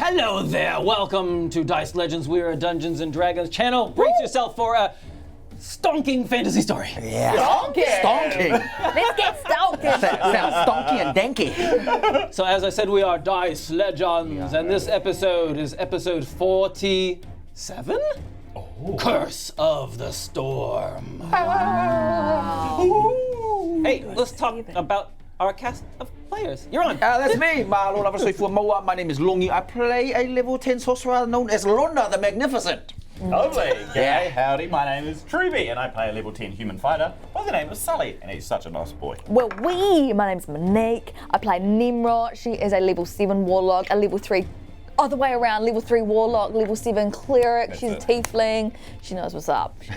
Hello there, welcome to Dice Legenz. We're a Dungeons and Dragons channel. Brace yourself for a stonking fantasy story. Yeah. Stonking. Let's get stonking. Sounds stonky and danky. So as I said, we are Dice Legenz, and this episode is episode 47? Curse of the Storm. Hey, let's talk about our cast of players. You're on. That's me, my lord. My name is Longy. I play a level 10 sorcerer known as Lona the Magnificent. Lovely. G'day, howdy. My name is Truby, and I play a level 10 human fighter by the name of Sully, and he's such a nice boy. Well, my name's Monique. I play Tnemrot. She is a level 7 warlock, a level 3, other way around, level 3 warlock, level 7 cleric. She's a tiefling. She knows what's up. She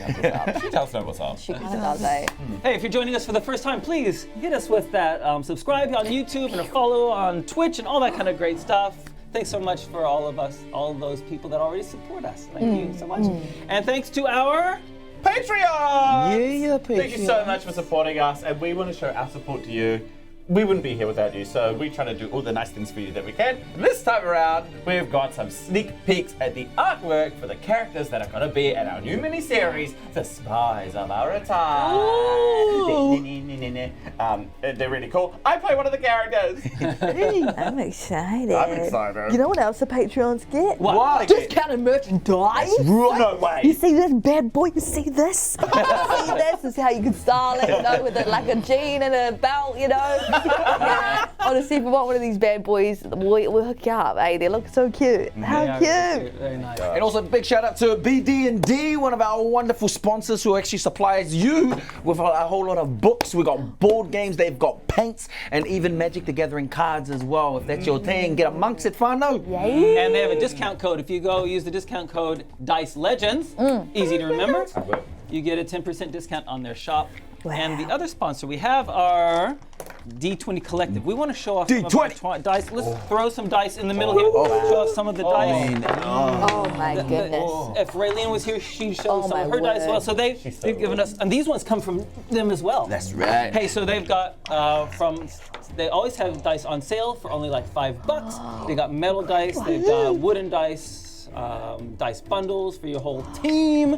tells us what's up. She kind of does, eh? Hey, if you're joining us for the first time, please hit us with that subscribe on YouTube and a follow on Twitch and all that kind of great stuff. Thanks so much for all of those people that already support us. Thank you so much. And thanks to our Patreon! Yeah, Thank you so much for supporting us, and we want to show our support to you. We wouldn't be here without you, so we try to do all the nice things for you that we can. This time around, we've got some sneak peeks at the artwork for the characters that are going to be in our new mini-series, The Spies of Our Time. They're really cool. I play one of the characters. I'm excited. I'm excited. You know what else the Patreons get? What? Discounted merchandise. No way. You see this bad boy? You see this? You see this? This is how you can style it, you know, with like a jean and a belt, you know. Yeah. Honestly, if you want one of these bad boys, we'll hook you up. Hey, they look so cute. How cute. Very nice. And also a big shout out to BD&D, one of our wonderful sponsors who actually supplies you with a whole lot of books. We've got board games, they've got paints, and even Magic the Gathering cards as well. If that's your thing, get amongst it, whānau. And they have a discount code. If you go use the discount code Dice Legenz, easy to remember, you get a 10% discount on their shop. Wow. And the other sponsor we have are D20 Collective. We want to show off some of our dice. Let's throw some dice in the middle here. Show off some of the dice. Oh my goodness. If Raylene was here, she'd show some my of her dice as well. word. So they've given us, and these ones come from them as well. That's right. Hey, so they've got they always have dice on sale for only like $5. They got metal dice, they've got wooden dice, dice bundles for your whole team.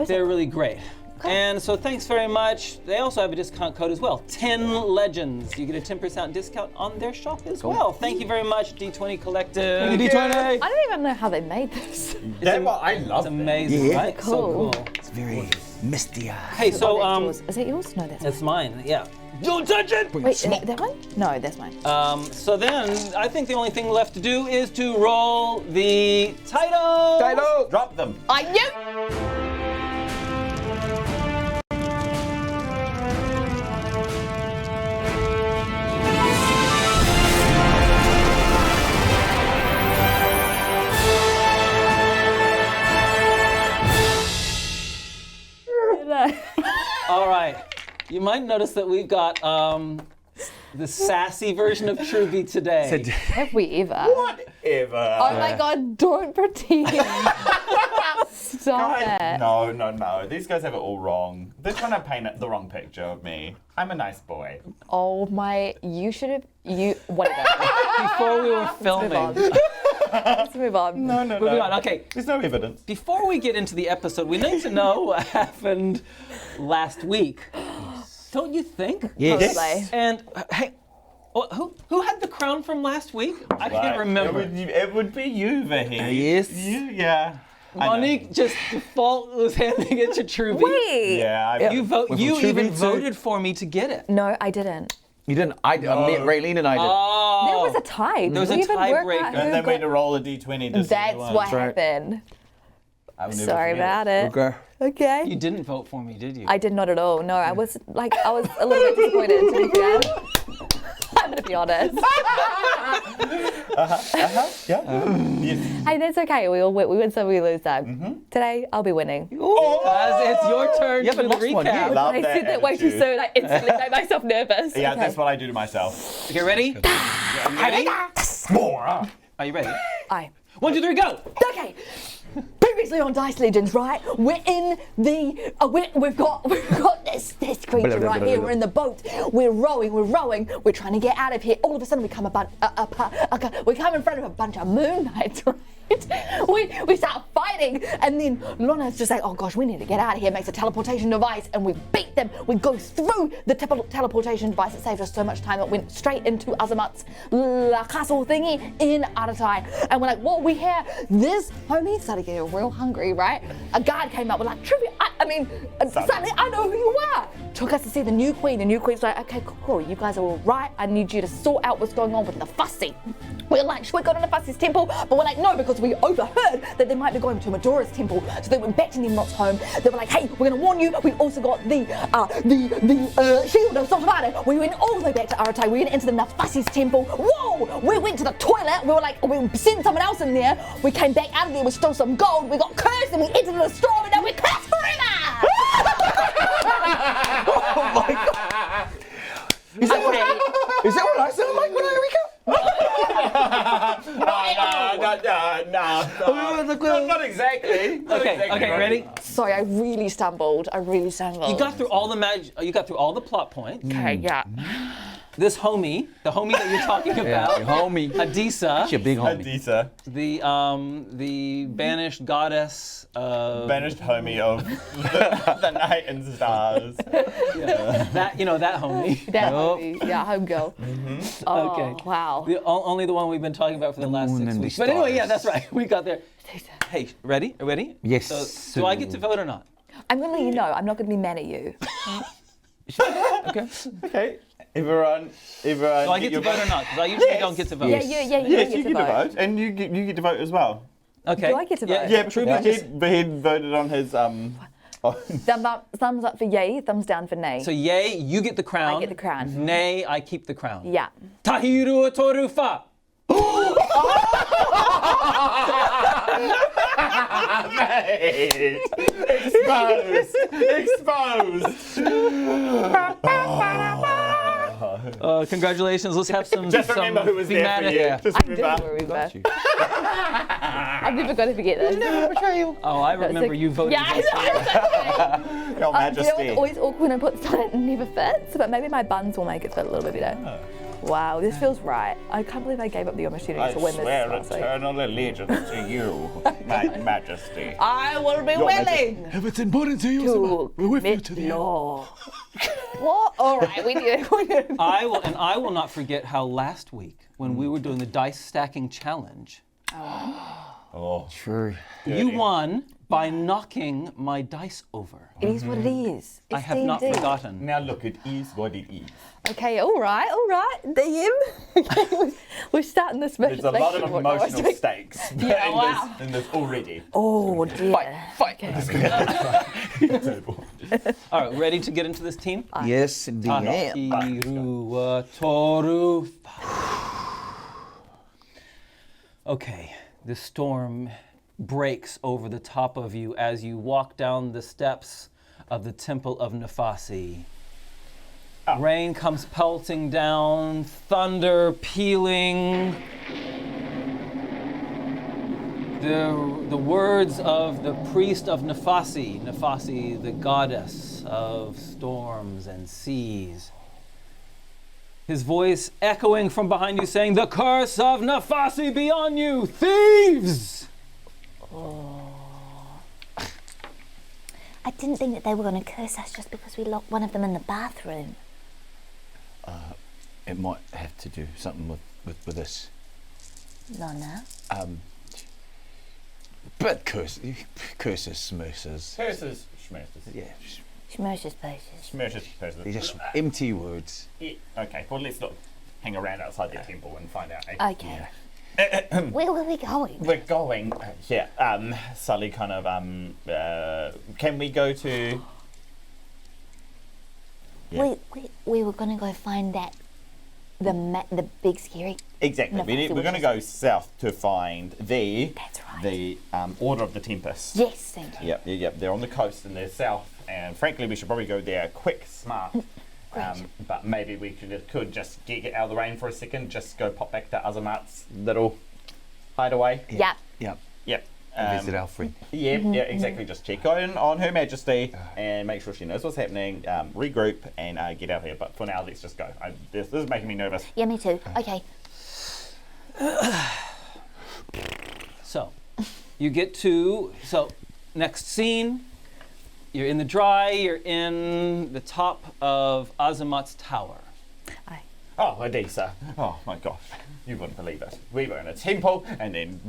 They're really great. And so thanks very much. They also have a discount code as well, 10 Legends. You get a 10% discount on their shop as well. Thank you very much, D20 Collective. Thank you, D20. I don't even know how they made this. I love It's amazing, Yeah. right? So cool. It's very misty. Hey, so is that yours? No, that's that's mine. Yeah. Don't touch it. Wait, that one? No, that's mine. So then I think the only thing left to do is to roll the title. Drop them. I knew. All right. You might notice that we've got the sassy version of Truby today. Have we ever? Whatever. Oh my God! Don't pretend. Stop it. No. These guys have it all wrong. They're trying to paint the wrong picture of me. I'm a nice boy. Oh my! You should have. Whatever. Before we were filming. Let's move on. No. Moving on. Okay. There's no evidence. Before we get into the episode, we need to know what happened last week. Don't you think? Yes. Totally. And hey, who had the crown from last week? I can't remember. It would be you, Vahi. Yes. You, yeah. I know. Monique just default was handing it to Truby. Wait. Yeah. You Truby even too. voted for me to get it. No, I didn't. You didn't. Raylene and I did. Oh. There was a tie. There was a We even worked out tiebreaker. who And then we had got- to roll a d20 to see That's who won. what right. happened. I will never Sorry forget about it. Okay. Okay. You didn't vote for me, did you? I did not at all. No, I was a little bit disappointed, to be fair. I'm gonna be honest. Yes. Hey, that's okay. We win some, we lose some. Today, I'll be winning. Guys, it's your turn You to haven't the lost one yet. recap. Love I that said that way too attitude. soon. I instantly made myself nervous. Yeah, Okay. that's what I do to myself. Okay, ready? Ready? More. Are you ready? Aye. 1, 2, 3, go! Okay. previously on Dice Legenz, right? We're in the we've got this creature right here. We're in the boat. We're rowing. We're trying to get out of here. All of a sudden, we come in front of a bunch of moon knights, right? We start fighting, and then Lona's just like, oh gosh, we need to get out of here. Makes a teleportation device, and we beat them. We go through the teleportation device. It saved us so much time. It went straight into Azamat's castle thingy in Aratai. And we're like, whoa, we hear this homie started getting real hungry, right? A guard came up with like, trivia. Suddenly I know who you are. Took us to see the new queen. The new queen's like, okay, cool, you guys are all right. I need you to sort out what's going on with the fussy. We're like, should we go to the fussy's temple? But we're like, no, because we overheard that they might be going to Madora's temple. So they went back to Tnemrot's home. They were like, hey, we're gonna warn you. We also got the shield of Sorcerer. We went all the way back to Aratai. We went into the Nefasi's temple. Whoa! We went to the toilet. We were like, we sent someone else in there. We came back out of there. We stole some gold. We got cursed and we entered the storm and now we're cursed forever. Oh my god! Is that what I sound like when I wake up? No, not exactly. Okay, ready? Sorry, I really stumbled. You got through all the You got through all the plot points. Okay, yeah. This homie, the homie that you're talking about, your homie. Hadisa, It's your big homie. Adisa, the banished goddess of banished homie of the night and stars. that homie. That movie, yeah, homegirl. Oh, Okay. wow. Only the one we've been talking about for the last moon 6 and the weeks. But anyway, yeah, stars. that's right. We got there. Hey, ready? Yes. So, do I get to vote or not? I'm gonna let you know, I'm not gonna be mad at you. Okay. Okay. Everyone. Do I get to vote or not? Because I usually don't get to vote. Yeah, Yes, you you get to vote. and you get to vote as well. Okay. Do I get to vote? Yeah, True, but just- he voted on his Thumbs up for yay, thumbs down for nay. So yay, you get the crown. I get the crown. Nay, I keep the crown. Yeah. Tahiru Torufa. Mate. Exposed. Congratulations. Let's have some. Just remember who was there for thematic- you. Yeah. Just I do remember. remember. I'm never going to forget this. Oh, I remember you voted. Yeah, I know. Your You know Majesty. what's always awkward when I put something that never fits? But maybe my buns will make it fit a little bit better. Wow, this feels right. I can't believe I gave up the opportunity I to win swear this last week. eternal allegiance to you, my Majesty. I will be willing If it's important to you, to we're with you commit to the end. law. What? All right, we need it. I will not forget how last week when we were doing the dice stacking challenge, Oh, True. you won by knocking my dice over. It is what it is. I It's have not D&D. forgotten. now look, it is what it is. Okay, all right, DM. Okay, we're starting this mission. There's a lot of emotional stakes Yeah, wow. in this already. Oh dear. Fight. All right, ready to get into this team? Yes, indeed. Tahiru Torufa. Okay, the storm breaks over the top of you as you walk down the steps of the Temple of Nefasi. Rain comes pelting down, thunder pealing. The words of the priest of Nefasi, Nefasi, the goddess of storms and seas. His voice echoing from behind you saying, "The curse of Nefasi be on you, thieves!" I didn't think that they were going to curse us just because we locked one of them in the bathroom. It might have to do something with this. Lona. But curses, smurses. Curses, schmerses. Yeah, Schmersh's places. Schmerses, they're curses. just empty words. Yeah, okay, well, let's not hang around outside the temple and find out. Eh? Okay. Where were we going? We're going, Sully kind of, can we go to... Yeah. We were going to go find that, the big scary... Exactly, Nefasi we're going to go south to find That's right. the Order of the Tempest. Yes, thank you. Yep, they're on the coast and they're south, and frankly we should probably go there quick, smart. Great. But maybe we could just get out of the rain for a second, just go pop back to Azamat's little hideaway. Yeah. Yep. Yep. Visit our friend. Yeah, yeah, exactly. Just check in on Her Majesty and make sure she knows what's happening, regroup, and get out of here. But for now, let's just go. This is making me nervous. Yeah, me too. Okay. So, you get to, next scene, you're in the dry, you're in the top of Azamat's tower. Aye. Oh, Adisa. Oh, my gosh. You wouldn't believe it. We were in a temple, and then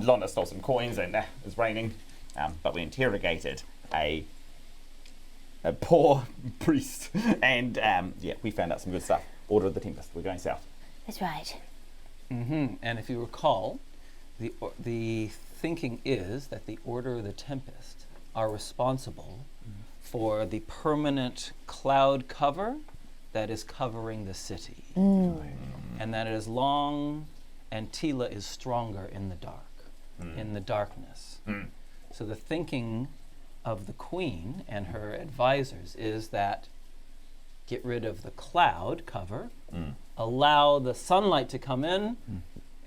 Lona stole some coins, and it was raining. But we interrogated a poor priest, and we found out some good stuff. Order of the Tempest. We're going south. That's right. And if you recall, the thinking is that the Order of the Tempest are responsible for the permanent cloud cover that is covering the city. And that as long Antila is stronger in the dark, in the darkness. So the thinking of the queen and her advisors is that get rid of the cloud cover, allow the sunlight to come in,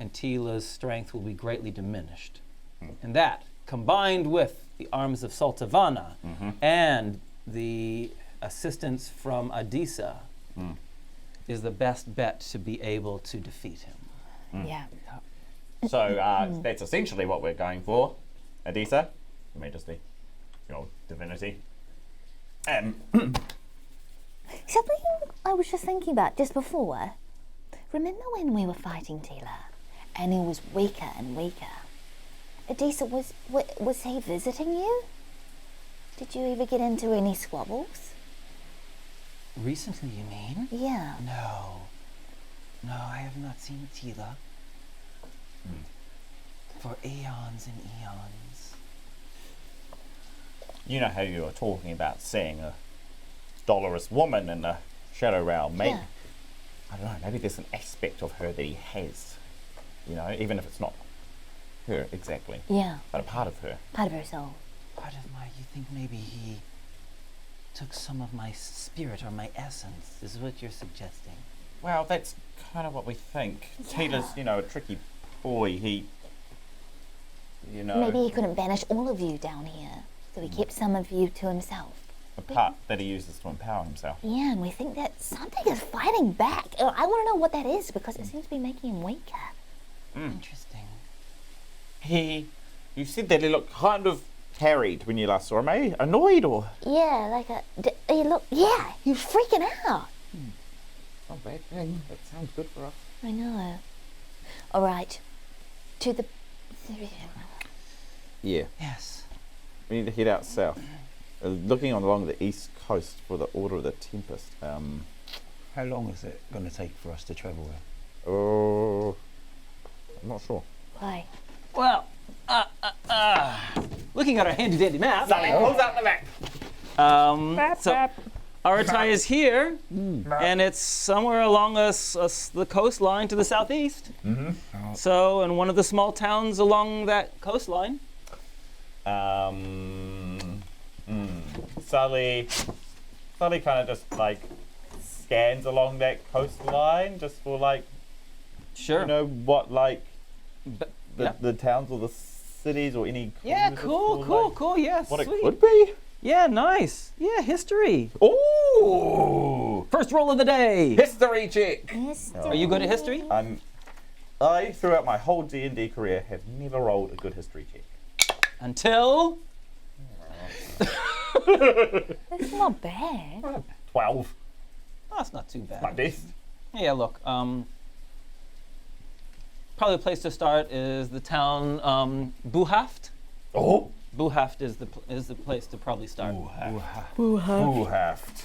Antila's strength will be greatly diminished. And that, combined with the arms of Sultavana and the assistance from Adisa, is the best bet to be able to defeat him. Yeah. So that's essentially what we're going for. Adisa, Your Majesty, your divinity. Something I was just thinking about just before. Remember when we were fighting Tila and he was weaker and weaker? Adisa, was he visiting you? Did you ever get into any squabbles? Recently, you mean? Yeah. No, I have not seen Tila for eons and eons. You know how you were talking about seeing a dolorous woman in the Shadow Realm. Maybe, Yeah. I don't know, maybe there's an aspect of her that he has. You know, even if it's not her exactly, Yeah. but a part of her. Part of her soul. You think maybe he took some of my spirit or my essence, is what you're suggesting? Well, that's kind of what we think. Tila's, a tricky boy. He, Maybe he couldn't banish all of you down here, so he kept some of you to himself. the part that he uses to empower himself. Yeah, and we think that something is fighting back. I want to know what that is because it seems to be making him weaker. Interesting. You said that he looked kind of harried when you last saw him, eh? Annoyed or? Yeah, he was freaking out. Not a bad thing. That sounds good for us. I know. All right, to the. Yeah. Yes. We need to head out south. Looking along the east coast for the Order of the Tempest. How long is it going to take for us to travel there? Oh, I'm not sure. Why? Well, looking at our handy-dandy map. Sully pulls out the map. So Aratai is here, and it's somewhere along the coastline to the southeast. So, in one of the small towns along that coastline. Sully kind of just scans along that coastline just for Sure. what yeah. the towns or the cities or any Yeah, clues cool, as to, cool. Yeah, what sweet. it could be. Yeah, nice. Yeah, history. Ooh, First roll of the day. history check. Are you good at history? I throughout my whole D&D career have never rolled a good history check. Until. That's not bad. 12. Oh, that's not too bad. My best. Yeah, look. Probably the place to start is the town Buhaft. Oh. Buhaft is the place to probably start. Buhaft. Boo! Buhaft.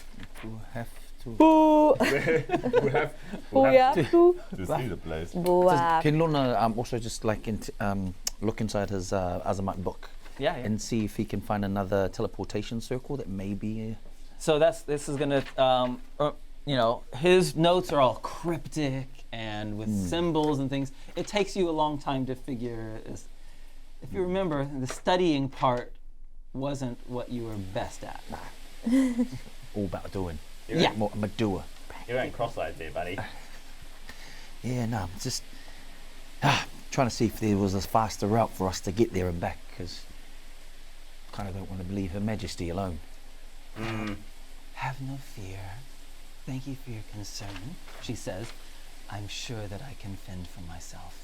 To see the place. Can Lona also just look inside his Azamat book Yeah. and see if he can find another teleportation circle that may be... So this is gonna, his notes are all cryptic and with symbols and things. It takes you a long time to figure this. If you remember, the studying part wasn't what you were best at. all about doing. Yeah. I'm a doer. You ain't cross-eyed there, buddy. Yeah, no, just trying to see if there was a faster route for us to get there and back, because kind of don't want to leave Her Majesty alone. Have no fear. Thank you for your concern, she says. I'm sure that I can fend for myself.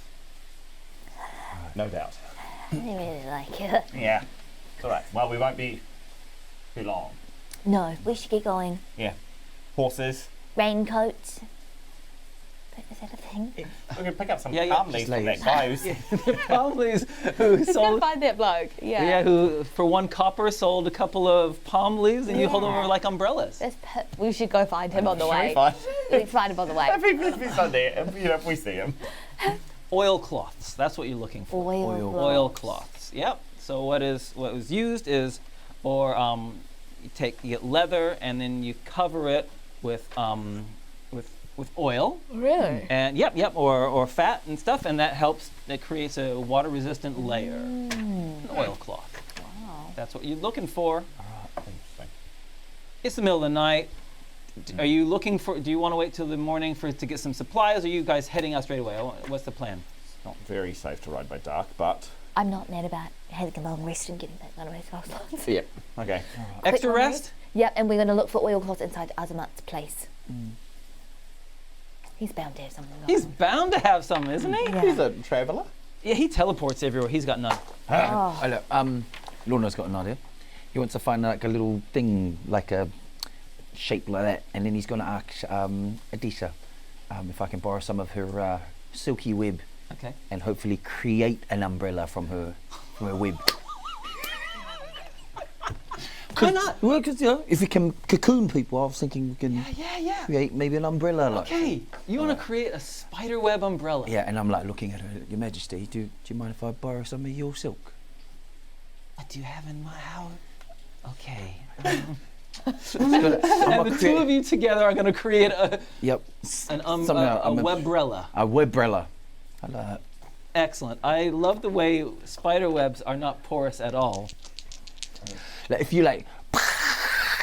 No doubt. I really like it. Yeah. It's all right. Well, we won't be too long. No, we should get going. Yeah. Horses. Raincoats. Is that a thing? We can pick up some Yeah, palm leaves from that leaves. guy who's... The palmleaves who Let's go sold, find that bloke. yeah, who for 1 copper sold a couple of palm leaves, and you hold them over like umbrellas. We should go find him on the way. Fine. We find him on the way. If he's on there, if we see him. Oilcloths. That's what you're looking for. Oilcloths. Yep. So what was used is, you get leather and then you cover it with oil. Really? And yep, or fat and stuff, and that helps. That creates a water-resistant layer. An oilcloth. Wow. That's what you're looking for. Interesting. It's the middle of the night. Are you looking for? Do you want to wait till the morning to get some supplies? Or are you guys heading out straight away? What's the plan? It's not very safe to ride by dark, but... I'm not mad about having a long rest and getting back on my clothes. Yeah. Okay. Extra long rest? Yep, and we're going to look for oilcloths inside Azamat's place. He's bound to have something. He's bound to have some, isn't he? Yeah. He's a traveller. Yeah, he teleports everywhere. He's got none. Oh, look, Lona's got an idea. He wants to find like a little thing, like a shape like that, and then he's going to ask Adisa if I can borrow some of her silky web, Okay. and hopefully create an umbrella from her web. Why not? Well, because if we can cocoon people, I was thinking we can Yeah. create maybe an umbrella. Like. Okay. You want to create a spiderweb umbrella? Yeah, and I'm like looking at her, Your Majesty. Do you mind if I borrow some of your silk? What do you have in my house? Okay. I'm And the two of you together are going to create a webrella. A webrella. I like that. Excellent. I love the way spider webs are not porous at all. Like if you like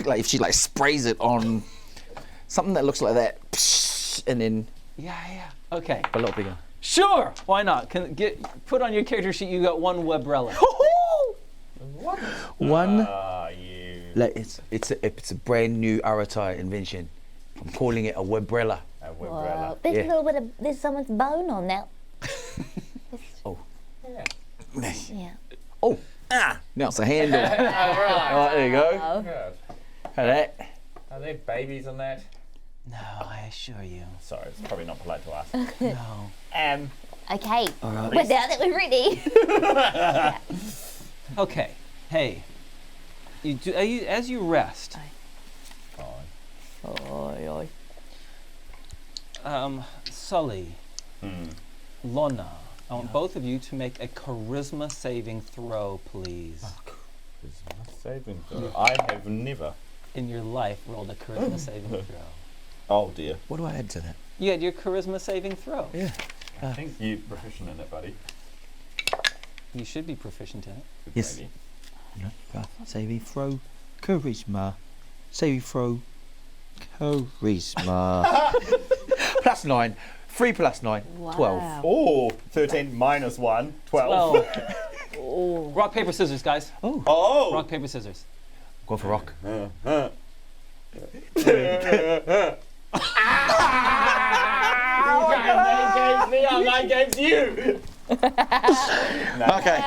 if she like sprays it on something that looks like that, and then Yeah. Okay. a lot bigger. Sure. Why not? Put on your character sheet. You got one webrella. One. You. Like it's a brand new Aratai invention. I'm calling it a webrella. A umbrella. There's Yeah. a little bit of, there's someone's bone on that. Yeah. Yeah. Oh, now it's a handle. All right, there you go. Good. How that? Are there babies on that? No, I assure you. Sorry, it's probably not polite to ask. No. Okay. All right. Well, now that we're ready. Okay. Hey. As you rest. Fine. Sully. Lona. I want both of you to make a charisma saving throw, please. Saving throw. I have never. In your life, rolled a charisma saving throw. Oh dear. What do I add to that? You had your charisma saving throw. Yeah. I think you're proficient in it, buddy. You should be proficient in it. Good Yes. lady. Saving throw, charisma. Saving throw, charisma. +9. 3 + 9. 12. Oh, 13 minus 1, 12. 12. Rock, paper, scissors, guys. Oh! Rock, paper, scissors. Go for rock. My game's you! Okay.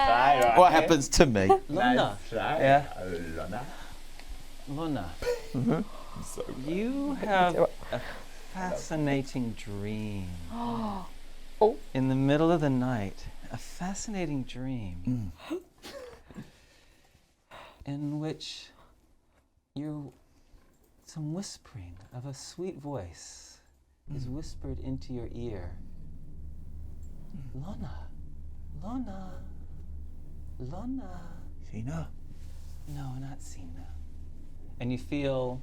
What happens to me? Lona. Yeah. Lona. So You have a fascinating dream. In the middle of the night, a fascinating dream in which some whispering of a sweet voice is whispered into your ear. Lona, Lona, Lona. Sina. No, not Sina. And you feel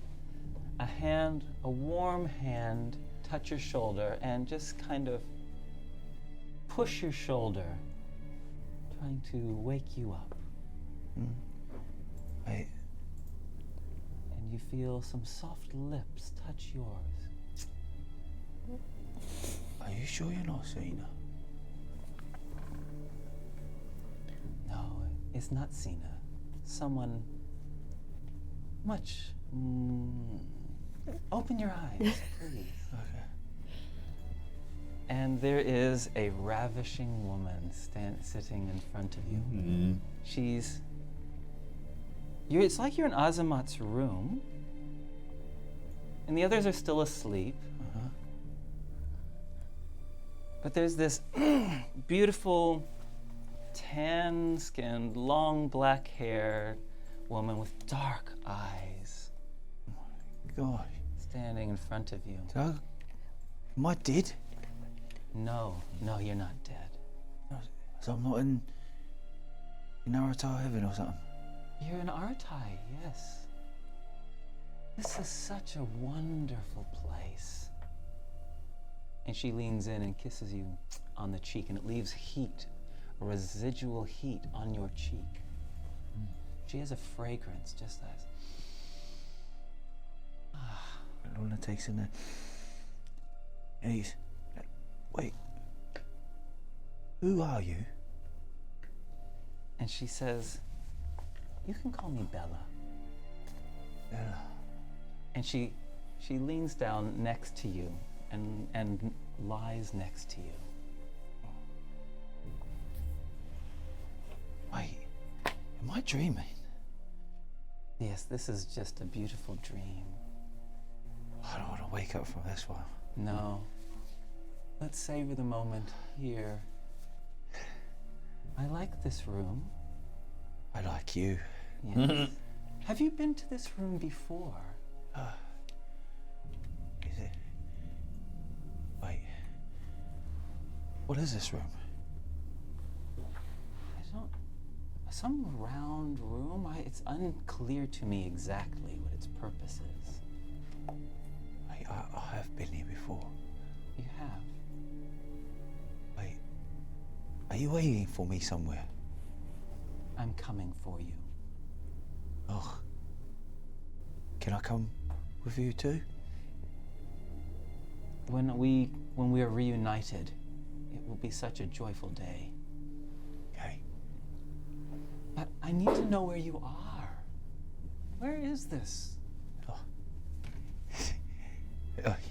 a warm hand touch your shoulder and just kind of push your shoulder, trying to wake you up. Wait. And you feel some soft lips touch yours. Are you sure you're not Sina? is not Sina. Someone much. Open your eyes, please. Okay. And there is a ravishing woman sitting in front of you. She's. It's like you're in Azamat's room, and the others are still asleep. But there's this beautiful, tan-skinned, long black hair woman with dark eyes God. standing in front of you. Doug, am I dead? No, you're not dead. So I'm not in Naruto heaven or something? You're in Artai, yes. This is such a wonderful place. And she leans in and kisses you on the cheek, and it leaves heat, a residual heat on your cheek. She has a fragrance, just as. Lona takes in there. And he's. Wait. Who are you? And she says, "You can call me Bella." Bella. And she leans down next to you and lies next to you. Wait. Am I dreaming? Yes, this is just a beautiful dream. I don't want to wake up from this one. No. Let's savor the moment here. I like this room. I like you. Yes. Have you been to this room before? Is it? Wait. What is this room? Some round room. It's unclear to me exactly what its purpose is. I have been here before. You have. Wait. Are you waiting for me somewhere? I'm coming for you. Oh. Can I come with you too? When we are reunited, it will be such a joyful day. Okay. But I need to know where you are. Where is this?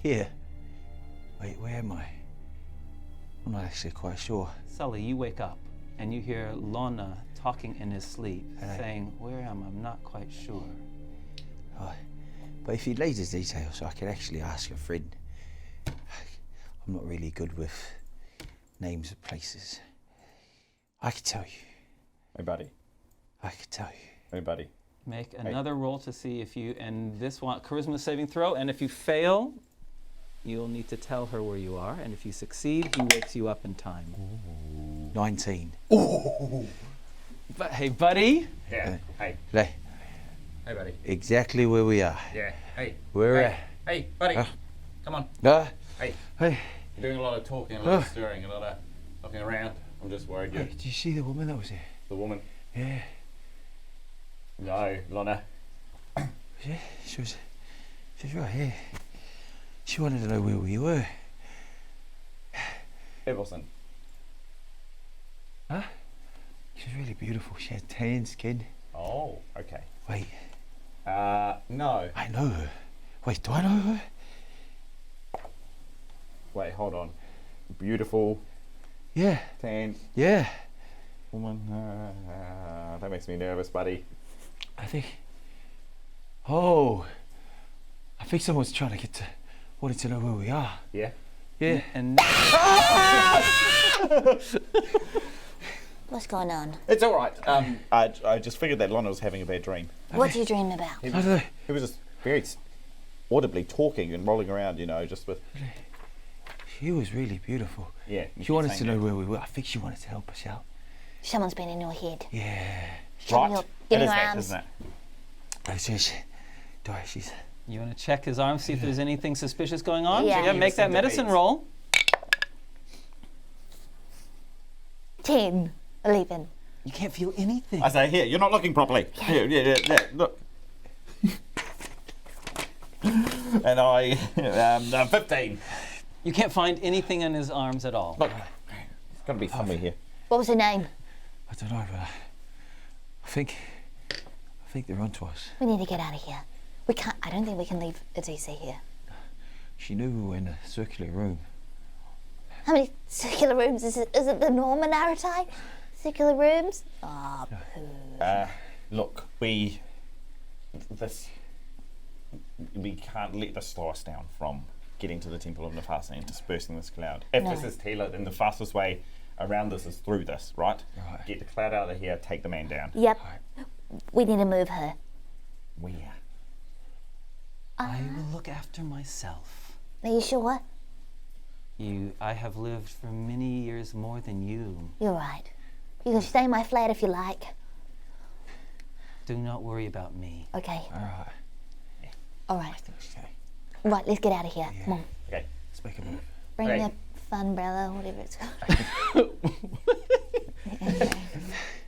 Here. Wait, where am I? I'm not actually quite sure. Sully, you wake up and you hear Lona talking in his sleep, Hello. saying, "Where am I? I'm not quite sure." Oh, but if you'd laid his details, I could actually ask a friend. I'm not really good with names of places. I could tell you. Hey, buddy. I could tell you. Hey, buddy. Make another roll to see if you, and this one, charisma saving throw, and if you fail, you'll need to tell her where you are, and if you succeed, he wakes you up in time. 19. But hey, buddy. Yeah. Hey. Hey, Hey, buddy. exactly where we are. Yeah. Hey. We're Hey. Hey, buddy. Huh? Come on. Hey, You're doing a lot of talking, a lot of stirring, a lot of looking around. I'm just worried hey, you're did you see the woman that was here? the woman. Yeah. No, Lona. Yeah, she was right here. She wanted to know where we were. Everson. Huh? She was really beautiful. She had tan skin. Oh, okay. Wait, No. I know her. Wait, do I know her? Wait, hold on. Beautiful, Yeah, tan yeah. woman. That makes me nervous, buddy. I think. Oh, I think someone's trying to wanted to know where we are. Yeah. Yeah. And What's going on? It's all right. I just figured that Lona was having a bad dream. What do you dream about? He I don't know. was just very audibly talking and rolling around, just with. She was really beautiful. Yeah. She wanted to know where we were. I think she wanted to help us out. Someone's been in your head. Yeah. Show me your, give It me is your that, arms. isn't it? Oh, she's. you want to check his arm, see if there's anything suspicious going on? Yeah. Make that medicine roll. 10, 11. You can't feel anything. I say, here, you're not looking properly. Here, yeah, look. And I'm 15. You can't find anything in his arms at all. Look, there's got to be somewhere here. What was her name? I don't know, but I think they're onto us. We need to get out of here. We can't. I don't think we can leave Adisa here. She knew we were in a circular room. How many circular rooms is it? Is it the Norman Aratine? Circular rooms? Ah, Look, we can't let this slow us down from getting to the Temple of Nefasa and dispersing this cloud. If No. this is Tila, then the fastest way around this is through this, right? Right. Get the cloud out of here, take the man down. Yep. We need to move her. Where? I will look after myself. Are you sure? I have lived for many years more than you. You're right. You can stay in my flat if you like. Do not worry about me. Okay. All right. All right. Okay. Right, let's get out of here. Come on. Okay. Let's make a move. Bring Right. the funbrella, whatever it's called.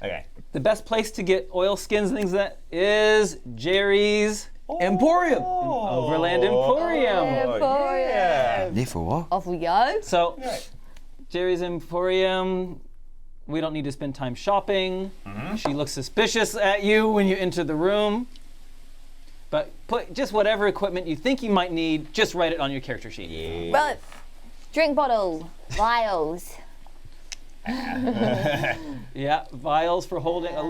Okay. The best place to get oil skins and things like that is Jerry's Emporium. Overland Emporium. Yeah. There for what? Off we go. So, Jerry's Emporium, we don't need to spend time shopping. She looks suspicious at you when you enter the room. But put just whatever equipment you think you might need, just write it on your character sheet. Right. Drink bottle. Vials. Yeah, vials for holding a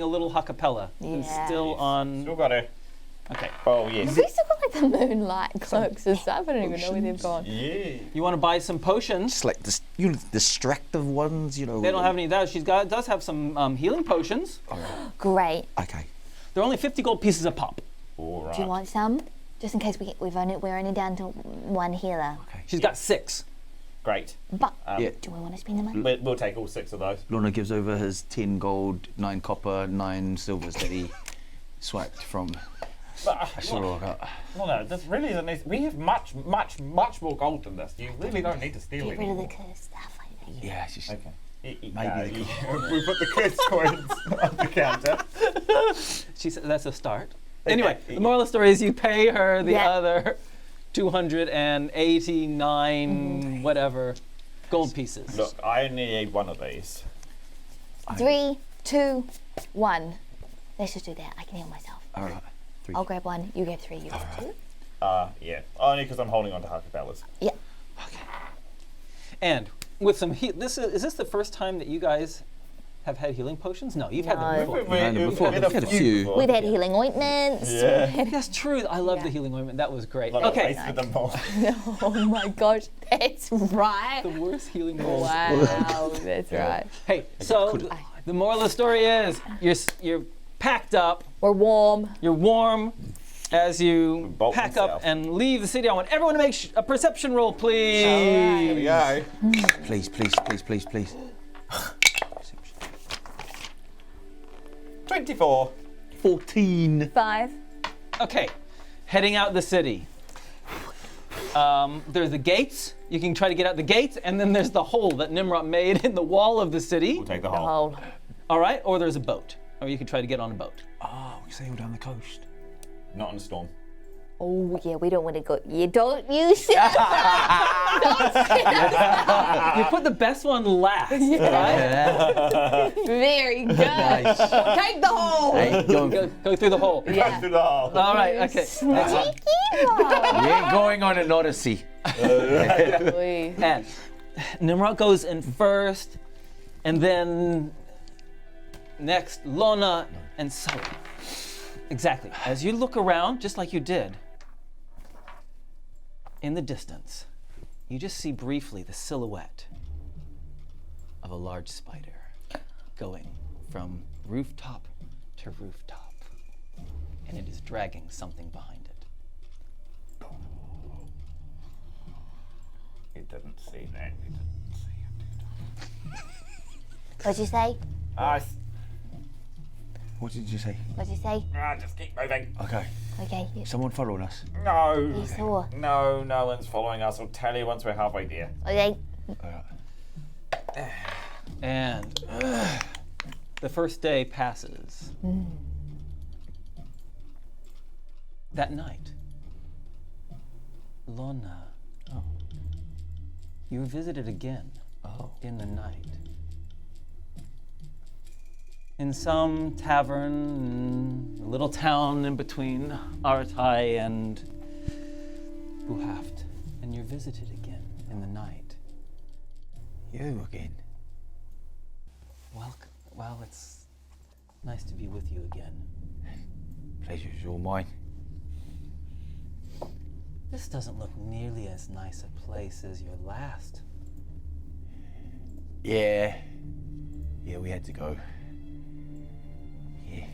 little Ha-Kapella. Who's Yeah. still on. Still got her. Okay. Oh, yes. We still got like the moonlight cloaks and stuff. I don't even know where they've gone. Yeah. You want to buy some potions? It's like this, distractive ones, They don't have any of that. Does have some healing potions. Great. Okay. They're only 50 gold pieces a pop. All right. Do you want some? Just in case we're only down to one healer. She's got 6. Great. But Yeah. do we want to spend the money? We'll take all 6 of those. Lona gives over his 10 gold, 9 copper, 9 silvers that he swiped from. That's all I got. No, this really isn't nice. We have much more gold than this. You really don't need to steal Get it rid of the anymore. cursed stuff. I think. Yeah, it's just. Okay. Maybe We put the cursed coins on the counter. She said that's a start. Anyway, the moral of the story is you pay her the Yeah. other 289 whatever gold pieces. Look, I only need one of these. 3, 2, 1. Let's just do that. I can heal myself. All right. 3. I'll grab 1. You grab 3. You grab 2. Yeah. Only because I'm holding on to Ha-Kapellas. Yeah. And with some is this the first time that you guys have had healing potions? No, you've had them No. before. We've We've had a few. before. We've had healing ointments. Yeah. That's true. I love the healing ointment. That was great. Like I Okay. wasted them all. Oh my gosh, that's right. The worst healing ointment. Wow, that's right. Hey, so the moral of the story is you're packed up, We're warm. you're warm. As you Bolt pack himself. up and leave the city, I want everyone to make a perception roll, please. Here we go. Please. 24. 14. 5. Okay, heading out the city. There's the gates. You can try to get out the gates, and then there's the hole that Tnemrot made in the wall of the city. We'll take the The whole. whole. All right, or there's a boat, or you can try to get on a boat. Oh, we sail down the coast. Not in a storm. Oh, yeah. We don't want to go. You don't use it. You put the best one last, right? Very good. Take the whole. Hey, Go through the hole. Yeah. Through the hole. All right, okay. Excellent. we're going on an odyssey. And Tnemrot goes in first, and then next Lona and Sully. Exactly. As you look around, just like you did, in the distance, you just see briefly the silhouette of a large spider going from rooftop to rooftop, and it is dragging something behind it. It didn't see that. It didn't see it. What'd you say? What did you say? What'd you say? Just keep moving. Okay. Okay. Someone followed us. No. You saw. No, no one's following us. I'll tell you once we're halfway there. Okay. And the first day passes. That night, Lona, you were visited again in the night. in some tavern, a little town in between Aratai and Buhaft, and you're visited again in the night. You again? Welcome. Well, it's nice to be with you again. Pleasure's all mine. This doesn't look nearly as nice a place as your last. Yeah. Yeah, we had to go. Yeah.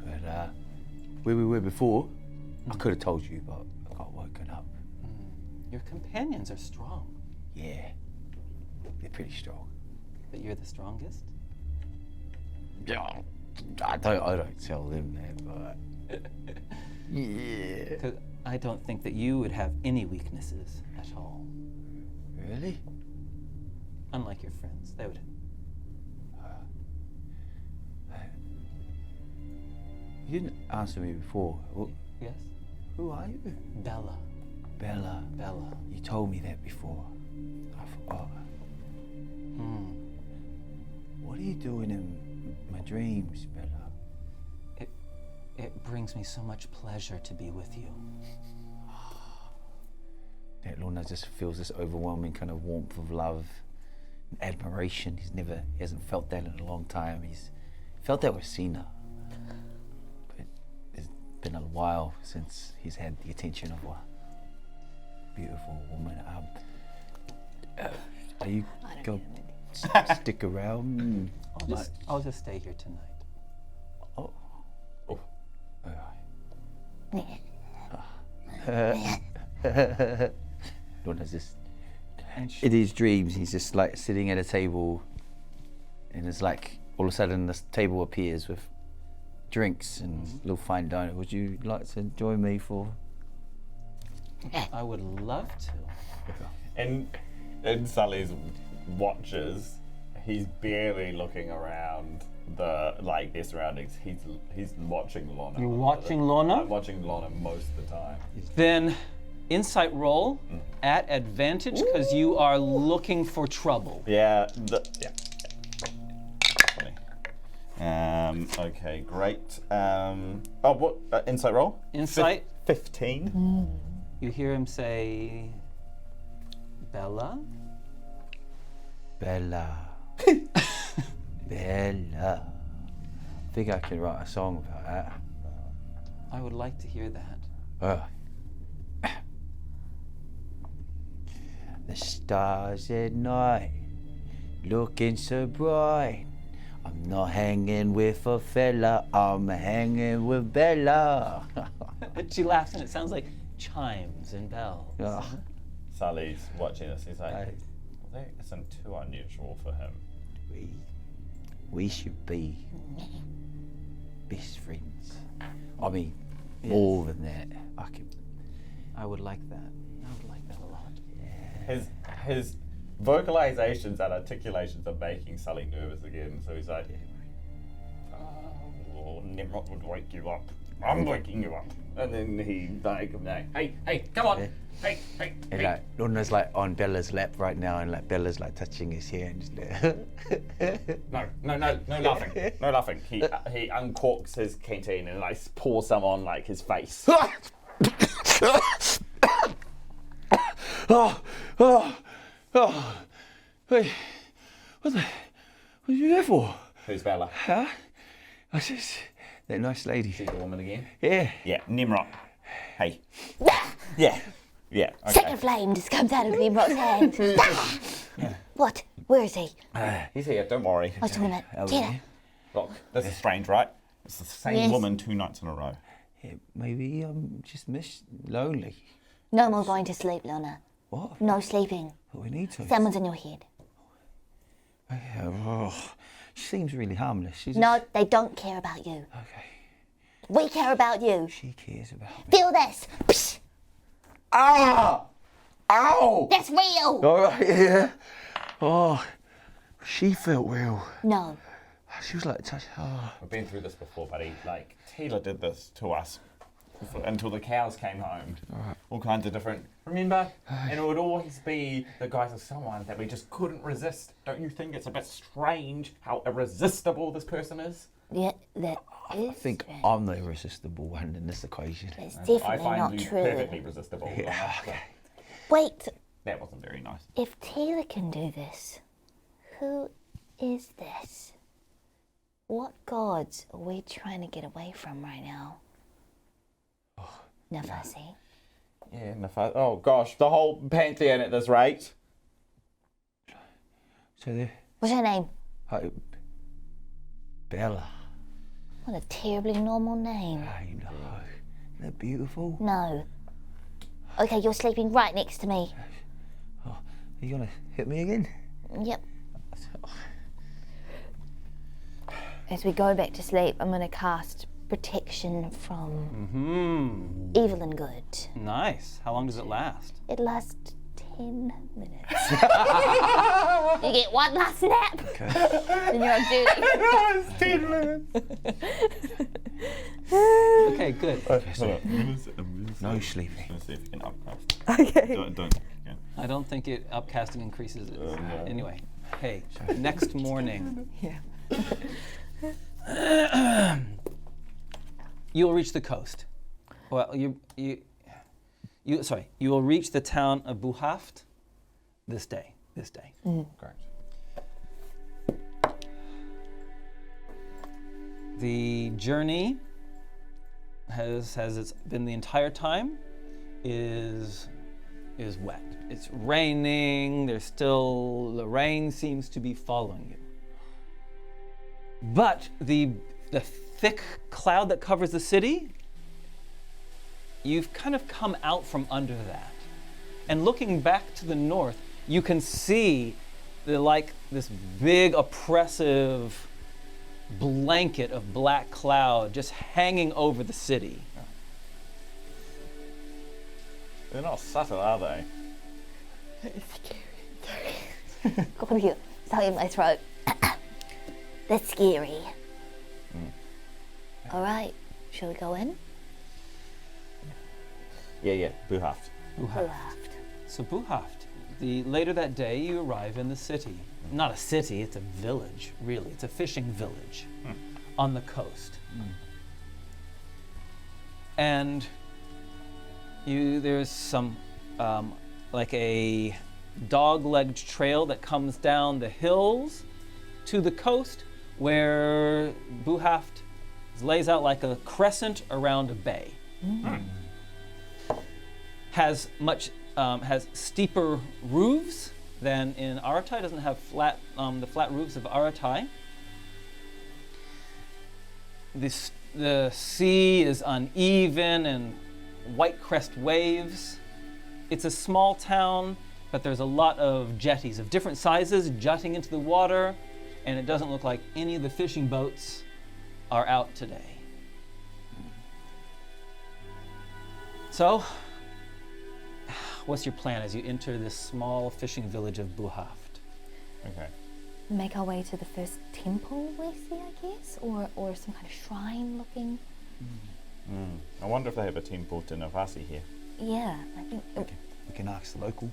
But where we were before, I could have told you, but I got woken up. Your companions are strong, Yeah. They're pretty strong. but you're the strongest? Yeah. I don't tell them that, but yeah. 'Cause I don't think that you would have any weaknesses at all. Really? Unlike your friends, they would. You didn't answer me before. Yes? Who are you? Bella. Bella. Bella. You told me that before. I forgot. What are you doing in my dreams, Bella? It brings me so much pleasure to be with you. That Lona just feels this overwhelming kind of warmth of love and admiration. He hasn't felt that in a long time. He's felt that with Sina. But it's been a while since he's had the attention of a beautiful woman. Are you going to stick around? I'll just stay here tonight. Oh. Oh. Lona's just in his dreams. He's just like sitting at a table, and it's like all of a sudden this table appears with drinks and little fine dining. Would you like to join me for? I would love to. In Sully's watches, he's barely looking around their surroundings. He's watching Lona. You're watching Lona? I'm watching Lona most of the time. Then, insight roll at advantage because you are looking for trouble. Yeah. Funny. Okay, great. What insight roll? Insight. 15. You hear him say, Bella? Bella. Bella. I think I can write a song about that. I would like to hear that. The stars at night, looking so bright. I'm not hanging with a fella, I'm hanging with Bella. She laughs and it sounds like chimes and bells. Sully's watching this. He's like, that isn't too unusual for him. We should be best friends. I mean, more than that. I would like that. I would like that a lot. His vocalizations and articulations are making Sully nervous again. So he's like, Tnemrot would wake you up. I'm waking you up. And then he hey, come on. Hey. And like Lona's like on Bella's lap right now, and like Bella's like touching his hair and just No laughing. No laughing. He uncorks his canteen and like pours some on like his face. Hey, what are you there for? Who's Bella? Huh? I just that nice lady. She's the woman again? Yeah. Yeah, Tnemrot. Hey. Yeah. Okay. Second flame just comes out of Nimrod's hand. What? Where is he? He's here, don't worry. I was talking about Tina. Look, this is strange, right? It's the same Yes. woman 2 nights in a row. Yeah, maybe I'm just lonely. No more going to sleep, Lona. What? No sleeping. But we need to. Someone's in your head. Yeah, she seems really harmless. She's No, they don't care about you. Okay. We care about you. She cares about me. Feel this. Psh, Ah! Ow! that's real. All right, yeah. Oh, she felt real. No. She was like, touch. Oh. We've been through this before, buddy. Like, Taylor did this to us until the cows came home. All kinds of different. Remember? And it would always be the guise of someone that we just couldn't resist. Don't you think it's a bit strange how irresistible this person is? Yeah, that is. I think strange. I'm the irresistible one in this equation. It's I definitely find not you true. perfectly resistible. Yeah, okay. Wait, That wasn't very nice. if Taylor can do this, who is this? What gods are we trying to get away from right now? Nefasi. Yeah, oh gosh, the whole pantheon at this rate. So there, What's her name? Bella. What a terribly normal name. I know. Isn't that beautiful? No. Okay, you're sleeping right next to me. Are you gonna hit me again? Yep. As we go back to sleep, I'm going to cast protection from evil and good. Nice. How long does it last? It lasts 10 minutes. You get one last nap, and you're on duty. It's 10 minutes. Okay, good. Okay, so I'm gonna no sleeping. I'm gonna see if you can upcast. Okay. Don't. Yeah. I don't think it upcasting increases it. no. Anyway, hey, next morning. Yeah. You'll reach the coast. Well, you will reach the town of Buhaft this day. Great. The journey has it's been the entire time is wet. It's raining. The rain seems to be following you. But the thick cloud that covers the city, you've kind of come out from under that. And looking back to the north, you can see this big oppressive blanket of black cloud just hanging over the city. They're not subtle, are they? God, you stuck in my throat. That's scary. All right, shall we go in? Yeah. Buhaft. Left. So Buhaft, later that day you arrive in the city. Not a city, it's a village, really. It's a fishing village on the coast. And there's some, like a dog-legged trail that comes down the hills to the coast where Buhaft lays out like a crescent around a bay. Has steeper roofs than in Aratai. Doesn't have the flat roofs of Aratai. The sea is uneven and white crest waves. It's a small town, but there's a lot of jetties of different sizes jutting into the water, and it doesn't look like any of the fishing boats are out today. So, what's your plan as you enter this small fishing village of Buhaft? Okay. Make our way to the first temple we see, I guess, or some kind of shrine looking. I wonder if they have a temple to Nefasi here. Yeah, I think. We can ask the local.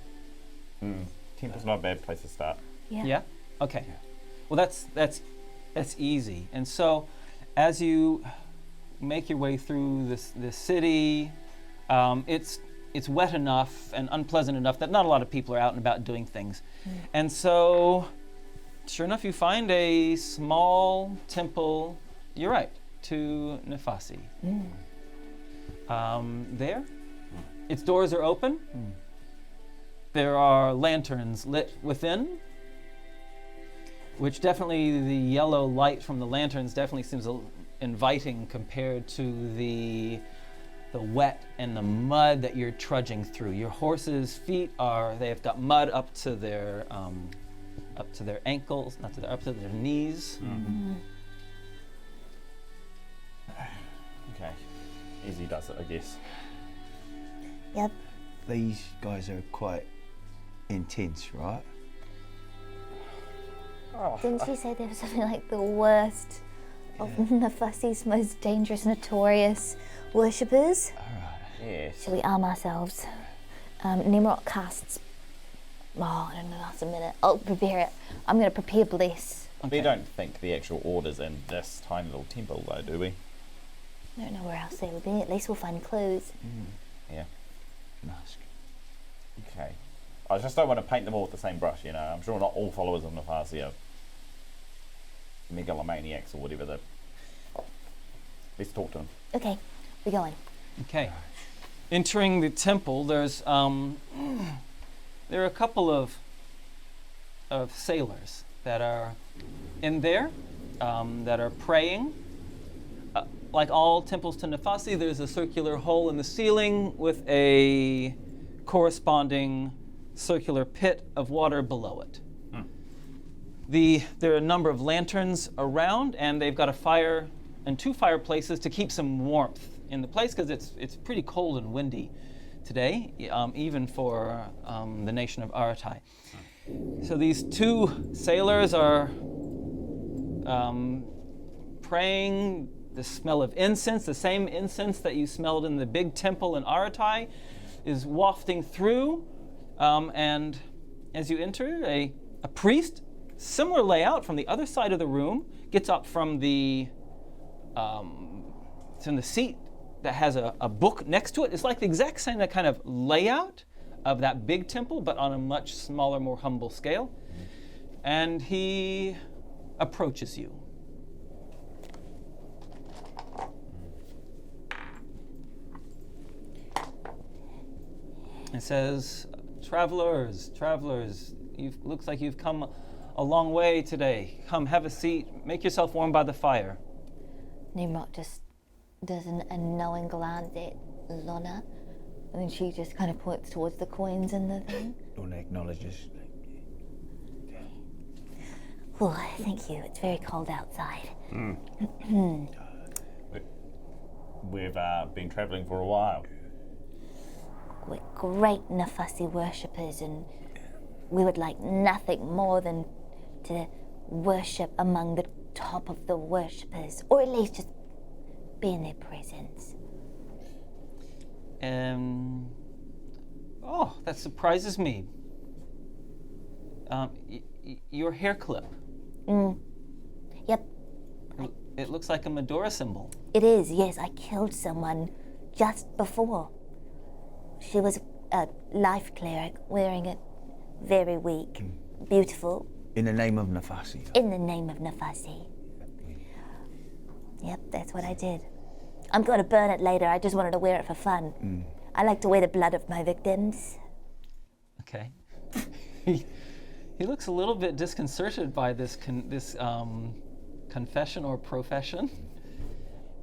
Temple's not a bad place to start. Yeah. Okay. Well, that's easy. And so, as you make your way through this city, it's wet enough and unpleasant enough that not a lot of people are out and about doing things. And so, sure enough, you find a small temple. You're right, to Nefasi. There, its doors are open. There are lanterns lit within, which definitely the yellow light from the lanterns definitely seems inviting compared to the wet and the mud that you're trudging through. Your horse's feet they've got mud up to their ankles, up to their knees. Okay. Easy does it, I guess. Yep. These guys are quite intense, right? Didn't you say there was something like the worst of Nefasi's most dangerous, notorious worshippers. Yes. Shall we arm ourselves? Tnemrot casts. Oh, I don't know, that's a minute. I'll prepare it. I'm going to prepare Bless. We don't think the actual order's in this tiny little temple, though, do we? I don't know where else they will be. At least we'll find clues. Yeah. Mask. Okay. I just don't want to paint them all with the same brush, you know. I'm sure not all followers of Nefasi are megalomaniacs or whatever. Let's talk to them. Okay, we're going. Okay. Entering the temple, there's there are a couple of sailors that are in there that are praying. Like all temples to Nefasi, there's a circular hole in the ceiling with a corresponding circular pit of water below it. There are a number of lanterns around, and they've got a fire and 2 fireplaces to keep some warmth in the place because it's pretty cold and windy today, even for the nation of Aratai. So these 2 sailors are praying. The smell of incense, the same incense that you smelled in the big temple in Aratai, is wafting through. And as you enter, a priest, similar layout from the other side of the room, gets up from it's in the seat that has a book next to it. It's like the exact same kind of layout of that big temple, but on a much smaller, more humble scale. And he approaches you. It says, travelers, looks like you've come a long way today. Come, have a seat, make yourself warm by the fire. Tnemrot just does a knowing glance at Lona, and then she just kind of points towards the coins in the thing. Lona acknowledges. Oh, thank you. It's very cold outside. We've been travelling for a while. We're great Nefasi worshippers, and we would like nothing more than to worship among the top of the worshippers, or at least just be in their presence. Oh, that surprises me. Your hair clip. Yep, It looks like a Medora symbol. it is. Yes, I killed someone just before. She was a life cleric, wearing it very weak, beautiful, In the name of Nefasi. in the name of Nefasi. Yep, that's what I did. I'm going to burn it later. I just wanted to wear it for fun. I like to wear the blood of my victims. Okay. He looks a little bit disconcerted by this confession or profession.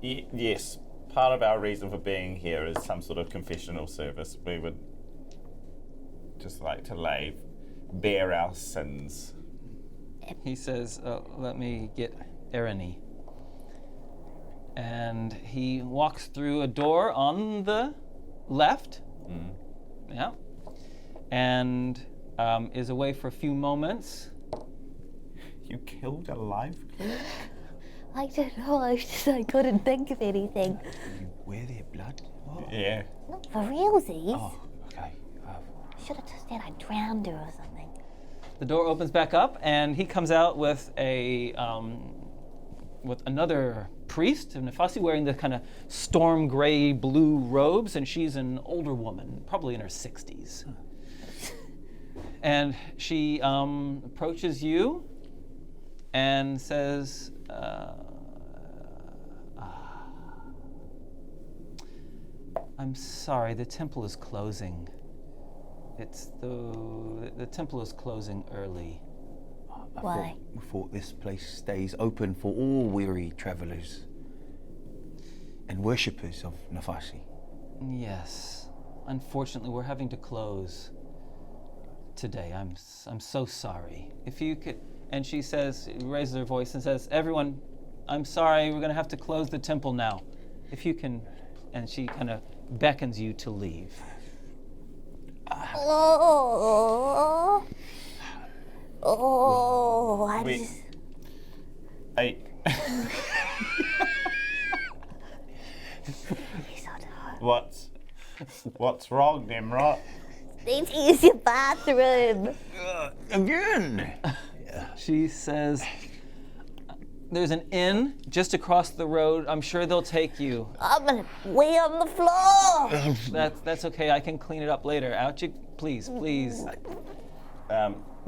Yes. Part of our reason for being here is some sort of confessional service. We would just like to lay bare our sins. He says, let me get Eriny. And he walks through a door on the left. Yeah. And is away for a few moments. You killed a live cleric? I don't know. I couldn't think of anything. You wear their blood? What? Yeah. Not for realsies. Oh, okay. Should have just said I drowned her or something. The door opens back up, and he comes out with with another priest of Nefasi wearing the kind of storm gray blue robes, and she's an older woman, probably in her 60s. And she approaches you and says, I'm sorry, the temple is closing. The temple is closing early. Why? We thought this place stays open for all weary travelers and worshippers of Nefasi. Yes. Unfortunately, we're having to close today. I'm so sorry. If you could, and she says, raises her voice and says, everyone, I'm sorry, we're going to have to close the temple now. If you can, and she kind of beckons you to leave. Oh, I Wait. just... Hey. What's wrong, Tnemrot? Need to use your bathroom. Again. She says, there's an inn just across the road. I'm sure they'll take you. I'm gonna wee on the floor. That's okay. I can clean it up later. Out you, please.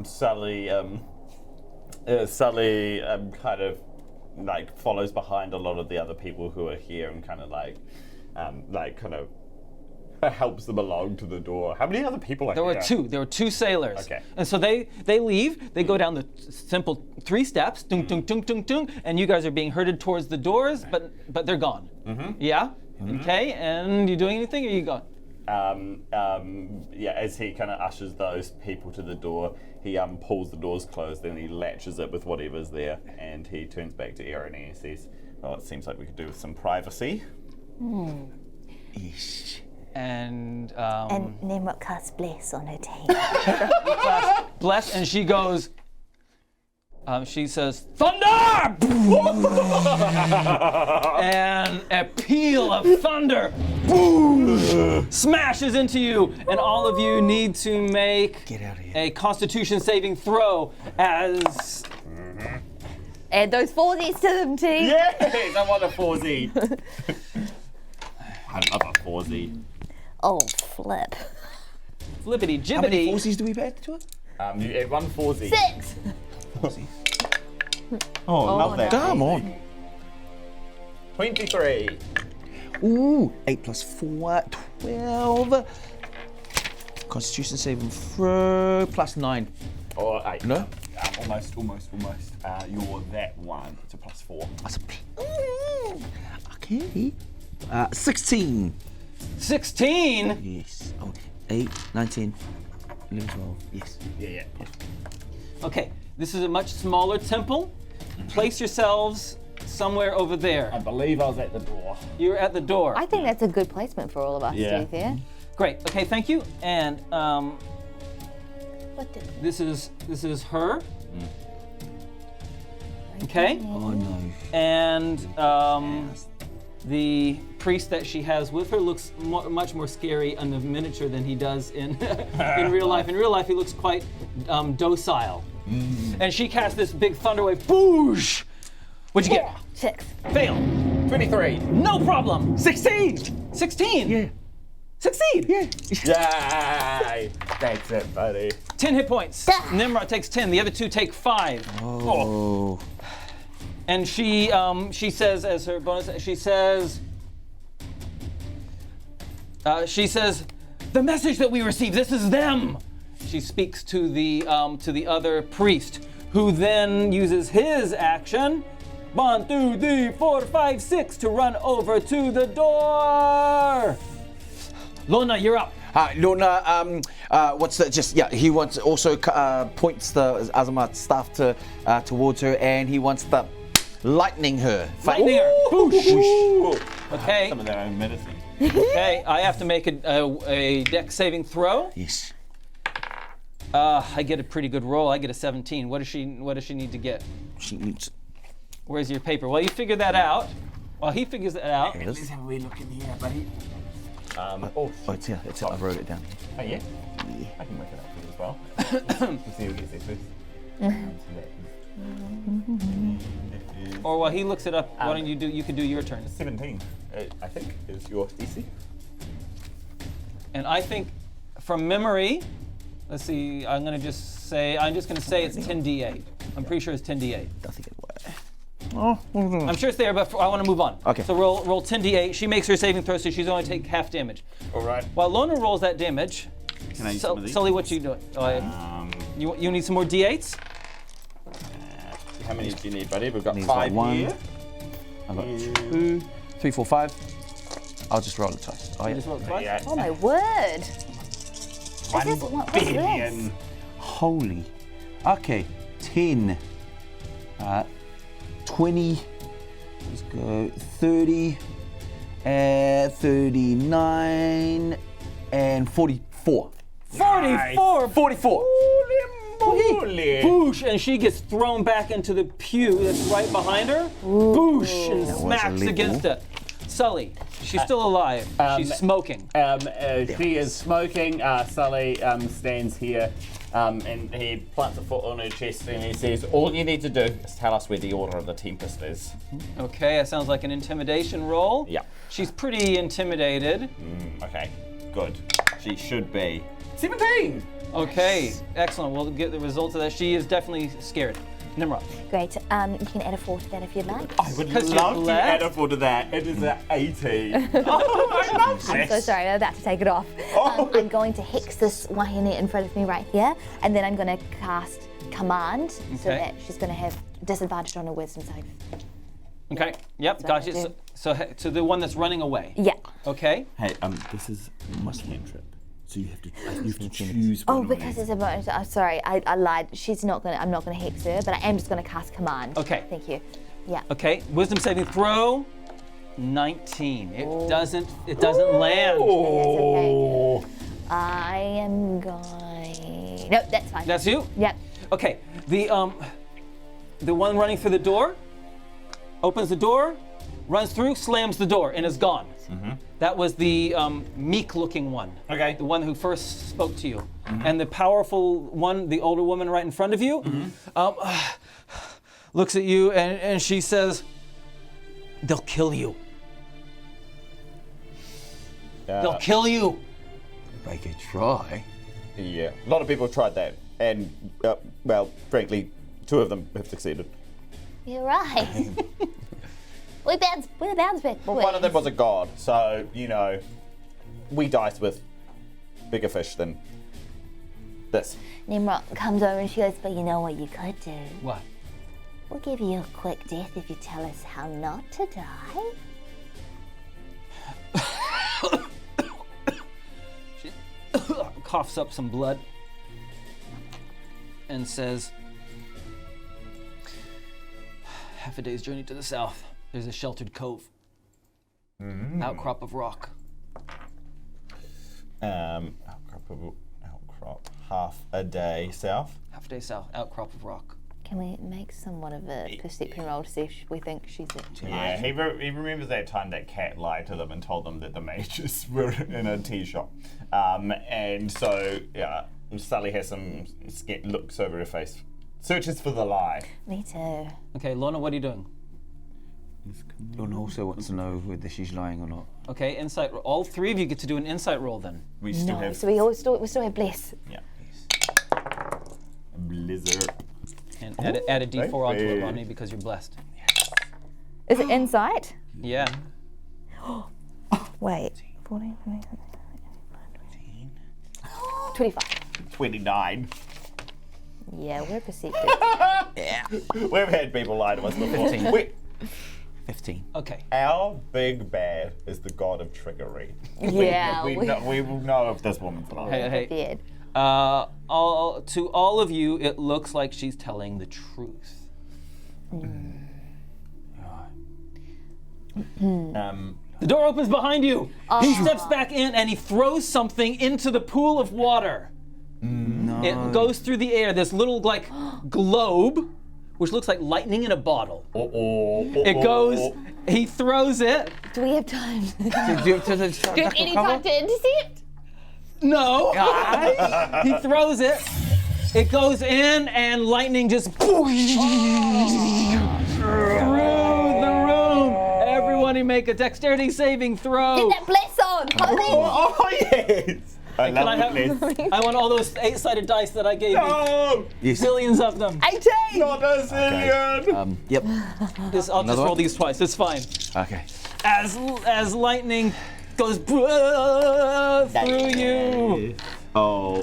Sully kind of like follows behind a lot of the other people who are here and kind of helps them along to the door. How many other people are There here? were two sailors. Okay. And so they leave. They go down the simple 3 steps, dung, dung, dung, dung, dung, and you guys are being herded towards the doors, but they're gone. Yeah. Okay. And you doing anything, or you gone? As he kind of ushers those people to the door, he pulls the doors closed, then he latches it with whatever's there, and he turns back to Erin and he says, "Well, it seems like we could do with some privacy." Ish. And And Tnemrot casts Bless on her team. bless, and she goes. She says, "Thunder!" And a peal of thunder smashes into you, and all of you need to make Get out of here. a Constitution saving throw as Add those 4s to them, team. Yes, I want a 4Z. I love a 4Z. Oh, flip. flippity How many jibbity. forces do we add to it? You add one 4Z. 6. Oh, love that. Come on. 23. Ooh, 8 plus 4, 12. Constitution saving throw, plus 9. Or 8. No? Almost. You're that one. It's a plus 4. That's a okay. 16. 16. Yes. Oh, 8, 19, 11, 12. Yes. Yeah. Okay, this is a much smaller temple. Place yourselves somewhere over there. I believe I was at the door. You're at the door. I think that's a good placement for all of us, Yeah. to be fair. Great. Okay, thank you. And What the? this is her. Okay. Oh no. And the priest that she has with her looks much more scary on the miniature than he does in in real life. In real life, he looks quite docile. And she casts this big thunder wave. Boosh! What'd you get? 6. Fail. 23. No problem. 16. 16. Yeah. Succeed. Yeah. Yay! That's it, buddy. 10 hit points. Tnemrot takes 10. The other 2 take 5. Oh. And she says as her bonus, she says, the message that we received, this is them. She speaks to the other priest, who then uses his action, 1, 2, 3, 4, 5, 6, to run over to the door. Lona, you're up. Lona, what's that? He wants also points the Azamat staff towards her, and he wants the lightning her. Lightning her. Boosh. Okay. Some of their own medicine. Okay, I have to make a dex saving throw. Yes. I get a pretty good roll. I get a 17. What does she need to get? She needs. Where's your paper? Well, you figure that out. While he figures that out. Let's have a wee look in here, buddy. Oh, it's here. It's here. I wrote it down. Oh, yeah? I can work it out for you as well. Let's see who gets there first. Or while he looks it up, why don't you could do your turn. 17, I think, is your DC. And I think from memory, let's see, I'm just gonna say it's 10d8. I'm pretty sure it's 10d8. I think it was. Oh. I'm sure it's there, but I want to move on. Okay. So roll 10d8. She makes her saving throw, so she's only take half damage. All right. While Lona rolls that damage, Can I use some of these? Sully, what you doing? You need some more d8s? How many do you need, buddy? We've got Needs 5 like 1. here. I've got 2, 3, 4, 5. I'll just roll it twice. Oh yeah. Just roll it twice? Yeah. Oh my word. What's this? Billion. Holy. Okay. 10. 20. Let's go. 30. 39. And 44. 44! 44. Holy. Boosh! And she gets thrown back into the pew that's right behind her. Boosh! And was smacks illegal. against it. Sully, She's still alive. She's smoking. She is smoking. Sully stands here and he plants a foot on her chest and he says, all you need to do is tell us where the Order of the Tempest is. Okay, that sounds like an intimidation roll. Yeah. She's pretty intimidated. Okay, good. She should be. 17! Okay, excellent. We'll get the results of that. She is definitely scared. Nimrod. Great. You can add a 4 to that if you'd like. I would 'Cause love you're to add left. a 4 to that. It is an 18. Oh, I love this. I'm so sorry, I'm about to take it off. I'm going to hex this Wahine in front of me right here, and then I'm going to cast Command so Okay. that she's going to have disadvantage on her wisdom save. Okay, yep, what gotcha. I do. So the one that's running away. Yeah. Okay. Hey, this is my cantrip. So you have to choose Oh, one of because these. it's a bonus. I'm sorry, I lied. I'm not gonna hex her, but I am just gonna cast Command. Okay. Thank you. Yeah. Okay, wisdom saving throw. 19. It doesn't land. Oh. That's okay. I am going. Nope, that's fine. That's you? Yep. Okay. The one running through the door opens the door, runs through, slams the door, and is gone. That was the meek-looking one. Okay. The one who first spoke to you. And the powerful one, the older woman right in front of you, looks at you and she says, "They'll kill you. They'll kill you." They could try. Yeah, a lot of people have tried that, and well, frankly, 2 of them have succeeded. You're right. We're the bounce back. Well, one of them was a god, so we dice with bigger fish than this. Nimrod comes over and she goes, but you know what you could do? What? We'll give you a quick death if you tell us how not to die. She coughs up some blood and says, "Half a day's journey to the south. There's a sheltered cove. Outcrop of rock." Outcrop, half a day south. Half a day south, outcrop of rock. Can we make somewhat of a perception roll to see if we think she's at Yeah, he remembers that time that Cat lied to them and told them that the mages were in a tea shop. And so, Sully has some looks over her face, searches for the lie. Me too. Okay, Lona, what are you doing? Lona also wants to know whether she's lying or not. Okay, insight roll. All 3 of you get to do an insight roll then. We still No, have. so we still have Bless. Yeah. Blizzard. And add a d4 onto it, baby. Ronnie, because you're blessed. Is it insight? Yeah. Wait. 14, 25. 29. Yeah, we're perceptive. We've had people lie to us before. 15. 15. Okay. Our big bad is the god of trickery. Yeah, we will know if this woman's lying. Hey. Beard. To all of you, it looks like she's telling the truth. The door opens behind you. He steps back in and he throws something into the pool of water. No. It goes through the air, this little globe, which looks like lightning in a bottle. It goes, he throws it. Do we have time? Do you have Any time to intercept? No. He throws it. It goes in and lightning just through the room. Everybody make a dexterity saving throw. Get that Bless on, honey! Oh, yes! I Can I love have? this. I want all those 8-sided dice that I gave you. No! Yes. Billions of them. 18! Not a zillion! Yep. I'll just Another roll one? these twice. It's fine. Okay. As lightning goes through you. Oh,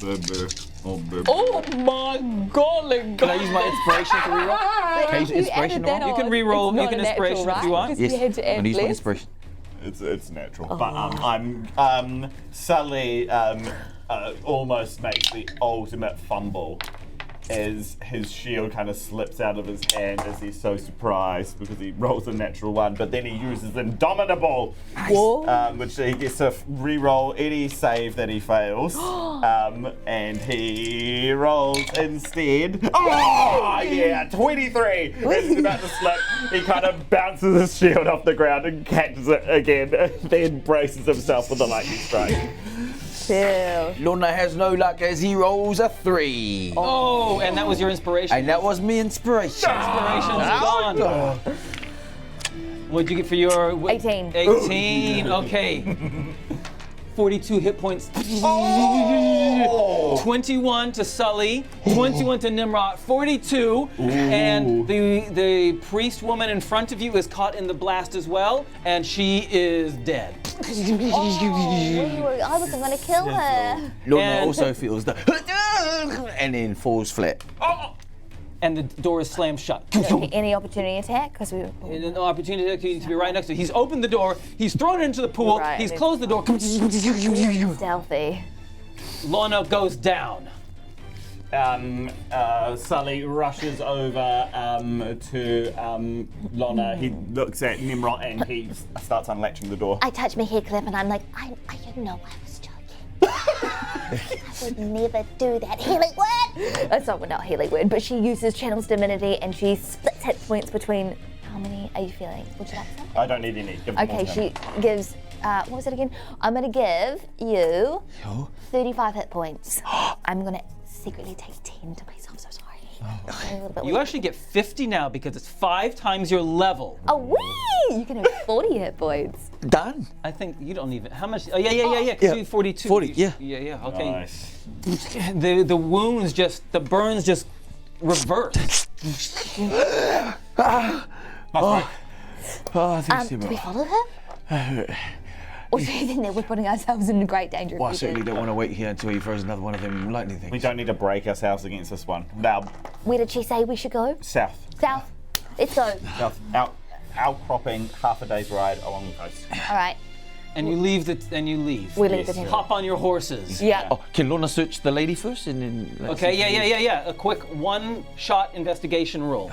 baby. Oh, baby. Oh my golly Can I use my inspiration to reroll? Can I use You inspiration added that on? You can on. re-roll, It's you not can a natural, inspiration if you right? want. Because Yes. you had to I'm add gonna use my Bless. inspiration. It's natural. But Sully almost makes the ultimate fumble as his shield kind of slips out of his hand as he's so surprised because he rolls a natural 1, but then he uses Indomitable, which he gets to re-roll any save that he fails, and he rolls instead. Oh, yeah, 23! As he's about to slip, he kind of bounces his shield off the ground and catches it again, and then braces himself for the lightning strike. Chill. Lona has no luck as he rolls a 3. Oh, and that was your inspiration. And that was me inspiration. Inspiration's gone. What'd you get for your... 18. 18, okay. 42 hit points. 21 to Sully, 21 to Tnemrot, 42. And the priest woman in front of you is caught in the blast as well, and she is dead. I wasn't going to kill her. Lona And- also feels the and then falls flat. And the door is slammed shut. Okay, any opportunity attack? Because we. And an opportunity to be right next to you. He's opened the door, he's thrown it into the pool, Right, he's and closed the door. Stealthy. Lona goes down. Sully rushes over to Lona. He looks at Tnemrot and he starts unlatching the door. I touch my hair clip and I'm like, I know I was joking. I would never do that. Healing word! That's not healing word, but she uses channel's divinity and she splits hit points between. How many are you feeling? Would you like some? I don't need any. Give them Okay, all to him. she gives. What was it again? I'm gonna give you 35 hit points. I'm gonna secretly take 10 to myself. So sorry. I'm a little bit You weak. actually get 50 now because it's 5 times your level. Oh wee! You can have 40 hit points. Done. I think you don't even. How much? Oh, yeah. 'Cause you 42. 40, yeah. Yeah, okay. Nice. The wounds the burns just revert. Oh, thanks, Do we Tnemrot. follow her? Or do you think that we're putting ourselves in great danger? Well, I if we certainly do? don't want to wait here until he throws another one of them lightning things. We don't need to break ourselves against this one. Now, Where did she say we should go? south. South. Let's go. Outcropping, half a day's ride along the coast. All right. And you leave. We leave the tent. Hop on your horses. Yeah. Oh, can Lona search the lady first and then? let's Okay, see if we- yeah. A quick one-shot investigation roll.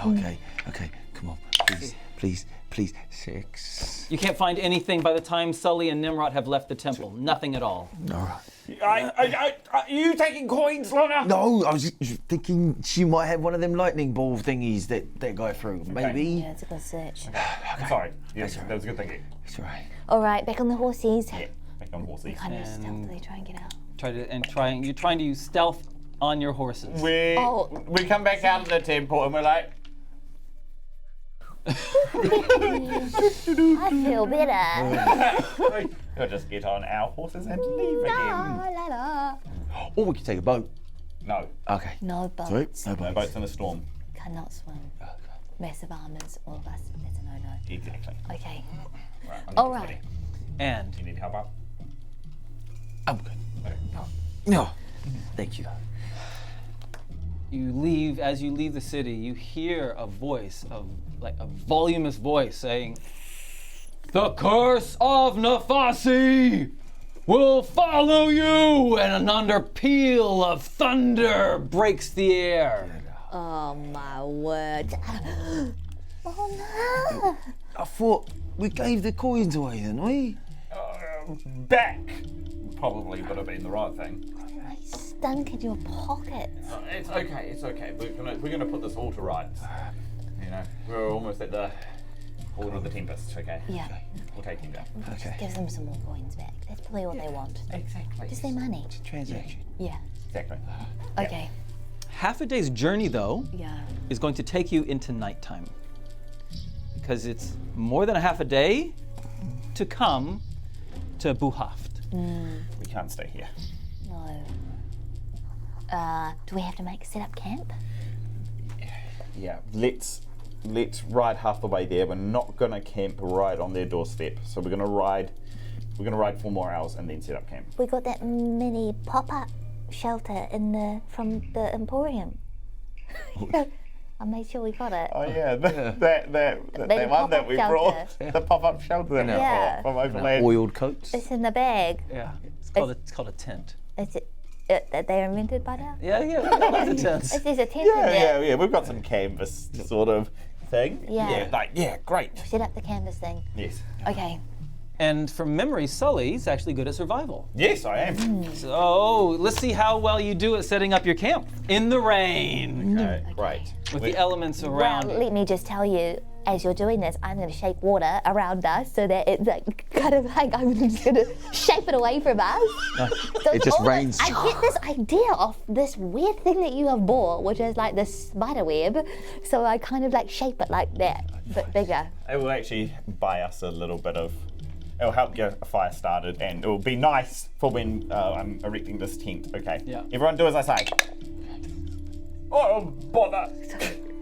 Okay, come on, please. 6. You can't find anything by the time Sully and Tnemrot have left the temple. Nothing at all. All right. Are you taking coins, Lona? No, I was just thinking she might have one of them lightning ball thingies that go through. Maybe. Yeah, it's a good search. Sorry. Yes, that was a good thinking. It's all right. All right, back on the horses. Yeah, back on horses. Kind of stealthily try and get out. You're trying to use stealth on your horses. We come back out of the temple and we're like, I feel better. we'll just get on our horses and leave again. La, la. Or we could take a boat. No, Okay. No boats. Sweet. No no boats. boats in a storm. Cannot swim. Massive armors, all of us. That's a no-no. Exactly. Okay. Right, I'm All ready. right. And Do you need help out? I'm good. Okay. No. Thank you. as you leave the city, you hear a voice like a voluminous voice saying, "The curse of Nefasi will follow you!" And an under peal of thunder breaks the air. Oh my word. Oh no. I thought we gave the coins away, didn't we? Back! Probably would have been the right thing. I stunk in your pockets. It's okay. We're gonna put this all to rights. You know, we're almost at the Order of the Tempest, okay? Yeah. We'll take him down. Okay. Give them some more coins back. That's probably all they want. Exactly. Just their money. Transaction. Yeah. Exactly. Okay. Half a day's journey, though, Yeah. is going to take you into nighttime. Because it's more than a half a day to come to Buhaft. We can't stay here. No. Do we have to set up camp? Yeah, let's ride half the way there. We're not gonna camp right on their doorstep. So we're gonna ride 4 more hours and then set up camp. We got that mini pop-up shelter from the Emporium. I made sure we got it. Oh yeah, that Maybe one that pop-up we shelter. brought, the pop-up shelter that we Yeah. brought from overland. Oiled coats. It's in the bag. Yeah, it's called a tent. Is it? that they are invented by now? Yeah, we got lots of tents. There's a tent in there. Yeah. We've got some canvas sort of thing. Yeah. Great. Set up the canvas thing. Yes. Okay. And from memory, Sully's actually good at survival. Yes, I am. So let's see how well you do at setting up your camp in the rain Okay, great. with the elements around Well, you. let me just tell you, as you're doing this, I'm going to shape water around us so that it's like kind of like I'm just going to shape it away from us. So It just all rains. I get this idea of this weird thing that you have bought, which is like this spider web. So I kind of like shape it like that, but bigger. It will actually buy us a little bit of. It'll help get a fire started, and it will be nice for when I'm erecting this tent. Okay. Yeah. Everyone, do as I say. Oh, bother.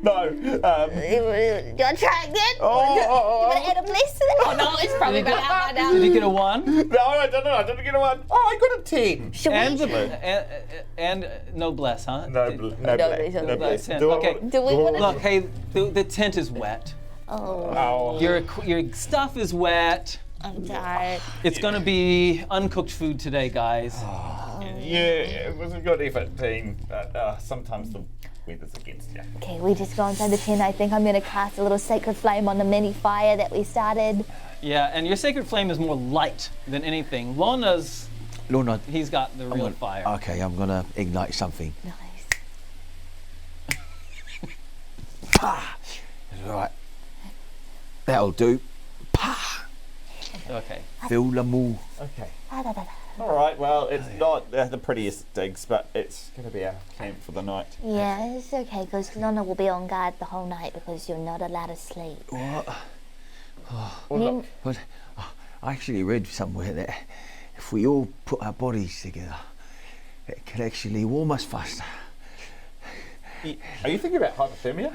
No. You're trying it? Oh. You want to add a bless to that? Oh no, it's probably about out by now. Did you get a 1? No, I don't know. I didn't get a 1. Oh, I got a 10. Should And, we? and no bless, huh? No, No, bless. no, No bless. bless. Do I Okay. want- Do we I wanna- Look, hey, the tent is wet. Oh, Oh. Your stuff is wet. I'm tired. It's gonna be uncooked food today, guys. Yeah, it was a good effort, team. But sometimes the weather's against you. Okay, we just go inside the tent. I think I'm going to cast a little sacred flame on the mini fire that we started. Yeah, and your sacred flame is more light than anything. Lona's, Lona, he's got the real fire. okay, I'm gonna ignite something. Nice. Right. That'll do. Okay. Fill the moon. Okay. Da, da, da, da. All right. Well, it's not the prettiest digs, but it's going to be our camp for the night. Yeah, it's okay because Lona will be on guard the whole night because you're not allowed to sleep. What? Then- But I actually read somewhere that if we all put our bodies together, it could actually warm us faster. Are you thinking about hypothermia?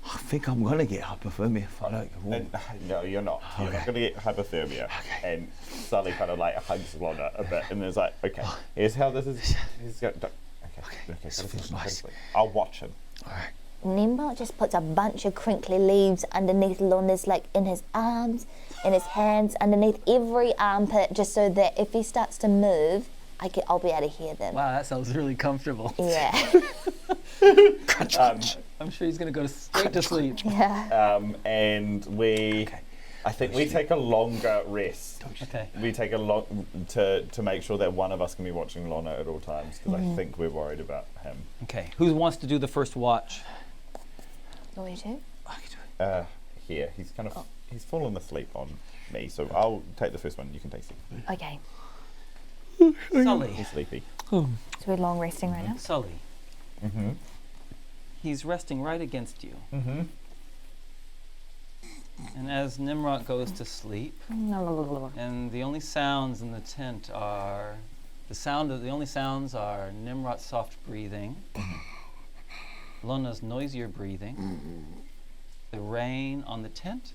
I think I'm gonna get hypothermia if I don't get warm. No, you're not. You're not going to get hypothermia. Okay. And Sully kind of like hugs Lona a bit, and is like, "Okay, here's how this is." Okay. This feels nice. I'll watch him. All right. Nimrod just puts a bunch of crinkly leaves underneath Lona's, like in his arms, in his hands, underneath every armpit, just so that if he starts to move, I'll be able to hear them. Wow, that sounds really comfortable. Yeah. I'm sure he's gonna go straight to sleep. Yeah. And we, I think we take a longer rest. Okay. We take a long to make sure that one of us can be watching Lona at all times because I think we're worried about him. Okay. Who wants to do the first watch? Want me to? I can do it. Here, he's kind of he's fallen asleep on me, so I'll take the first one. You can take it. Okay. Sully. He's sleepy. So we're long resting right now? Sully. Mm-hmm. He's resting right against you. Mm-hmm. And as Tnemrot goes to sleep, and the only sounds in the tent are the only sounds are Tnemrot's soft breathing, Lona's noisier breathing, the rain on the tent,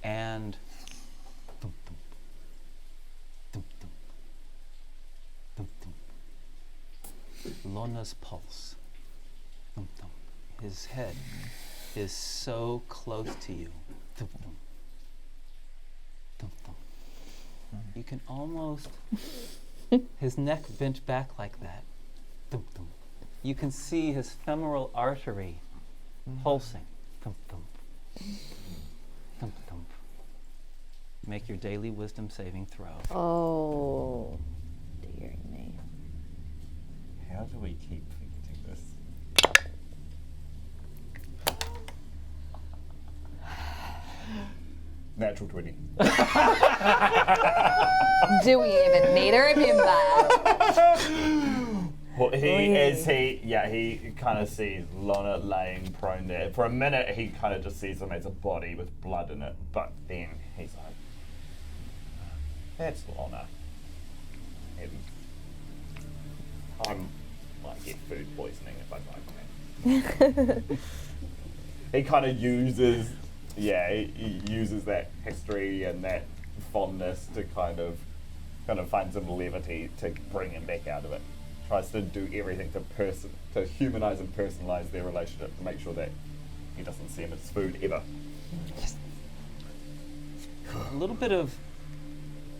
and thump, thump, thump, thump, thump, thump. Lona's pulse. Thump, thump. His head is so close to you. Thump, thump. Thump, thump. You can almost, his neck bent back like that. Thump, thump. You can see his femoral artery pulsing. Thump, thump. Thump, thump. Make your daily wisdom saving throw. Oh, dear me. How do we keep forgetting this? Natural 20. Do we even need to remember? Well, he kind of sees Lona laying prone there. For a minute, he kind of just sees him as a body with blood in it. But then he's like, that's Lona. And I might get food poisoning if I like that. He kind of uses, he uses that history and that fondness to kind of find some levity to bring him back out of it. Tries to do everything to humanize and personalize their relationship to make sure that he doesn't see him as food ever. A little bit of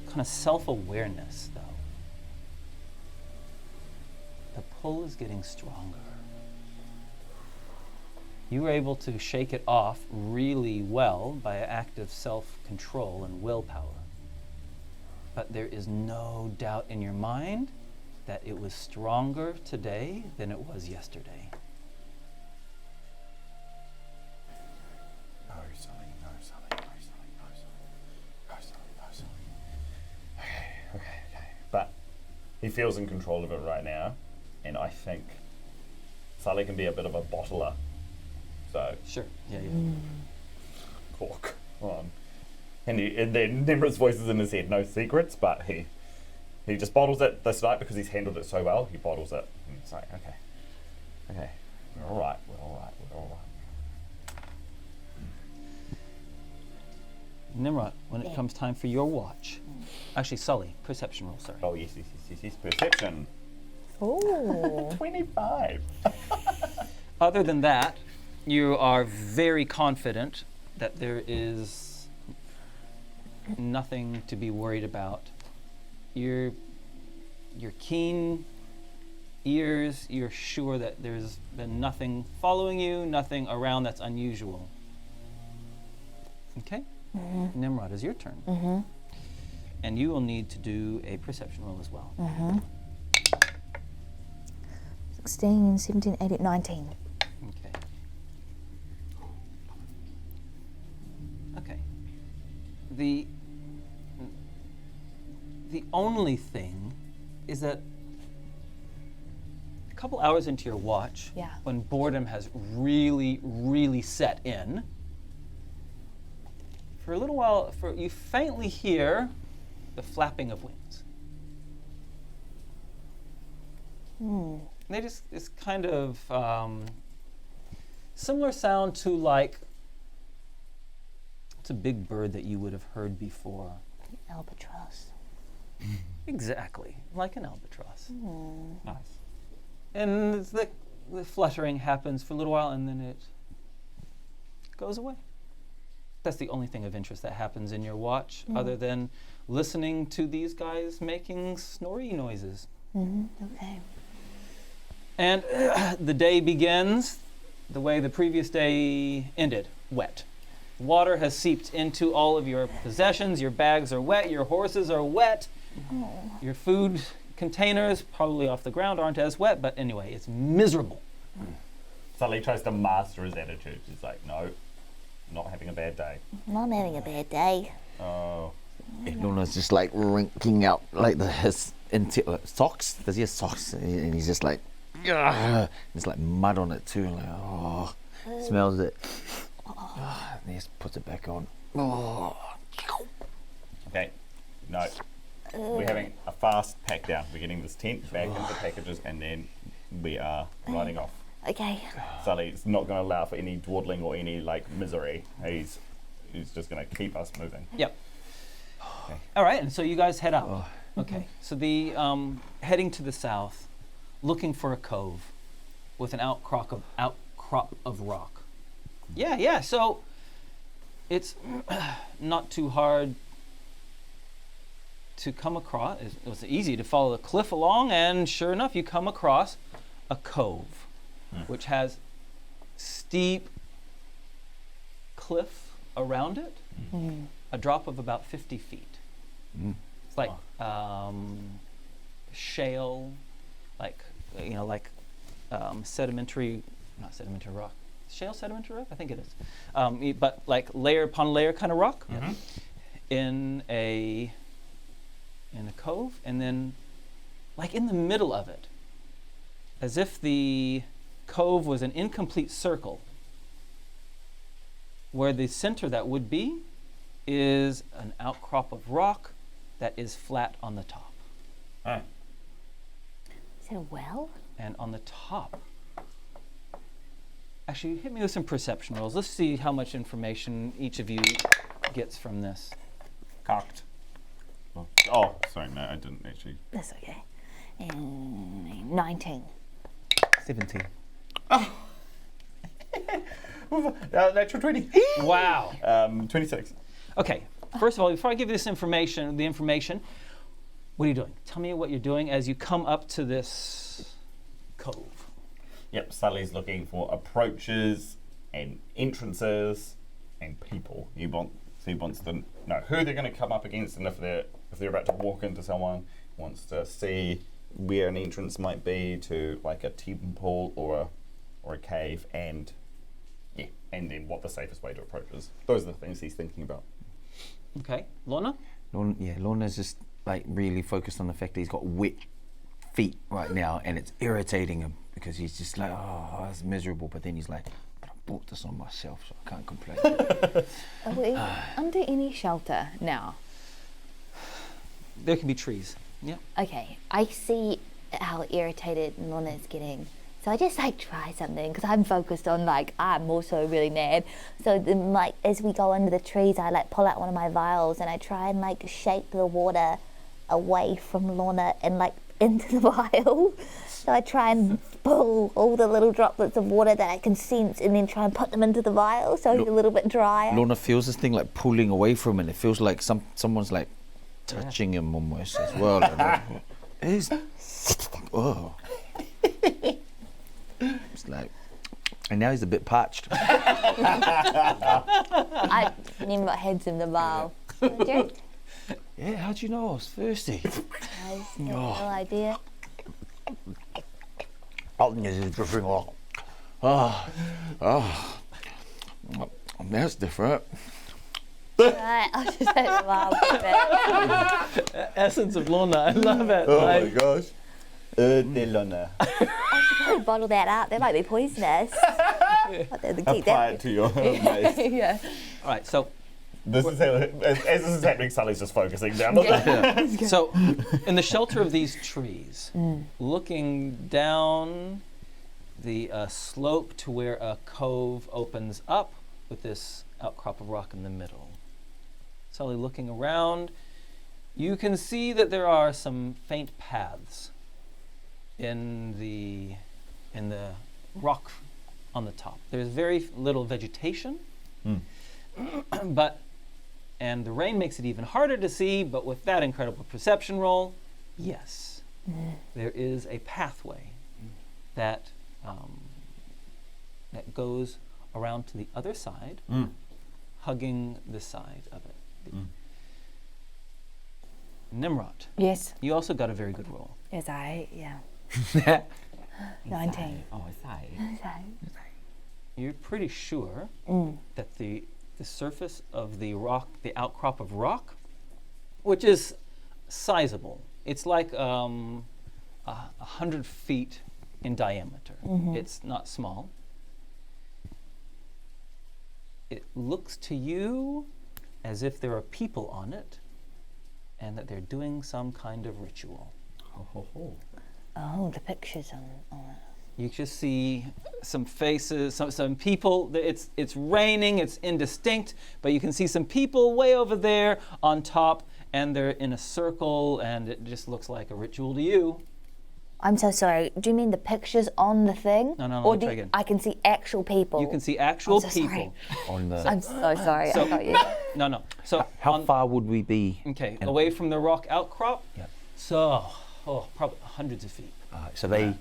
kind of self-awareness, though. pull is getting stronger. You were able to shake it off really well by an act of self-control and willpower. But there is no doubt in your mind that it was stronger today than it was yesterday. No, Sully, no, Sully, no, Sully, no, Sully. No, Sully, no, Sully. Okay. But he feels in control of it right now, and I think Sully can be a bit of a bottler. So, Sure. Yeah. cork on. And then Tnemrot's voice is in his head, no secrets, but he just bottles it this night because he's handled it so well. He bottles it. And it's like, okay, we're all right. Tnemrot, when it comes time for your watch. Actually, Sully, perception roll, sorry. Oh, yes, perception. Ooh. 25. Other than that, you are very confident that there is nothing to be worried about. Your keen ears, you're sure that there's been nothing following you, nothing around that's unusual. Okay? Mm-hmm. Tnemrot, is your turn. Mm-hmm. And you will need to do a perception roll as well. Mm-hmm. 16, 17, 18, 19. Okay. The only thing is that a couple hours into your watch, Yeah. when boredom has really, really set in, for a little while, you faintly hear the flapping of wings. They just, it's kind of similar sound to like, it's a big bird that you would have heard before. Albatross. Exactly, like an albatross. Nice. And the fluttering happens for a little while and then it goes away. That's the only thing of interest that happens in your watch, other than listening to these guys making snorry noises. Okay. And the day begins the way the previous day ended, wet. Water has seeped into all of your possessions. Your bags are wet, your horses are wet. Your food containers, probably off the ground, aren't as wet, but anyway, it's miserable. Sully tries to master his attitude. He's like, no, not having a bad day. I'm having a bad day. Oh. And Lona's just like wrinking out like his socks. Does he have socks? And he's just like, ugh. There's like mud on it too. Like, oh, smells it. And he just puts it back on. Oh. Okay, no. We're having a fast pack down. We're getting this tent back into packages and then we are riding off. Okay. Sully's not going to allow for any dawdling or any like misery. He's just going to keep us moving. Yep. Okay. All right, and so you guys head out. Okay, so the heading to the south, looking for a cove with an outcrop of rock. Yeah. So it's not too hard to come across. It was easy to follow the cliff along, and sure enough, you come across a cove, which has steep cliff around it, a drop of about 50 feet. It's like shale, like sedimentary, not sedimentary rock. Shale sedimentary rock? I think it is. But like layer upon layer kind of rock in a cove, and then like in the middle of it, as if the cove was an incomplete circle, where the center that would be is an outcrop of rock that is flat on the top. Is it a well? And on the top, actually, hit me with some perception rolls. Let's see how much information each of you gets from this. Cocked. Oh, sorry, no, I didn't actually. That's okay. 19. 17. Natural 20. Wow. 26. Okay, first of all, before I give you the information, what are you doing? Tell me what you're doing as you come up to this cove. Yep, Sully's looking for approaches and entrances and people. He wants to know who they're going to come up against, and if they're about to walk into someone, he wants to see where an entrance might be to like a temple or a cave, and then what the safest way to approach is. Those are the things he's thinking about. Okay, Lona? Lona's just like really focused on the fact that he's got wet feet right now, and it's irritating him because he's just like, oh, it's miserable. But then he's like, but I bought this on myself, so I can't complain. Are we under any shelter now? There can be trees. Yeah. Okay, I see how irritated Lona is getting. So I just like try something because I'm focused on like I'm also really mad. So then like as we go under the trees, I like pull out one of my vials and I try and like shape the water away from Lona and like into the vial. So I try and pull all the little droplets of water that I can sense and then try and put them into the vial so he's a little bit drier. Lona feels this thing like pulling away from him, and it feels like someone's like touching him almost as well. It's oh. It's like, and now he's a bit parched. I Tnemrot hands him the vial. Drink? Yeah, how'd you know I was thirsty? I have no idea. Oh, that's different. Right, I'll just take the vial back. Essence of Lona, I love it. Oh my gosh. Lona. I should probably bottle that up. That might be poisonous. Apply it to your mace. Yeah. All right, so This is how, as this is happening, Sully's just focusing down on that. So, in the shelter of these trees, looking down the slope to where a cove opens up with this outcrop of rock in the middle. Sully looking around, you can see that there are some faint paths in the rock on the top. There's very little vegetation, and the rain makes it even harder to see, but with that incredible perception roll, yes, there is a pathway that goes around to the other side, hugging the side of it. Nimrod, Yes. you also got a very good roll. Yes, yeah. 19. Oh, it's high. You're pretty sure that the surface of the rock, the outcrop of rock, which is sizable. It's like 100 feet in diameter. It's not small. It looks to you as if there are people on it and that they're doing some kind of ritual. Oh, the pictures on it. You just see some faces, some people. It's raining, it's indistinct, but you can see some people way over there on top, and they're in a circle, and it just looks like a ritual to you. I'm so sorry. Do you mean the pictures on the thing? No, Or try again. I can see actual people? You can see actual I'm so sorry. people. On the I'm so sorry. So- I got you. No. So how far would we be? Okay, away from the rock outcrop. Yeah. So, probably hundreds of feet. So they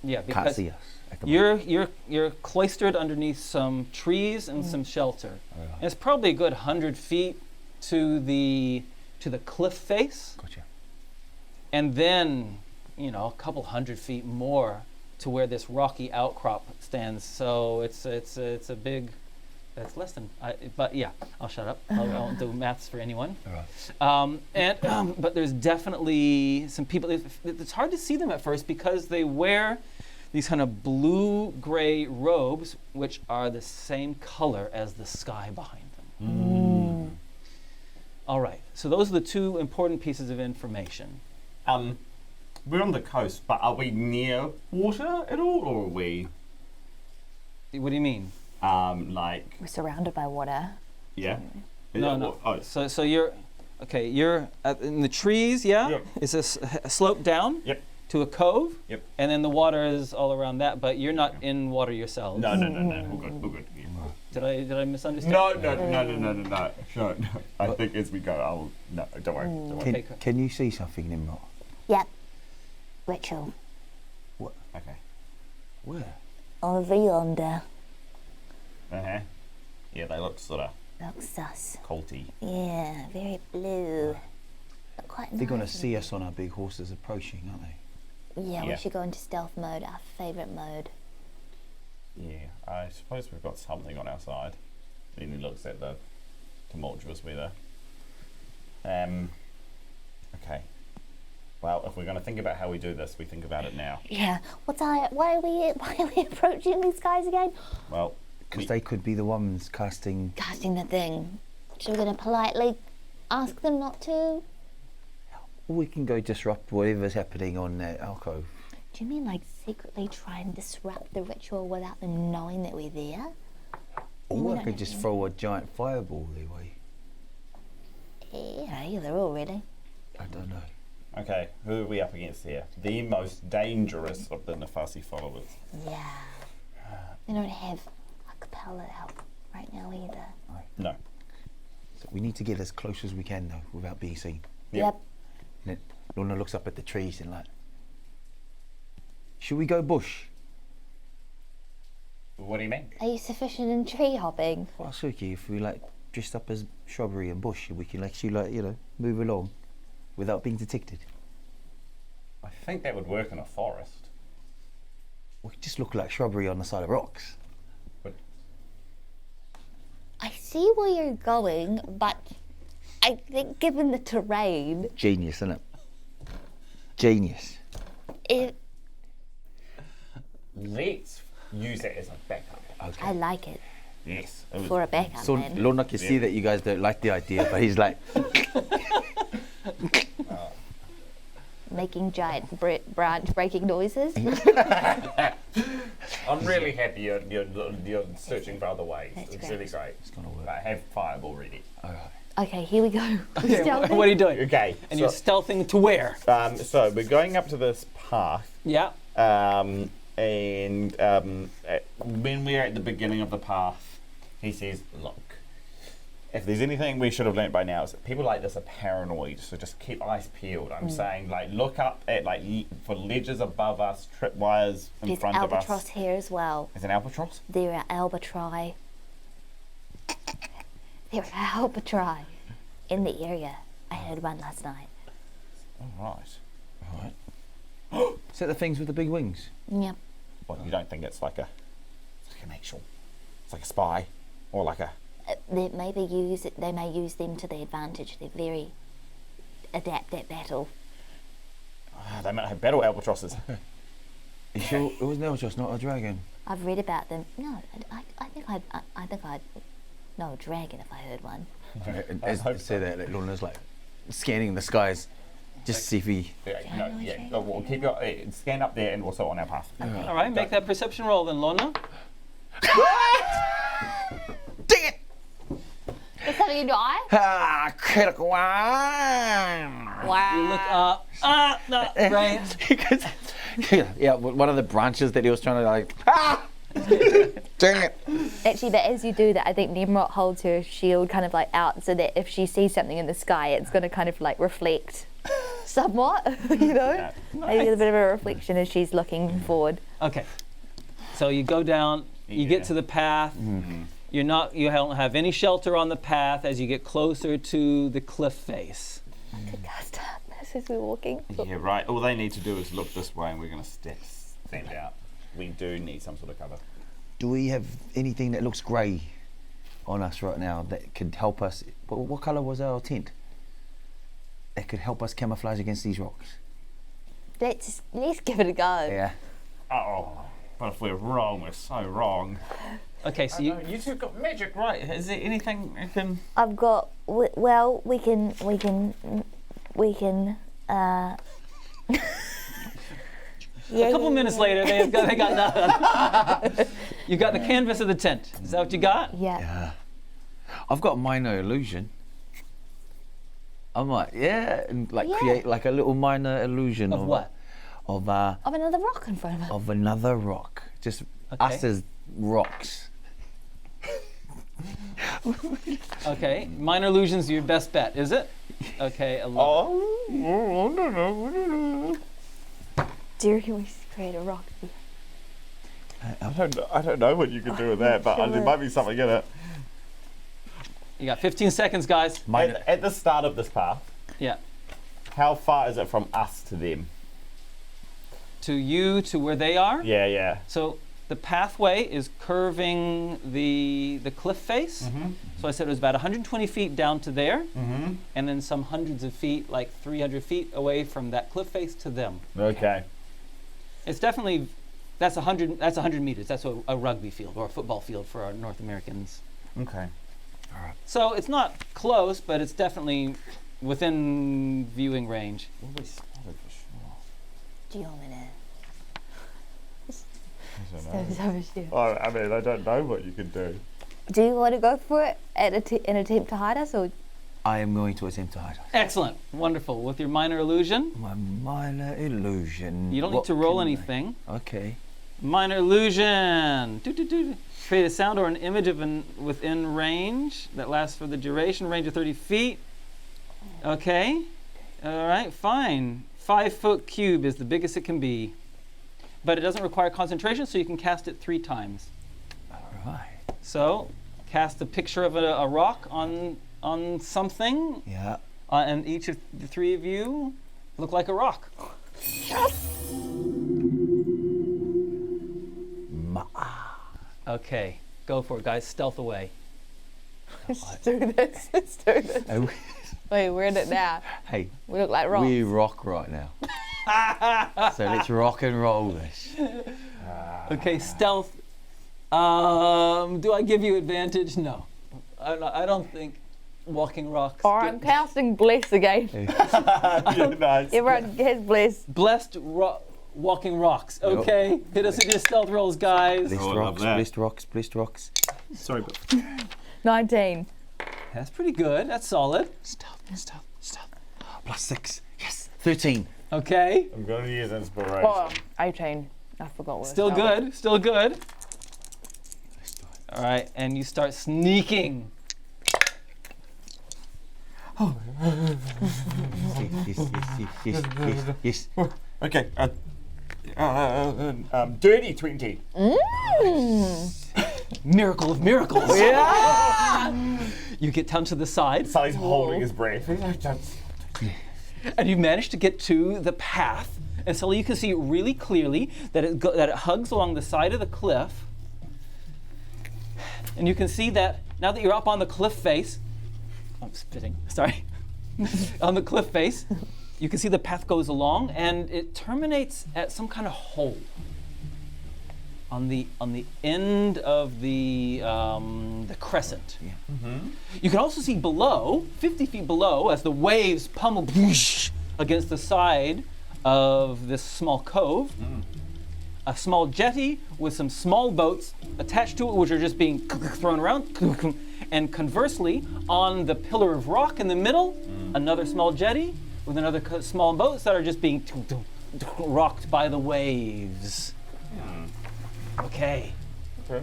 Yeah, can't because see us. At the moment. you're cloistered underneath some trees and some shelter. And it's probably a good 100 feet to the cliff face, Gotcha. and then a couple 100 feet more to where this rocky outcrop stands. So it's a big. That's less than. But yeah, I'll shut up. I won't do maths for anyone. All right. But there's definitely some people. It's hard to see them at first because they wear these kind of blue-gray robes, which are the same color as the sky behind them. All right. So those are the two important pieces of information. We're on the coast, but are we near water at all, or are we What do you mean? like We're surrounded by water. yeah? No. Oh, So you're in the trees. Yeah. Yep. It's a slope down. Yep. To a cove. Yep. And then the water is all around that, but you're not in water yourselves. No. We're good. Yeah. Did I misunderstand? No. No. I think as we go, don't worry. Okay. Can you see something, Nimrod? Yep. Ritual. Okay. Where? Over yonder. Uh-huh. Yeah, they look sort of Looks sus. culty. Yeah, very blue. But quite They're gonna nice. see us on our big horses approaching, aren't they? Yeah, Yeah. we should go into stealth mode, our favourite mode. Yeah, I suppose we've got something on our side. Then he looks at the tumultuous weather. Okay. Well, if we're going to think about how we do this, we think about it now. Yeah. Why are we approaching these guys again? Well, Because they could be the ones casting. Casting the thing. So we're gonna politely ask them not to? Or we can go disrupt whatever's happening on that alcove. Do you mean like secretly try and disrupt the ritual without them knowing that we're there? Or I could just throw a giant fireball their way. Yeah, either or really. I don't know. okay, who are we up against here? The most dangerous of the Nefasi followers. Yeah. We don't have Ha-Kapella help right now either. No. So we need to get as close as we can though, without being seen. Yep. And then Lona looks up at the trees and like, should we go bush? What do you mean? Are you sufficient in tree hopping? Well, Suki, if we like dressed up as shrubbery and bush, we can actually like, you know, move along without being detected. I think that would work in a forest. We could just look like shrubbery on the side of rocks. But I see where you're going, but I think given the terrain, Genius, isn't it? Genius. it, let's use it as a backup. Okay. I like it Yes. for a backup So then. Lona can see that you guys don't like the idea, but he's like, Making giant branch breaking noises. I'm really happy you're searching for other ways. That's It's great. really great. it's gonna work. But have fireball ready. Okay, here we go. What are you doing? Okay. And you're stealthing to where? So we're going up to this path. Yeah. When we're at the beginning of the path, he says, look, if there's anything we should have learnt by now, is that people like this are paranoid, so just keep eyes peeled. I'm saying, like, look up at, like, for ledges above us, tripwires in There's front of albatross us. here as well. Is an albatross? There are albatri. There are albatri in the area. I heard one last night. All right. is that the things with the big wings? Yep. Well, you don't think it's like an actual, it's like a spy, or like a, They may use them to their advantage. They're very adept at battle. they might have battle albatrosses. You sure it was an albatross, not a dragon? I've read about them. No, I think I'd know a dragon if I heard one. And as they say that, like, Lona's like scanning the skies, just to see if he. We'll keep your scan up there and also on our path. All right, make that perception roll then, Lona. Dang it! Is something in your eye? Ah, critical one. Wow. You look up. No, right. Yeah, one of the branches that he was trying to like. Ah! Dang it! Actually, but as you do that, I think Tnemrot holds her shield kind of like out so that if she sees something in the sky, it's going to kind of like reflect somewhat, you know? Maybe a bit of a reflection as she's looking forward. Okay. So you go down, you get to the path. You don't have any shelter on the path as you get closer to the cliff face. I could cast darkness as we're walking. Yeah, right. All they need to do is look this way and we're going to stand out. We do need some sort of cover. Do we have anything that looks grey on us right now that could help us? What colour was our tent? That could help us camouflage against these rocks. Let's give it a go. Yeah. Oh, but if we're wrong, we're so wrong. Okay, so You two got magic, right? Is there anything you can... I've got, well, we can, a couple minutes later, they got nothing. You got the canvas of the tent. Is that what you got? yeah. I've got minor illusion. I might, and like Yeah. create like a little minor illusion Of what? Of Of another rock in front of us. of another rock. Just us as rocks. Okay, minor illusions are your best bet, is it? Okay, 11. Do you reckon we should create a rock? I don't know what you can do with that, but there might be something in it. You got 15 seconds, guys. At the start of this path, Yeah. how far is it from us to them? To you, to where they are. Yeah. So the pathway is curving the cliff face. So I said it was about 120 feet down to there, and then some hundreds of feet, like 300 feet away from that cliff face to them. Okay. It's definitely that's 100 meters. That's a rugby field or a football field for our North Americans. Okay. So it's not close, but it's definitely within viewing range. Well, we spotted for sure. Do you want me to? I mean, I don't know what you can do. Do you want to go for it and attempt to hide us, or I am going to attempt to hide us. Excellent. Wonderful. With your minor illusion, My minor illusion. you don't need What to roll can I- anything. Okay. Minor illusion. Create a sound or an image of within range that lasts for the duration, range of 30 feet. Okay. All right, fine. 5-foot cube is the biggest it can be. But it doesn't require concentration, so you can cast it 3 times. All right. So, cast a picture of a rock on something, Yeah. and each of the 3 of you look like a rock. Okay, go for it, guys. Stealth away. Let's do this. Let's do this. Oh, Wait, we're in it now. hey, We look like rocks. we rock right now. So let's rock and roll this. Okay, stealth. Do I give you advantage? No. I don't think walking rocks. All right, I'm casting bless again. Yeah, nice. Everyone has bless. Blessed walking rocks. Okay, hit us with your stealth rolls, guys. Blessed I love rocks, that. blessed rocks, blessed rocks. Sorry, but 19. That's pretty good. That's solid. Stealth. Plus 6. Yes. 13. Okay, I'm going to use inspiration. Oh, 18. I forgot what it still started. good. Still good. All right, and you start sneaking. Yes. Okay. Dirty 20. Miracle of miracles. Yeah. You get down to the side, Sully's holding his breath. and you manage to get to the path. And so you can see really clearly that it hugs along the side of the cliff. And you can see that now that you're up on the cliff face, I'm spitting, sorry. On the cliff face, you can see the path goes along and it terminates at some kind of hole. On the end of the crescent. Yeah. You can also see below, 50 feet below, as the waves pummel whoosh, against the side of this small cove, a small jetty with some small boats attached to it, which are just being thrown around. And conversely, on the pillar of rock in the middle, another small jetty with another small boats that are just being rocked by the waves. Okay. Okay.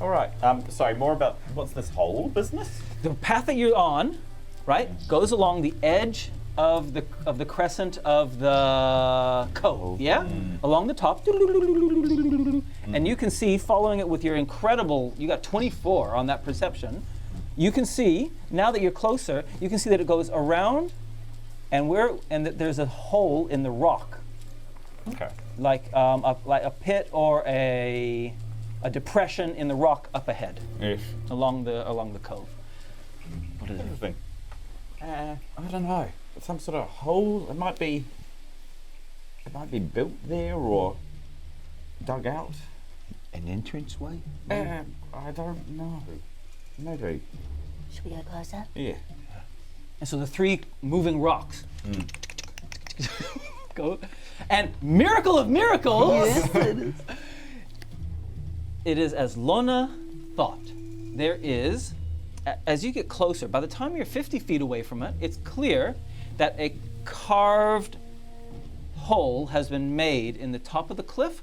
All right. Sorry, more about what's this whole business? The path that you're on, right, goes along the edge of the crescent of the cove, yeah? Along the top. And you can see, following it with your incredible, you got 24 on that perception, you can see, now that you're closer, you can see that it goes around and that there's a hole in the rock. Okay. Like a pit or a depression in the rock up ahead, Yes. along the cove. What is it? I don't know. Some sort of hole. It might be built there or dug out. An entranceway? I don't know. Maybe. should we go closer? Yeah. And so the 3 moving rocks go, and miracle of miracles, it is as Lona thought. There is, as you get closer, by the time you're 50 feet away from it, it's clear that a carved hole has been made in the top of the cliff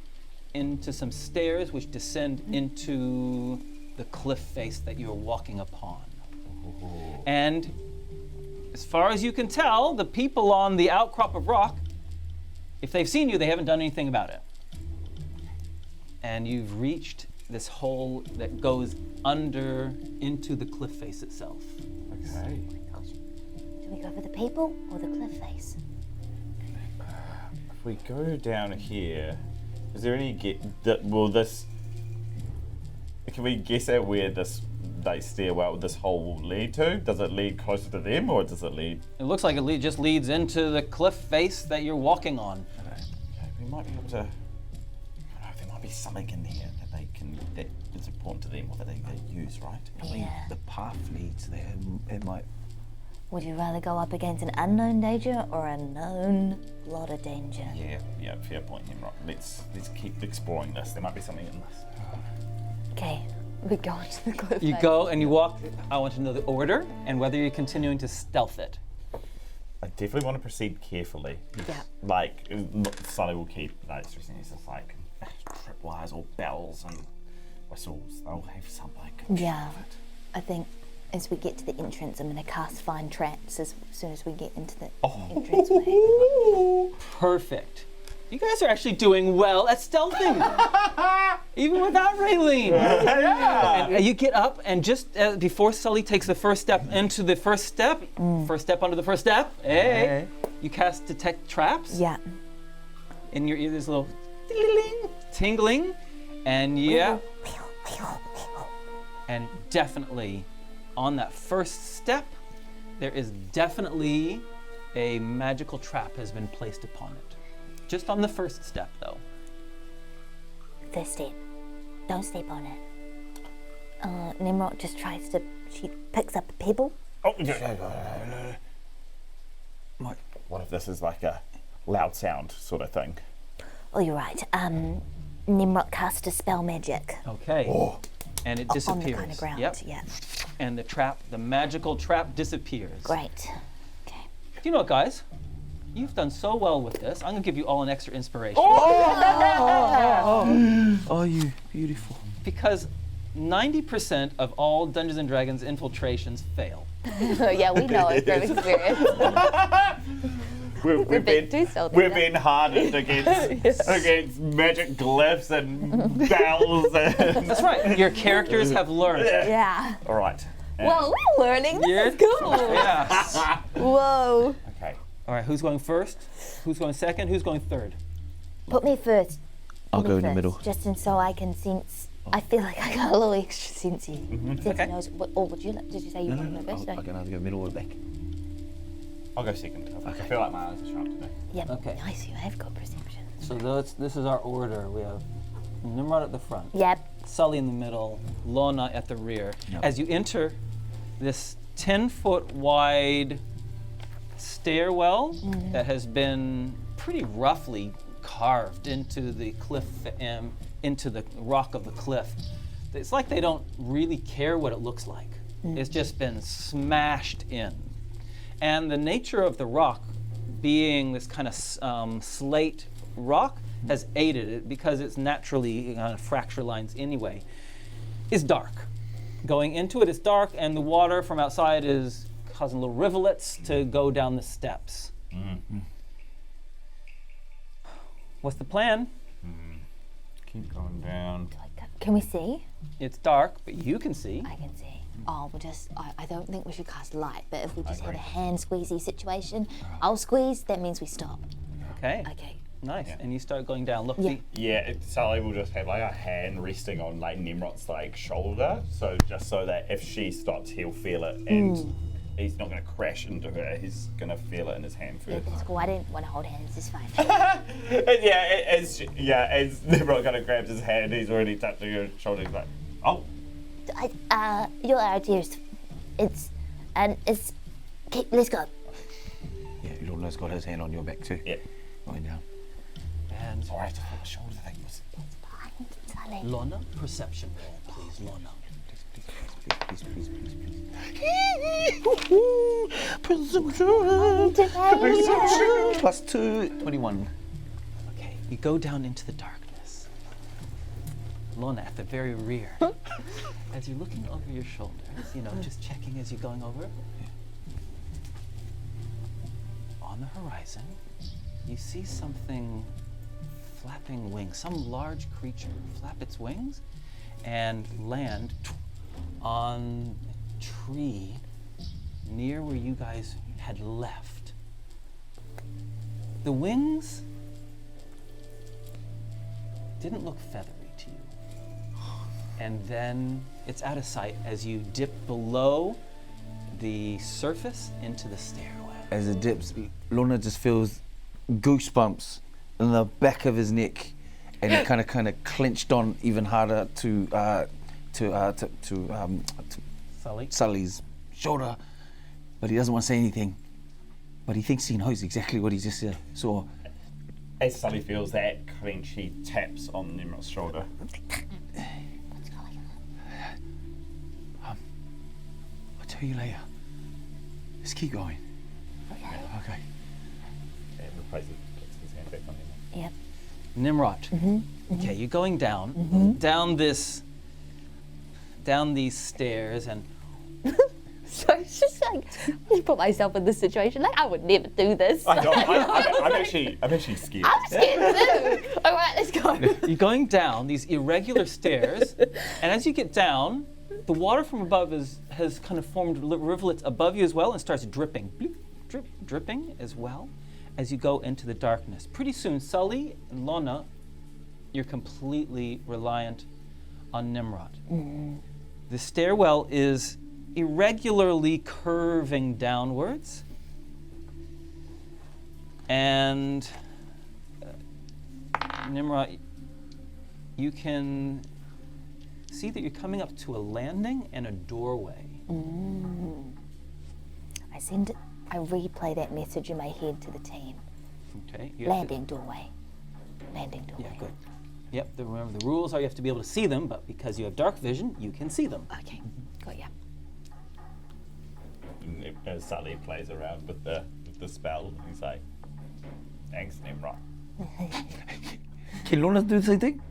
into some stairs which descend into the cliff face that you're walking upon. And as far as you can tell, the people on the outcrop of rock, if they've seen you, they haven't done anything about it. and you've reached this hole that goes under into the cliff face itself. Okay. Do we go for the people or the cliff face? If we go down here, is there any can we guess at where this stairwell, this hole will lead to? Does it lead closer to them, or does it lead? It looks like it just leads into the cliff face that you're walking on. Okay, we might be able to. I don't know, there might be something in here that is important to them, or that they use, right? Yeah. The path leads there. It might. Would you rather go up against an unknown danger or a known lot of danger? Yeah, fair point, Tnemrot. Let's keep exploring this. There might be something in this. Okay, we go into the cliff You face. go and you walk. I want to know the order and whether you're continuing to stealth it. I definitely want to proceed carefully. Yeah. Like, Sully will keep stressing. He's just like tripwires or bells and whistles. They'll have something. Yeah. I think as we get to the entrance, I'm going to cast Find Traps as soon as we get into the entranceway. Perfect. You guys are actually doing well at stealthing, even without Raylene. Yeah. And you get up, and just before Sully takes the first step into the first step onto the first step, hey, you cast Detect Traps. Yeah. In your ear, there's a little tingling, and and definitely on that first step, there is definitely a magical trap has been placed upon it. Just on the first step, though. First step. Don't step on it. Tnemrot just tries to. She picks up a pebble. Oh, what if this is like a loud sound sort of thing? Oh, you're right. Tnemrot casts a spell magic Okay. And it disappears. on the kind of ground. Yep. Yeah. And the magical trap disappears. Great. Okay. Do you know what, guys? You've done so well with this. I'm gonna give you all an extra inspiration. Oh, you beautiful. Because 90% of all Dungeons and Dragons infiltrations fail. Yeah, we know it from experience. We've been too stealthy we've now. been hardened against magic glyphs and bells and. That's right. Your characters have learned. Yeah. All right. Well, we're learning. This is cool. Yeah. Whoa. Okay. All right. Who's going first? Who's going second? Who's going third? Put me first. I'll Put go me in the first, middle. Just so I can sense. I feel like I got a little extra sense here. Sense Okay. knows. Or would you? Did you say you want to go first? I can either go middle or back. I'll go second. I feel like my eyes are sharp today. Yeah. Okay. Nice. You have got perception. So this is our order. We have Tnemrot at the front, Yep. Sully in the middle, Lona at the rear. Yep. As you enter this 10-foot wide stairwell that has been pretty roughly carved into the cliff, into the rock of the cliff. It's like they don't really care what it looks like. It's just been smashed in. And the nature of the rock being this kind of slate rock has aided it because it's naturally fracture lines anyway, is dark. Going into it is dark, and the water from outside is causing little rivulets to go down the steps. What's the plan? Keep going down. Can we see? It's dark, but you can see. I can see. Oh, we'll just. I don't think we should cast light, but if we just have a hand squeezy situation, I'll squeeze. That means we stop. Okay. Okay. Nice. And you start going down. Look, Yeah. Yeah, Sully will just have like a hand resting on like Tnemrot's like shoulder, so just so that if she stops, he'll feel it, and he's not going to crash into her. He's going to feel it in his hand first. That's cool. I didn't want to hold hands. It's fine. And as Tnemrot kind of grabs his hand, he's already touching her shoulder. He's like, oh. Your ideas. It's. Okay, let's go. Yeah, Lona's got his hand on your back too. Yeah. Going down. and Sorry, the shoulder thing was. Fine, Sully. Lona, perception roll, please, Lona. Please. +2, 21. Okay, you go down into the darkness. Lona at the very rear. As you're looking over your shoulders, just checking as you're going over. On the horizon, you see something flapping wings. Some large creature flap its wings and land on a tree near where you guys had left. The wings didn't look feathery to you. And then it's out of sight as you dip below the surface into the stairwell. As it dips, Lona just feels goosebumps in the back of his neck, and he kind of clenched on even harder to Sully? Sully's shoulder, but he doesn't want to say anything. But he thinks he knows exactly what he just saw. As Sully feels that clench, he taps on Nimrod's shoulder. What's going on? I'll tell you later. Let's keep going. Okay. Okay. And replaces his hand back on him. Yep. Nimrod. Okay, you're going down, down these stairs, and So it's just like, I put myself in this situation. Like, I would never do this. I know. I'm actually scared. I'm scared too. All right, let's go. you're going down these irregular stairs, and as you get down, the water from above has kind of formed rivulets above you as well and starts dripping, bloop, drip, dripping as well as you go into the darkness. Pretty soon, Sully and Lona, you're completely reliant on Tnemrot. The stairwell is irregularly curving downwards, and Tnemrot, you can see that you're coming up to a landing and a doorway. I replay that message in my head to the team. Okay. You have to- Landing doorway. Landing doorway. Yeah, good. Yep. Remember, the rules are you have to be able to see them, but because you have dark vision, you can see them. Okay. Got ya. As Sully plays around with the spell, he's like, "Thanks, Nimrod." Can Lona do the same thing?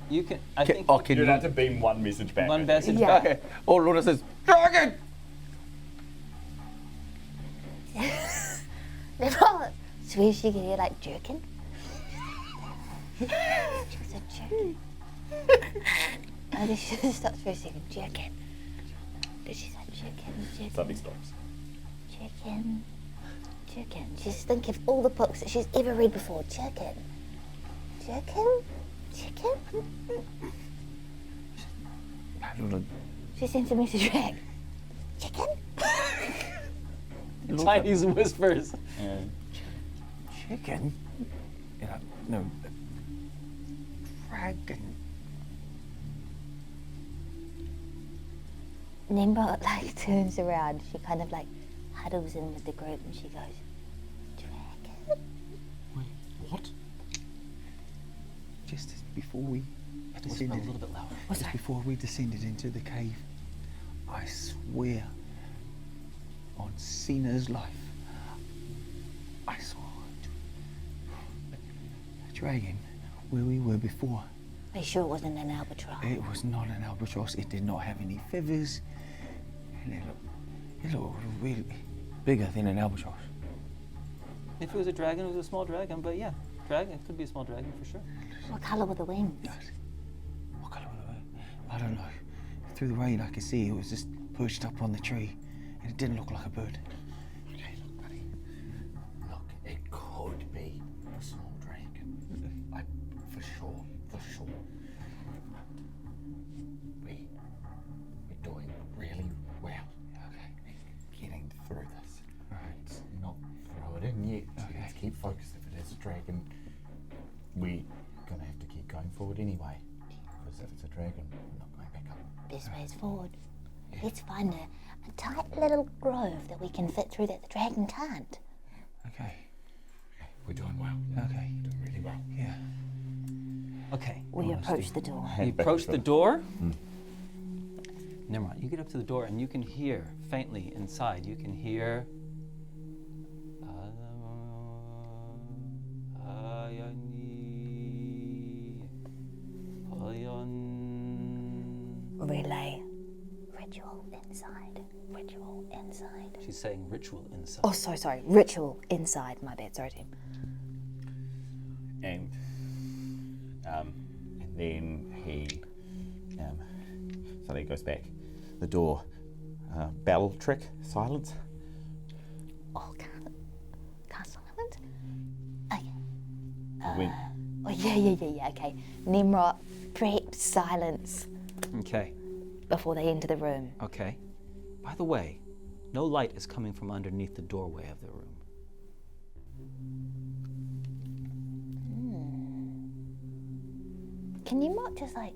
You can. I Can, think. oh, can You're Lona- allowed to beam one message back. One I think. message Yeah. back. Okay. Oh, Lona says, dragon! Swear she could hear like jerking. She said jerking. I think she just stopped for a second. Jerking. Did she say jerking? Sully stops. Jerking. Jerking. She's thinking of all the books that she's ever read before. Jerking. Jerking? Jerking? Lona, She sends a message back. Chicken? Chinese whispers. chicken? Yeah, no. Dragon. Nimrod like turns around. She kind of like huddles in with the group and she goes, dragon? Wait, what? Just before we Whisper a descended, little bit louder. just before we descended into the cave, I swear on Cena's life, I saw a dragon where we were before. Are you sure it wasn't an albatross? It was not an albatross. It did not have any feathers. And it looked really bigger than an albatross. If it was a dragon, it was a small dragon. But yeah, dragon. It could be a small dragon for sure. What colour were the wings? Yes. What colour was it? I don't know. Through the rain, I could see it was just perched up on the tree, and it didn't look like a bird. Okay, look, buddy. Look, it could be a small dragon. For sure. We're doing really well. Okay. Getting through this. Right. Let's not throw it in yet. Okay. Let's keep focused. If it is a dragon, we're gonna have to keep going forward anyway. Because if it's a dragon, we're not going back up. Best way is forward. Let's find a tight little grove that we can fit through that the dragon can't. Okay. We're doing well. Okay. We're doing really well. Yeah. Okay. We approach the door. You approach the door. Nimrod, you get up to the door and you can hear faintly inside. You can hear. Relay. Ritual inside. Ritual inside. She's saying ritual inside. Oh, sorry. Ritual inside. My bad. Sorry, team. And then he Sully goes back. The door, bell trick, silence. Oh, can't silence? Okay. When Oh, yeah, okay. Tnemrot preps silence Okay. before they enter the room. Okay. By the way, no light is coming from underneath the doorway of the room. Can Tnemrot just like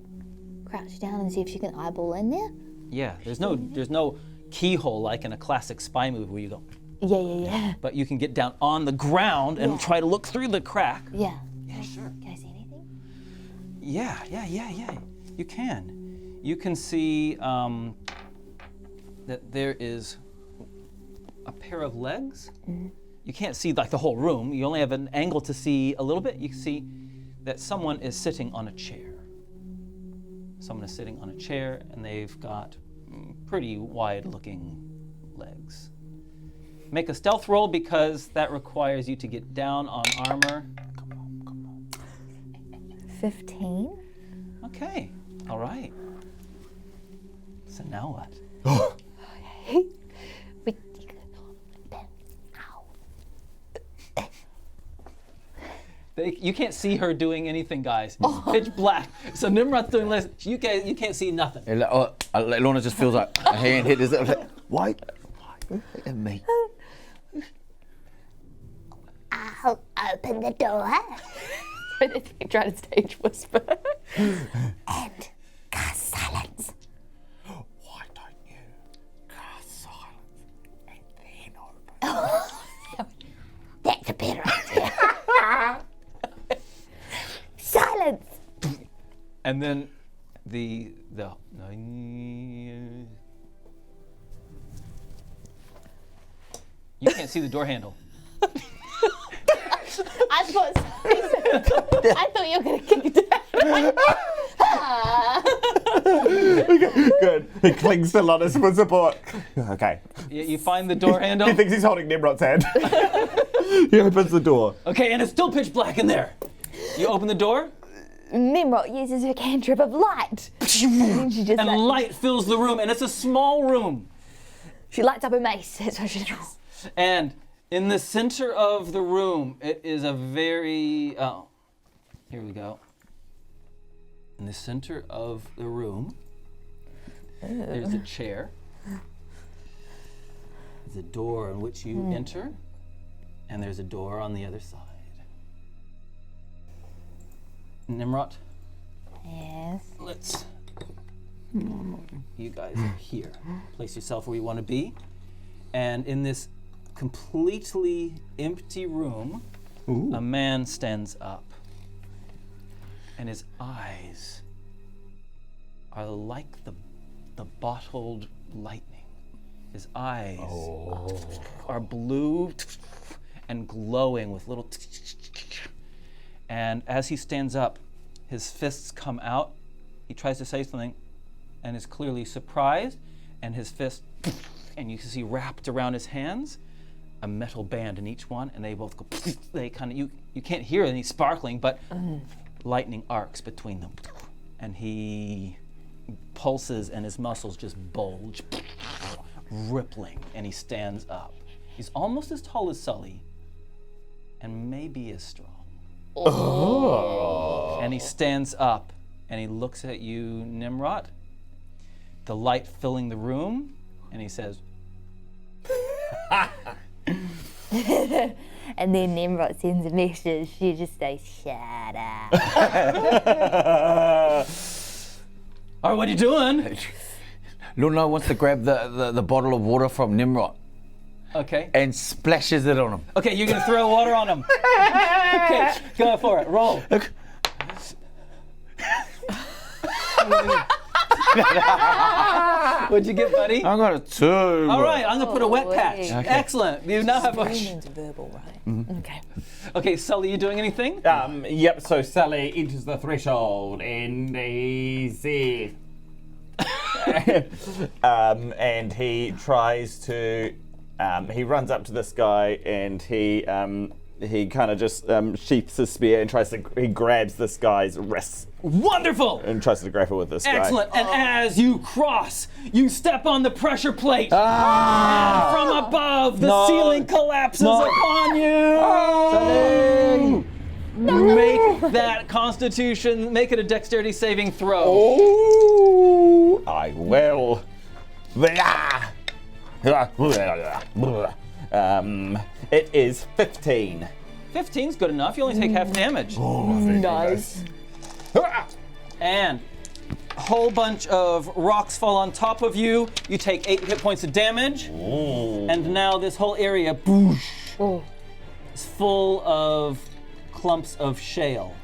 crouch down and see if she can eyeball in there? Yeah, there's no keyhole like in a classic spy movie where you go, Yeah. but you can get down on the ground and try to look through the crack. Yeah. Yeah, sure. Can I see anything? Yeah. You can. You can see that there is a pair of legs. You can't see like the whole room. You only have an angle to see a little bit. You can see that someone is sitting on a chair. Someone is sitting on a chair and they've got pretty wide-looking legs. Make a stealth roll because that requires you to get down on armor. 15. Okay, all right. So now what? You can't see her doing anything, guys. It's pitch black. So Nimrod's doing this. You can't see nothing. Lona just feels like a hand hit his. Why? And me. I'll open the door Try to stage whisper. and cast silence. Why don't you cast silence and then open? That's a better idea. Silence. And then the you can't see the door handle. I thought you were going to kick it down. Good. He clings to Lona's for support. Okay. You find the door handle. He thinks he's holding Nimrod's hand. He opens the door. Okay, and it's still pitch black in there. You open the door, Tnemrot uses her cantrip of light. And she just and light fills the room, and it's a small room. She lights up a mace. That's what she does. And in the center of the room, it is a very, here we go. In the center of the room, there's a chair. There's a door in which you enter, and there's a door on the other side. Tnemrot, Yes. you guys are here. Place yourself where you want to be. And in this completely empty room, a man stands up. And his eyes are like the bottled lightning. His eyes are blue and glowing with little. And as he stands up, his fists come out. He tries to say something and is clearly surprised. And his fist, and you can see wrapped around his hands, a metal band in each one. And they both go, they kind of, you can't hear any sparkling, but lightning arcs between them. And he pulses and his muscles just bulge, rippling, and he stands up. He's almost as tall as Sully, and maybe as strong. And he stands up, and he looks at you, Tnemrot, the light filling the room, and he says, And then Tnemrot sends a message. She just says, "Shut up." all right, what are you doing? Lona wants to grab the bottle of water from Tnemrot Okay. and splashes it on him. Okay, you're gonna throw water on him. Okay, go for it. Roll. What'd you get, buddy? I got a 2. All right, I'm gonna put a wet patch. Okay. Excellent. You now have a. Means verbal, right? Okay. Okay, Sully, you doing anything? Yep, so Sully enters the threshold and he says, and he tries to, he runs up to this guy and he he kind of just sheaths his spear and he grabs this guy's wrists Wonderful! and tries to grapple with this guy. Excellent. And as you cross, you step on the pressure plate. And from above, the ceiling collapses upon you. Make that constitution, make it a dexterity saving throw. Oh, I will. It is 15. 15's good enough. You only take half damage. Nice. And a whole bunch of rocks fall on top of you. You take 8 hit points of damage. And now this whole area is full of clumps of shale.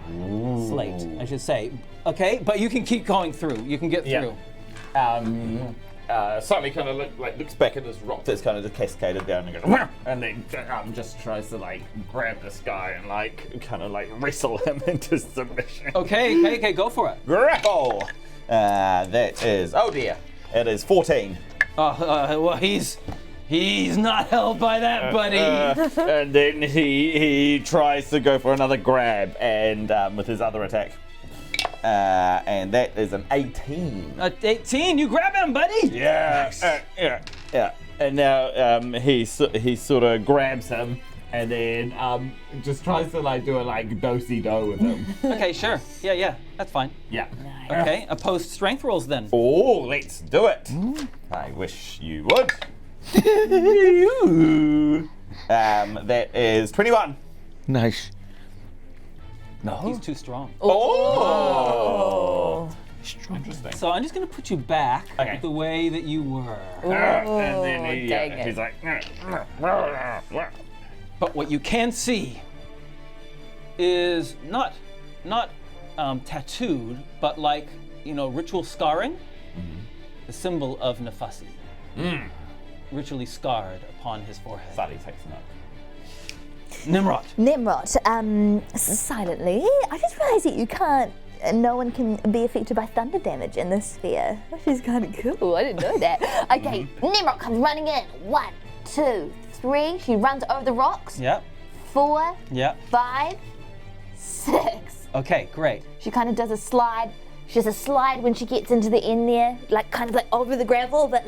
Slate, I should say. Okay, but you can keep going through. You can get through. Sully kind of looks back at this rock that's kind of just cascaded down and goes, "Wah!" And then just tries to grab this guy and kind of wrestle him into submission. Okay, go for it. Grapple! That is, oh dear, it is 14. Well, he's not held by that, buddy. And then he tries to go for another grab and with his other attack. And that is an 18. 18, you grab him, buddy. Yeah. Yeah. And now he sort of grabs him and then just tries to do a do-si-do with him. Okay, sure. Yeah, that's fine. Yeah. Okay, opposed strength rolls then. Oh, let's do it. I wish you would. That is 21. Nice. He's too strong. Oh. Interesting. So I'm just going to put you back the way that you were. And then he's like. But what you can see is not tattooed, but ritual scarring, the symbol of Nefasi, ritually scarred upon his forehead. Sully takes a note. Tnemrot. Silently, I just realised that you can't, no one can be affected by thunder damage in this sphere, which is kind of cool. I didn't know that. Okay, Tnemrot comes running in. 1, 2, 3. She runs over the rocks. Yep. 4. Yep. 5. 6. Okay, great. She kind of does a slide. She does a slide when she gets into the end there, kind of over the gravel, but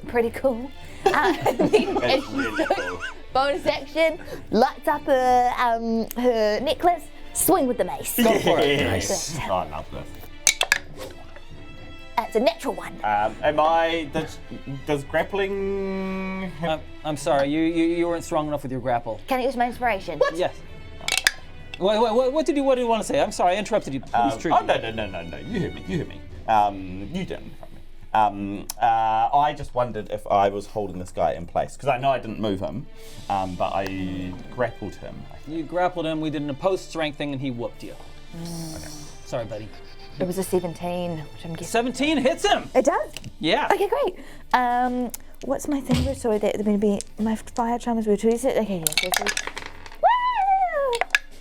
pretty cool. It's really cool. Bonus action, lights up her necklace, swing with the mace. Go for it. Nice. Oh, I love this. That's a natural one. Does grappling have... I'm sorry, you weren't strong enough with your grapple. Can I use my inspiration? Yes. Wait, what did you want to say? I'm sorry, I interrupted you. Please treat me. No. You hear me. You didn't. I just wondered if I was holding this guy in place because I know I didn't move him, but I grappled him. You grappled him. We did an opposed strength thing, and he whooped you. Okay. Sorry, buddy. It was a 17, which I'm guessing. 17 hits him. It does? Yeah. Okay, great. What's my thing? Sorry, that would be my fire charm is with 2. Okay, yeah. So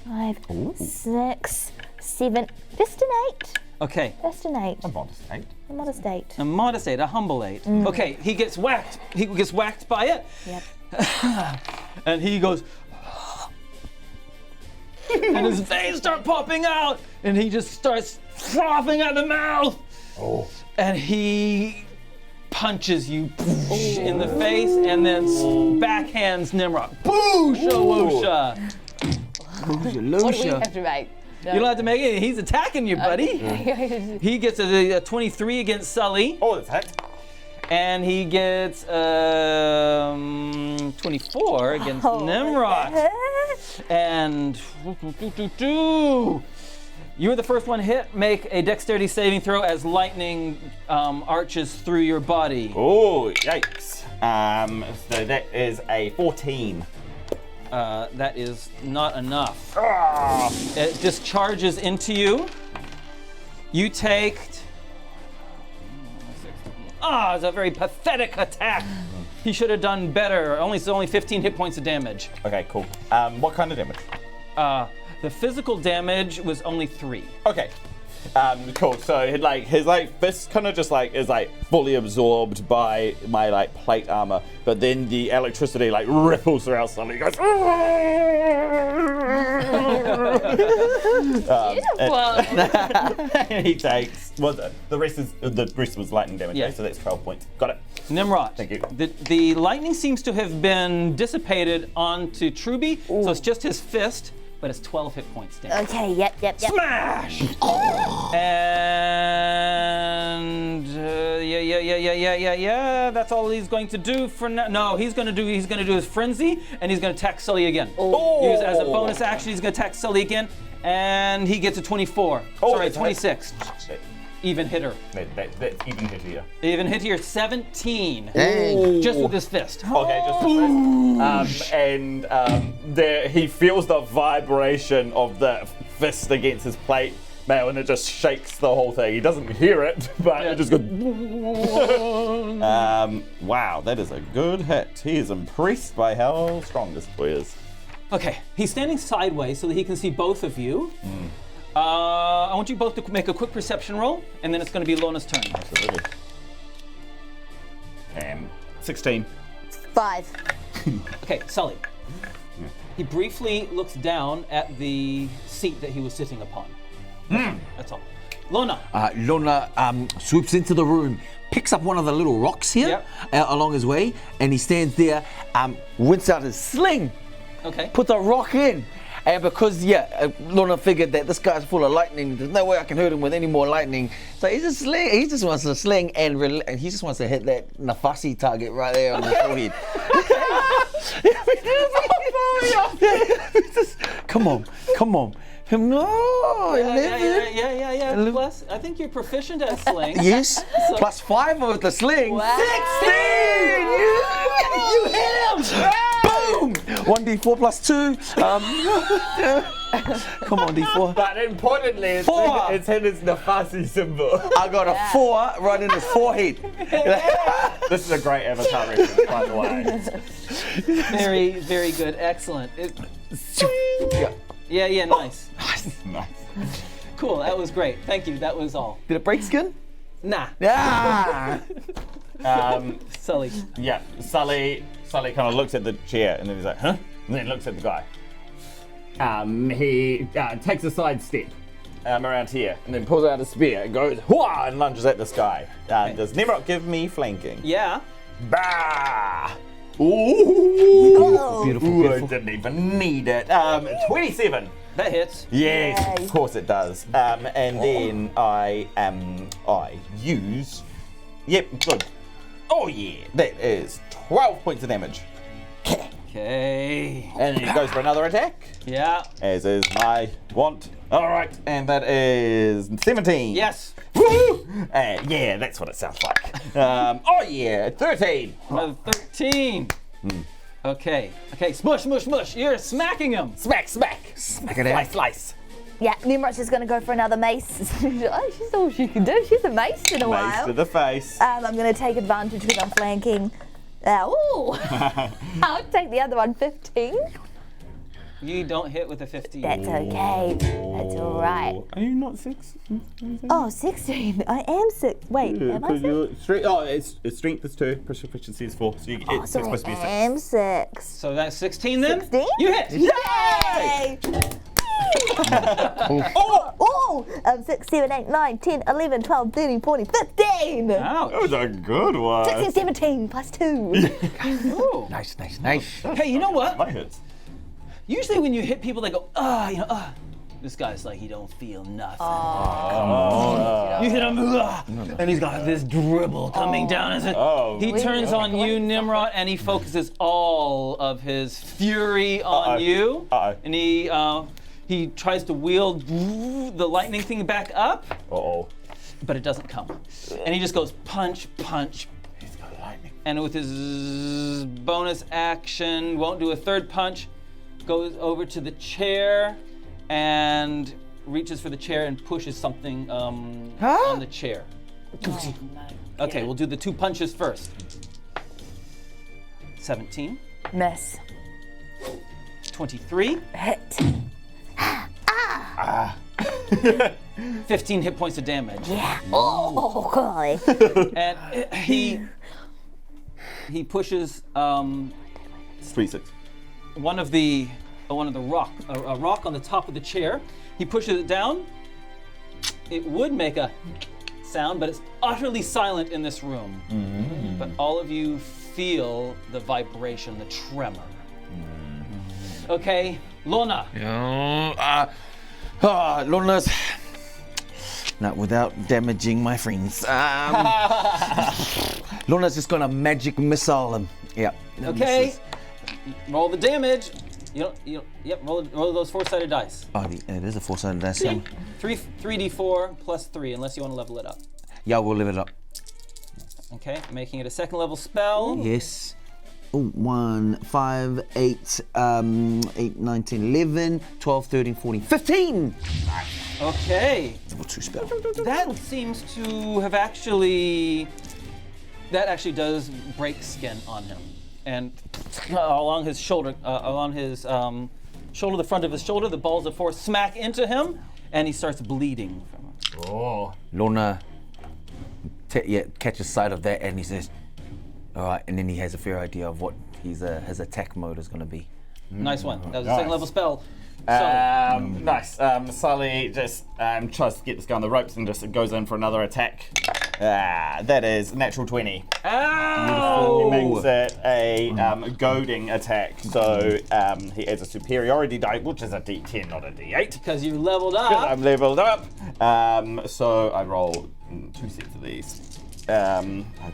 5, 6, 7, just an 8. Okay. Just an 8. A modest 8. A modest 8. A modest 8, a humble 8. Okay, he gets whacked. He gets whacked by it. Yep. And he goes, and his veins start popping out, and he just starts frothing at the mouth. Oh. And he punches you in the face, and then backhands Tnemrot. Boosha woosha. What do we have to make? You don't have to make it. He's attacking you, buddy. He gets a 23 against Sully. Oh, that's hit. And he gets 24 against Tnemrot. And you were the first one hit. Make a dexterity saving throw as lightning arches through your body. Oh, yikes. So that is a 14. That is not enough. It discharges into you. You take... it's a very pathetic attack. He should have done better. It's only 15 hit points of damage. Okay, cool. What kind of damage? The physical damage was only 3. Okay. Cool. So his fist kind of just is fully absorbed by my plate armor, but then the electricity ripples throughout Sully. He goes. And he takes the rest was lightning damage. Yeah. So that's 12 points. Got it. Nimrod. Thank you. The lightning seems to have been dissipated onto Truby, so it's just his fist, but it's 12 hit points down. Okay, yep. Smash! And yeah. That's all he's going to do for now. No, he's gonna do his frenzy, and he's gonna attack Sully again. Use as a bonus action. He's gonna attack Sully again, and he gets a 24. Sorry, 26. Even hitter. That's even hittier. Even hittier, 17. Dang. Just with his fist. Okay, just the fist. There he feels the vibration of the fist against his plate mail, and it just shakes the whole thing. He doesn't hear it, but it just goes. Wow, that is a good hit. He is impressed by how strong this boy is. Okay, he's standing sideways so that he can see both of you. I want you both to make a quick perception roll, and then it's going to be Lona's turn. Absolutely. 16. 5. Okay, Sully. He briefly looks down at the seat that he was sitting upon. That's all. Lona. Lona swoops into the room, picks up one of the little rocks here along his way, and he stands there, whips out his sling, Okay. puts a rock in. And because, Lona figured that this guy's full of lightning, there's no way I can hurt him with any more lightning. So he just wants to sling and he just wants to hit that Nafasi target right there on the forehead. Come on. No, 11. Yeah. Plus, I think you're proficient at sling. Yes, plus 5 with the sling. Wow. 16! You hit him! Boom! 1d4 plus 2. Come on, d4. But importantly, it's hit his Nafasi symbol. I got a 4 right in his forehead. This is a great Avatar reference, by the way. Very, very good. Excellent. Yeah, nice. Nice. Cool, that was great. Thank you, that was all. Did it break skin? Nah, Ah! Sully. Yeah, Sully kind of looks at the chair and then he's like, huh? And then looks at the guy. He takes a side step around here and then pulls out a spear and goes, hooah, and lunges at this guy. Does Tnemrot give me flanking? Yeah. Bah! Ooh! Beautiful. I didn't even need it. 27. That hits. Yes, Yay. of course it does. And then I use. Yep, good. Oh yeah, that is 12 points of damage. Okay. And then he goes for another attack, Yeah. as is my want. All right, and that is 17. Yes. Woo! Yeah, that's what it sounds like. 13. Another 13. Okay. Smush. You're smacking him. Smack. Smack it out. Slice. Yeah, Nimrod's just going to go for another mace. Oh, she's all she can do. She's a mace in a Mace while. to the face. I'm going to take advantage because I'm flanking. I'll take the other one, 15. You don't hit with a 15. That's okay. That's all right. Are you not 6? Oh, 16. I am 6. Wait, am I 6? It's strength is 2, proficiency is 4, so it's So supposed to be I 6. am 6. So that's 16 then? 16? You hit. Yay! Oh! 6, 7, 8, 9, 10, 11, 12, 13, 14, 15! Ouch. That was a good one. 16, 17, plus 2. Ooh. Nice. Hey, you know what? My hits. Usually when you hit people, they go, This guy's like, he don't feel nothing. You hit him, and he's got this dribble coming down his head. Oh. He turns on you, Tnemrot, and he focuses all of his fury on you. And he tries to wield the lightning thing back up, Uh-oh. but it doesn't come. And he just goes punch. He's got lightning. And with his bonus action, won't do a third punch, goes over to the chair and reaches for the chair and pushes something on the chair. Okay, we'll do the 2 punches first. 17, Miss. 23, Hit. 15 hit points of damage. Yeah. Oh, golly. And he pushes 3-6. one of the rock a rock on the top of the chair. He pushes it down. It would make a sound, but it's utterly silent in this room. But all of you feel the vibration, the tremor. Okay, Lona. Lona's not without damaging my friends. Lona's just gonna magic missile him. Yep. Okay, roll the damage. Roll those 4-sided dice. Oh, it is a 4-sided dice. 3d4 plus 3, unless you want to level it up. Yeah, we'll live it up. Okay, making it a second level spell. Yes. Oh, 1, 5, 8, 8, 9, 10, 11, 12, 13, 14, 15! Okay, Level 2 spell. that seems to have actually. That actually does break skin on him, and along his shoulder, shoulder, the front of his shoulder, the balls of force smack into him, and he starts bleeding from it. Oh. Lorna catches sight of that and he says, all right, and then he has a fair idea of what his attack mode is going to be. Nice one. That was a Nice. second level spell. Sully. Nice. Sully just tries to get this guy on the ropes and just goes in for another attack. That is natural 20. He makes it a goading attack, so he adds a superiority die, which is a d10, not a d8. Because you leveled Because up. I'm leveled up. So I roll 2 sets of these. I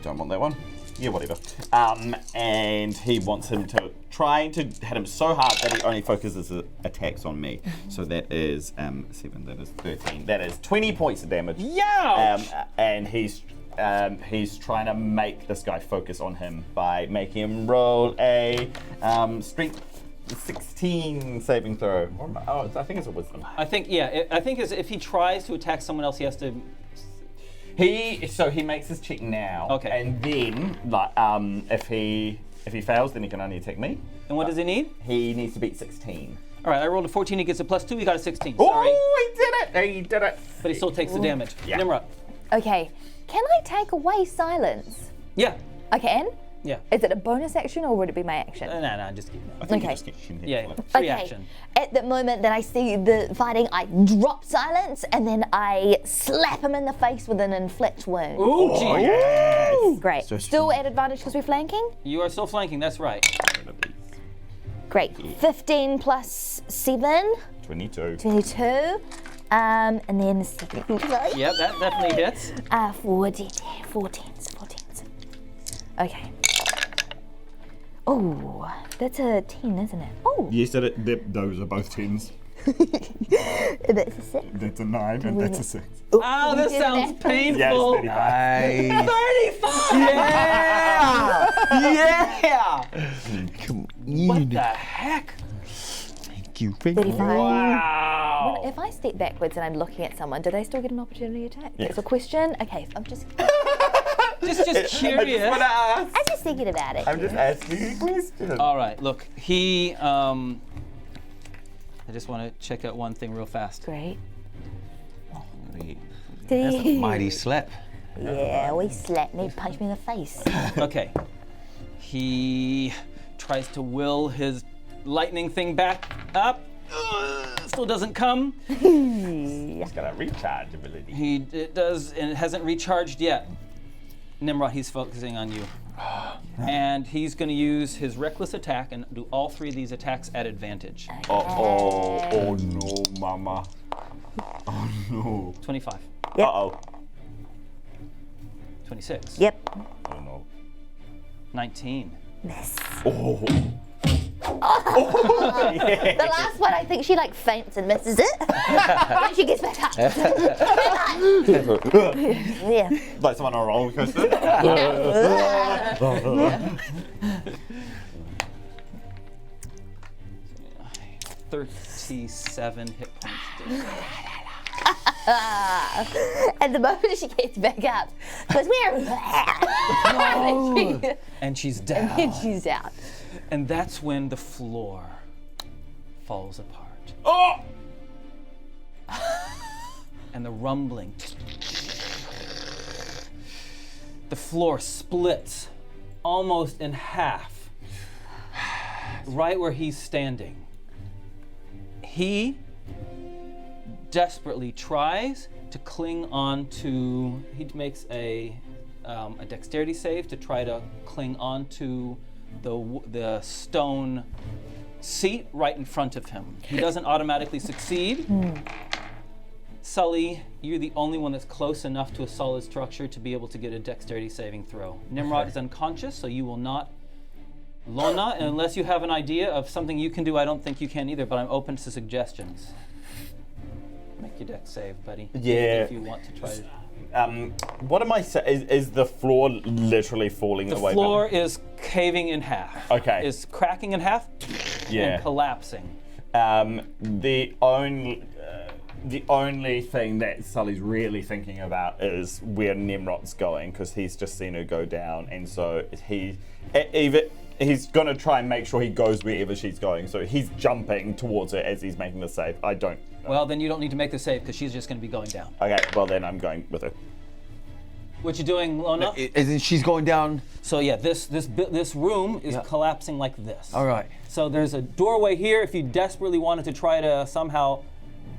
don't want that one. Yeah, whatever. And he wants him to try to hit him so hard that he only focuses his attacks on me. So that is 7, that is 13. That is 20 points of damage. Yeah. And he's trying to make this guy focus on him by making him roll a strength 16 saving throw. Oh, I think it's a wisdom. I think if he tries to attack someone else, he has to. He makes his check now. Okay. And then if he fails, then he can only attack me. And what does he need? He needs to beat 16. All right, I rolled a 14. He gets a +2. He got a 16. Sorry, Oh, he did it! He did it! but he still takes the damage. Yeah. Nimrod. Okay, can I take away silence? Yeah. I can? Yeah. Is it a bonus action or would it be my action? No, just kidding. I think Okay. you just get Yeah, hit. free action. At the moment that I see the fighting, I drop silence and then I slap him in the face with an inflict wound. Ooh, gee. Yes! Great. So Still at advantage because we're flanking? You are still flanking. That's right. Great. 15 plus 7, 22. 22. And then sorry. Yeah, that definitely hits. 14s. Okay. Oh, that's a 10, isn't it? Oh, Yes, those are both 10s. that's a 6. That's a 9 and that's a 6. Oh, this did sounds that. painful. Yes, 35. Nice. 35. Yeah! Come on. What the heck? Thank you. 35. Wow. If I step backwards and I'm looking at someone, do they still get an opportunity attack? Yes. That's a question. Okay, I'm just Just curious. I'm just thinking about it. I'm just asking a question. All right, look, he. I just want to check out one thing real fast. Great. That's a mighty slap. Yeah, we slapped me, punched me in the face. Okay. He tries to will his lightning thing back up. Still doesn't come. He's got a recharge ability. It does, and it hasn't recharged yet. Nimrod, he's focusing on you. And he's going to use his reckless attack and do all 3 of these attacks at advantage. Oh no, mama. Oh no. 25, Yep. Uh-oh. 26, Yep. Oh no. 19. Miss. Oh. The last one, I think she like faints and misses it. Then she gets back up. Yeah. Like someone on a roller coaster. 37 hit points. And the moment she gets back up, goes, where? And she's down. And she's out. And that's when the floor falls apart. Oh! and the rumbling. The floor splits almost in half, right where he's standing. He desperately tries to cling on to, he makes a dexterity save to try to cling on to the stone seat right in front of him. He doesn't automatically succeed. Sully, you're the only one that's close enough to a solid structure to be able to get a dexterity saving throw. Nimrod is unconscious, so you will not. Lona, unless you have an idea of something you can do, I don't think you can either, but I'm open to suggestions. Make your dex save, buddy. Yeah. If you want to try to. What am I saying? Is the floor literally falling The away? floor is caving in half. Okay. Is cracking in half Yeah. and collapsing. The only thing that Sully's really thinking about is where Tnemrot's going, because he's just seen her go down, and so he's going to try and make sure he goes wherever she's going. So he's jumping towards her as he's making the save. I don't know. Well, then you don't need to make the save because she's just going to be going down. Okay, well then I'm going with her. What you doing, Lona? As in she's going down. So yeah, this room is collapsing like this. All right. So there's a doorway here. If you desperately wanted to try to somehow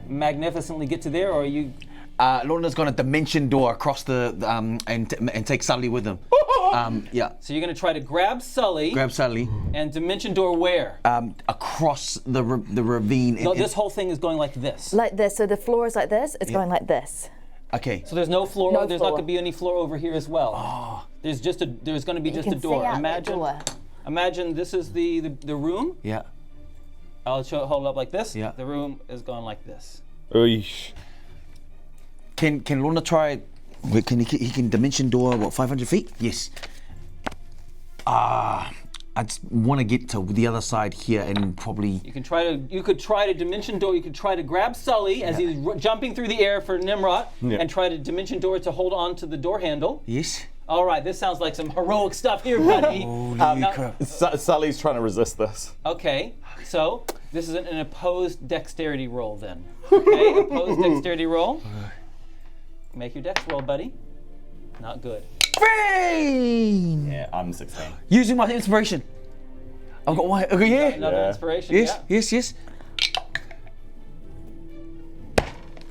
magnificently get to there, or you. Lona's gonna dimension door across the and take Sully with him. Yeah. So you're going to try to grab Sully. Grab Sully. And dimension door where? Across the ravine. No, this whole thing is going like this. Like this. So the floor is like this. It's going like this. Okay. So there's no floor. No there's floor. not going to be any floor over here as well. Oh. There's going to be just a can door. see out that door. Imagine this is the room. Yeah. I'll hold it up like this. Yeah. The room is going like this. Can Lona try? Wait, he can dimension door what 500 feet? Yes. I just want to get to the other side here and probably. You could try to dimension door. You could try to grab Sully as he's jumping through the air for Tnemrot, and try to dimension door to hold on to the door handle. Yes. All right, this sounds like some heroic stuff here, buddy. Holy crap. Sully's trying to resist this. Okay, so this is an opposed dexterity roll then. Okay, opposed dexterity roll. Make your dex roll, buddy. Not good. Brain! Yeah, I'm 16. Using my inspiration. I've got one. Okay, yeah. Another Yeah. inspiration. Yes, Yeah. yes.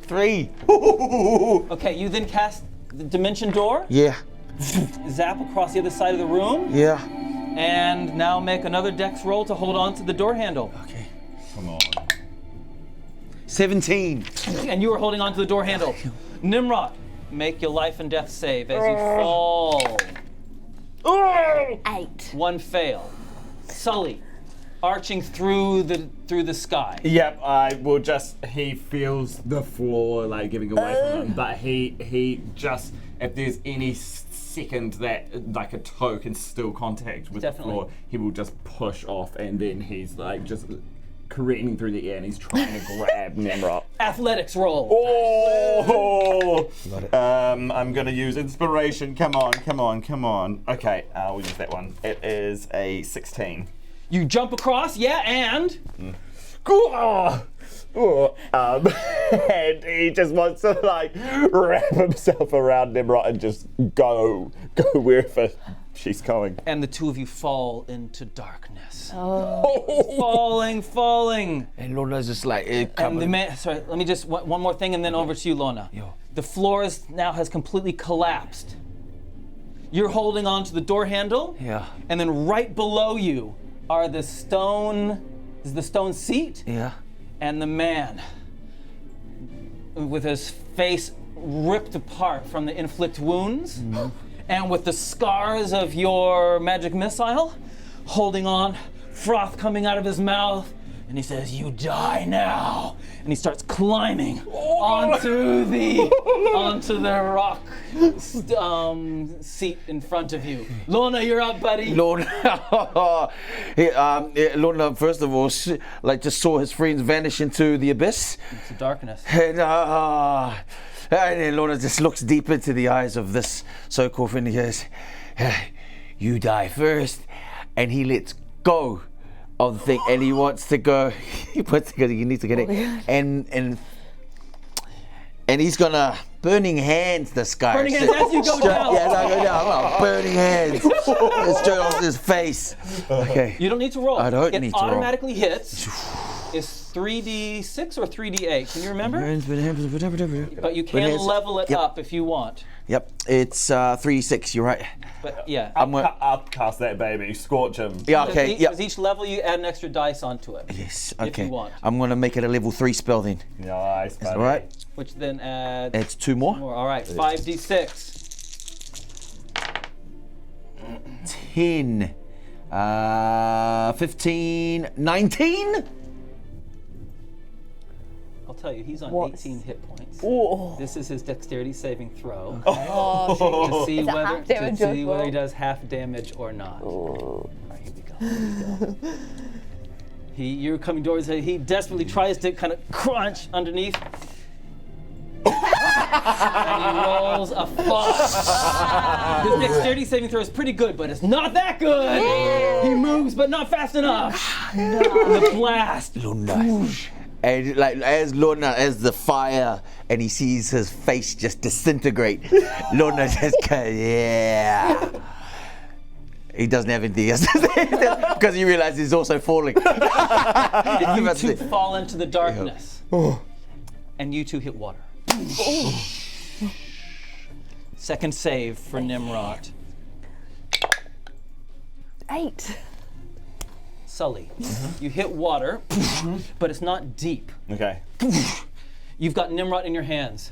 3. Okay, you then cast the dimension door, Yeah. zap across the other side of the room, Yeah. and now make another dex roll to hold on to the door handle. Okay. Come on. 17. And you are holding on to the door handle. Tnemrot, make your life and death save as you fall. 8. One fail. Sully, arching through the sky. Yep, I will just. He feels the floor like giving away from him, but he just, if there's any second that like a toe can still contact with Definitely. the floor, he will just push off, and then he's like just careening through the air, and he's trying to grab Tnemrot. Athletics roll. Oh! I'm gonna use inspiration. Come on. Okay, we'll use that one. It is a 16. You jump across, yeah, and And he just wants to like wrap himself around Tnemrot and just go wherever she's going. and the two of you fall into darkness. Oh. Falling. And Lona's just like, And the man, sorry, let me just one more thing, and then over to you, Lona. Yo. The floor has completely collapsed. You're holding on to the door handle. Yeah. And then right below you are the stone seat Yeah. and the man with his face ripped apart from the inflict wounds and with the scars of your magic missile holding on, froth coming out of his mouth, and he says, "You die now." And he starts climbing onto the rock seat in front of you. Lona, you're up, buddy. Lona, Lona, first of all, just saw his friends vanish into the abyss. Into darkness. And then Lona just looks deep into the eyes of this so-called friend. He goes, "You die first," and he lets go of the thing, and he wants to go. He puts because he needs to get it, and And he's gonna burning hands this guy. Burning hands as you go down. Yeah, as I go down. I'm burning hands. It's straight off his face. Okay. You don't need to roll. I don't need it to roll. automatically hits. Is 3d6 or 3d8? Can you remember? But you can level it up if you want. Yep, it's 3d6. You're right. But yeah. Upcast that baby, scorch him. Yeah. Okay. Because each level you add an extra dice onto it. Yes. If Okay. you want. I'm gonna make it a level 3 spell then. Nice, buddy. All right. Which then adds. It's 2 more. All right. 5d6. 10, 15, 19. I'll tell you, he's on What's- 18 hit points. Ooh. This is his dexterity saving throw Oh, to see Is it whether half damage or he full? does half damage or not. All right, here we go. Here we go. You're coming towards him. He desperately tries to kind of crunch underneath. And he rolls a 5. His dexterity saving throw is pretty good, but it's not that good. He moves, but not fast enough. The blast. Lona. And like as Lona, as the fire, and he sees his face just disintegrate. Lona just goes, yeah. He doesn't have anything else to say because he realizes he's also falling. And you two fall into the darkness. And you two hit water. Second save for Tnemrot. 8. Sully, you hit water, but it's not deep. Okay. You've got Tnemrot in your hands.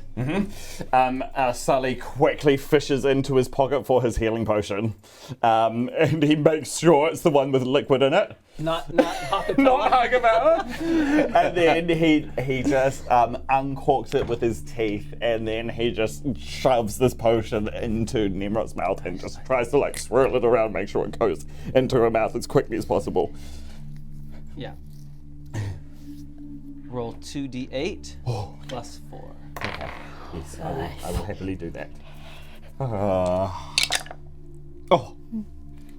Sully quickly fishes into his pocket for his healing potion, and he makes sure it's the one with liquid in it. Not Ha-Kapella. Not Ha-Kapella. And then he just uncorks it with his teeth, and then he just shoves this potion into Tnemrot's mouth and just tries to like swirl it around, make sure it goes into her mouth as quickly as possible. Yeah. Roll 2d8 plus 4. Okay. Yes, I will happily do that.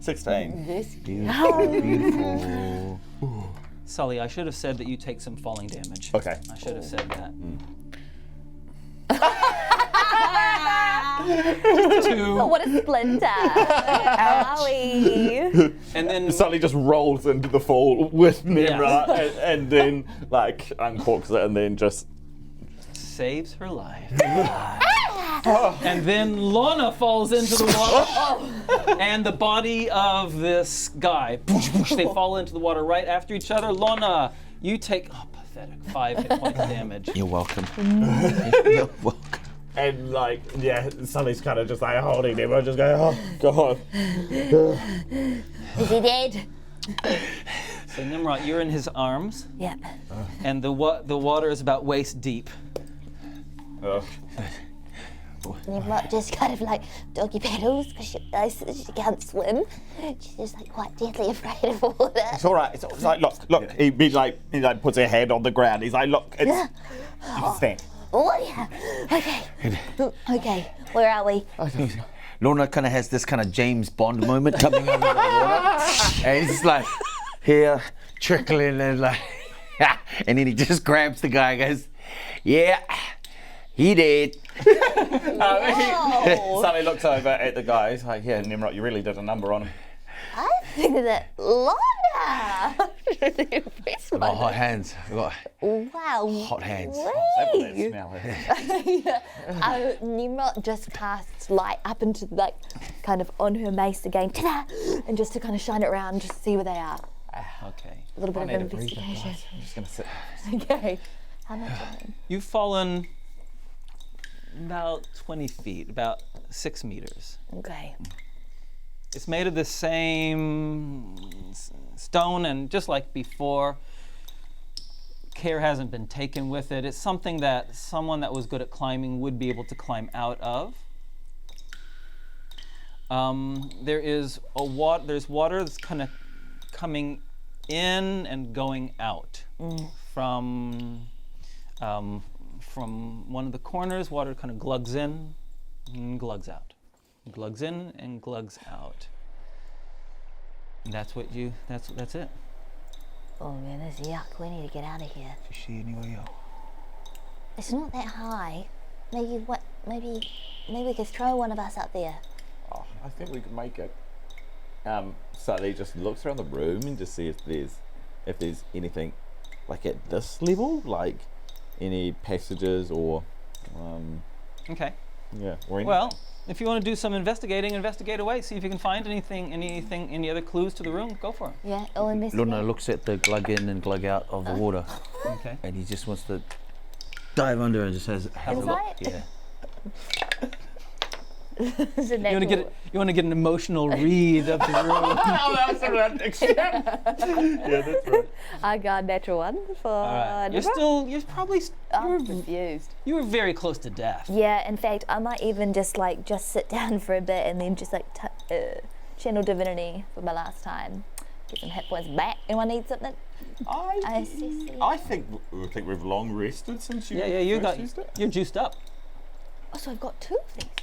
16. This Beautiful. Sully, I should have said that you take some falling damage. Okay. I should have said that. 2. Oh, what a splinter. Owie. And then Sully just rolls into the fall with Tnemrot and then like uncorks it and then just saves her life. And then Lona falls into the water. And the body of this guy, they fall into the water right after each other. Lona, you take, pathetic, 5 hit points of damage. You're welcome. You're welcome. and like Sully's kind of just like holding him. I'm just going, oh god. Is he dead? So Tnemrot, you're in his arms, Yep. and the water is about waist deep. Tnemrot just kind of like doggy paddles because she can't swim. She's just like quite deadly afraid of water. It's all right. It's like look. He puts her head on the ground. He's like, look, it's you can stand. Oh yeah. Okay. Okay. Where are we? Lona kind of has this kind of James Bond moment coming out of the water, and he's like here trickling and like, and then he just grabs the guy and goes, "Yeah, he did." Sully looks over at the guy. He's like, "Yeah, Tnemrot, you really did a number on him." I think that Lona. This We've got one. hot hands. We've got Wow. hot hands. That Whee! smell. Nimrod just casts light up into like kind of on her mace again, ta-da! And just to kind of shine it around, just to see where they are. Okay. A little bit I of need a breather, investigation. guys. I'm just gonna sit. Okay. How much? You've fallen about 20 feet, about 6 meters. Okay. It's made of the same stone, and just like before, care hasn't been taken with it. It's something that someone that was good at climbing would be able to climb out of. There's water that's kind of coming in and going out from one of the corners. Water kind of glugs in and glugs out. Glugs in and glugs out. And that's what that's it. Oh man, this is yuck. We need to get out of here. Is she anywhere else? It's not that high. Maybe we could throw one of us up there. Oh, I think we could make it. Sully just looks around the room and just see if there's anything like at this level, like any passages or Okay. yeah. Or anything. Well, if you want to do some investigating, investigate away. See if you can find any other clues to the room. Go for it. Yeah, or investigate. Lona looks at the glug in and glug out of the water, Okay. and he just wants to dive under and just have a look. Inside? Yeah. It's a You want to natural- get an emotional read of the room. Oh, that was a romantic shit. Yeah, that's right. I got a natural one for All right. Nibra. I'm confused. You were very close to death. Yeah, in fact, I might even just sit down for a bit and then just channel divinity for my last time. Get some hit points back. Anyone need something? I think we've long rested since you. Yeah. first used it. You're juiced up. Oh, so I've got 2 of these.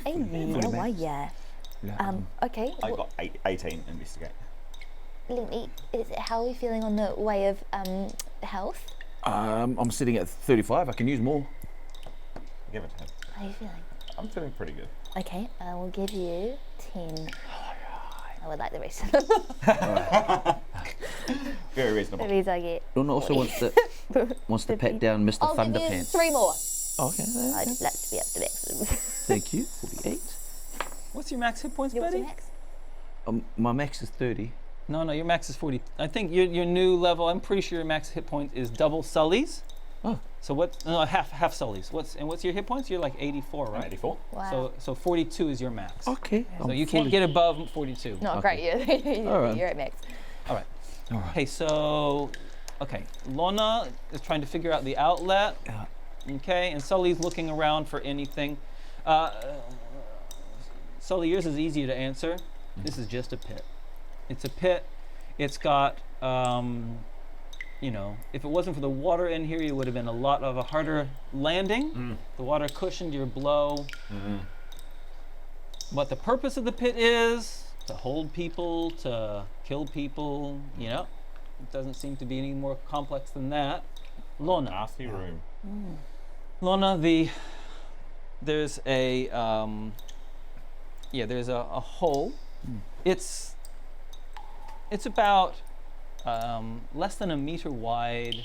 Oh, why, yeah. Okay. I got 18 investigate. How are we feeling on the way of health? I'm sitting at 35. I can use more. Give it to him. How are you feeling? I'm feeling pretty good. Okay, I will give you 10. I would like the rest of them. Very reasonable. The rest I get. Lona also wants to pat down Mr. I'll give you Thunderpants. 3 more. Okay. I'd like to be up to maximum. Thank you. 48. What's your max hit points, What's buddy? your max? My max is 30. No, your max is 40. I think your new level. I'm pretty sure your max hit point is double Sully's. Oh. So what? No, half Sully's. What's your hit points? You're like 84, right? 84. Wow. So 42 is your max. Okay. So you can't get above 42. No, Okay. great. All right. You're at max. All right. All right. Okay, so Lona is trying to figure out the outlet. Yeah. Okay, and Sully's looking around for anything. Sully, yours is easier to answer. This is just a pit. It's a pit. It's got, if it wasn't for the water in here, it would have been a harder landing. The water cushioned your blow. What the purpose of the pit is to hold people, to kill people. It doesn't seem to be any more complex than that. Lona. Nasty room. Lona, there's a hole. It's about less than a meter wide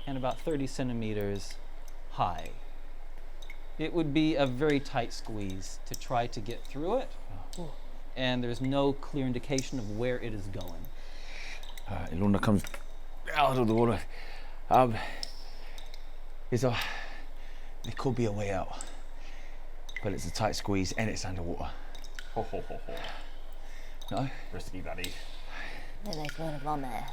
and about 30 centimeters high. It would be a very tight squeeze to try to get through it, and there's no clear indication of where it is going. Lona comes out of the water. There could be a way out, but it's a tight squeeze and it's underwater. Ho, ho, ho, ho. No? Risky, buddy. Then there's one of on there.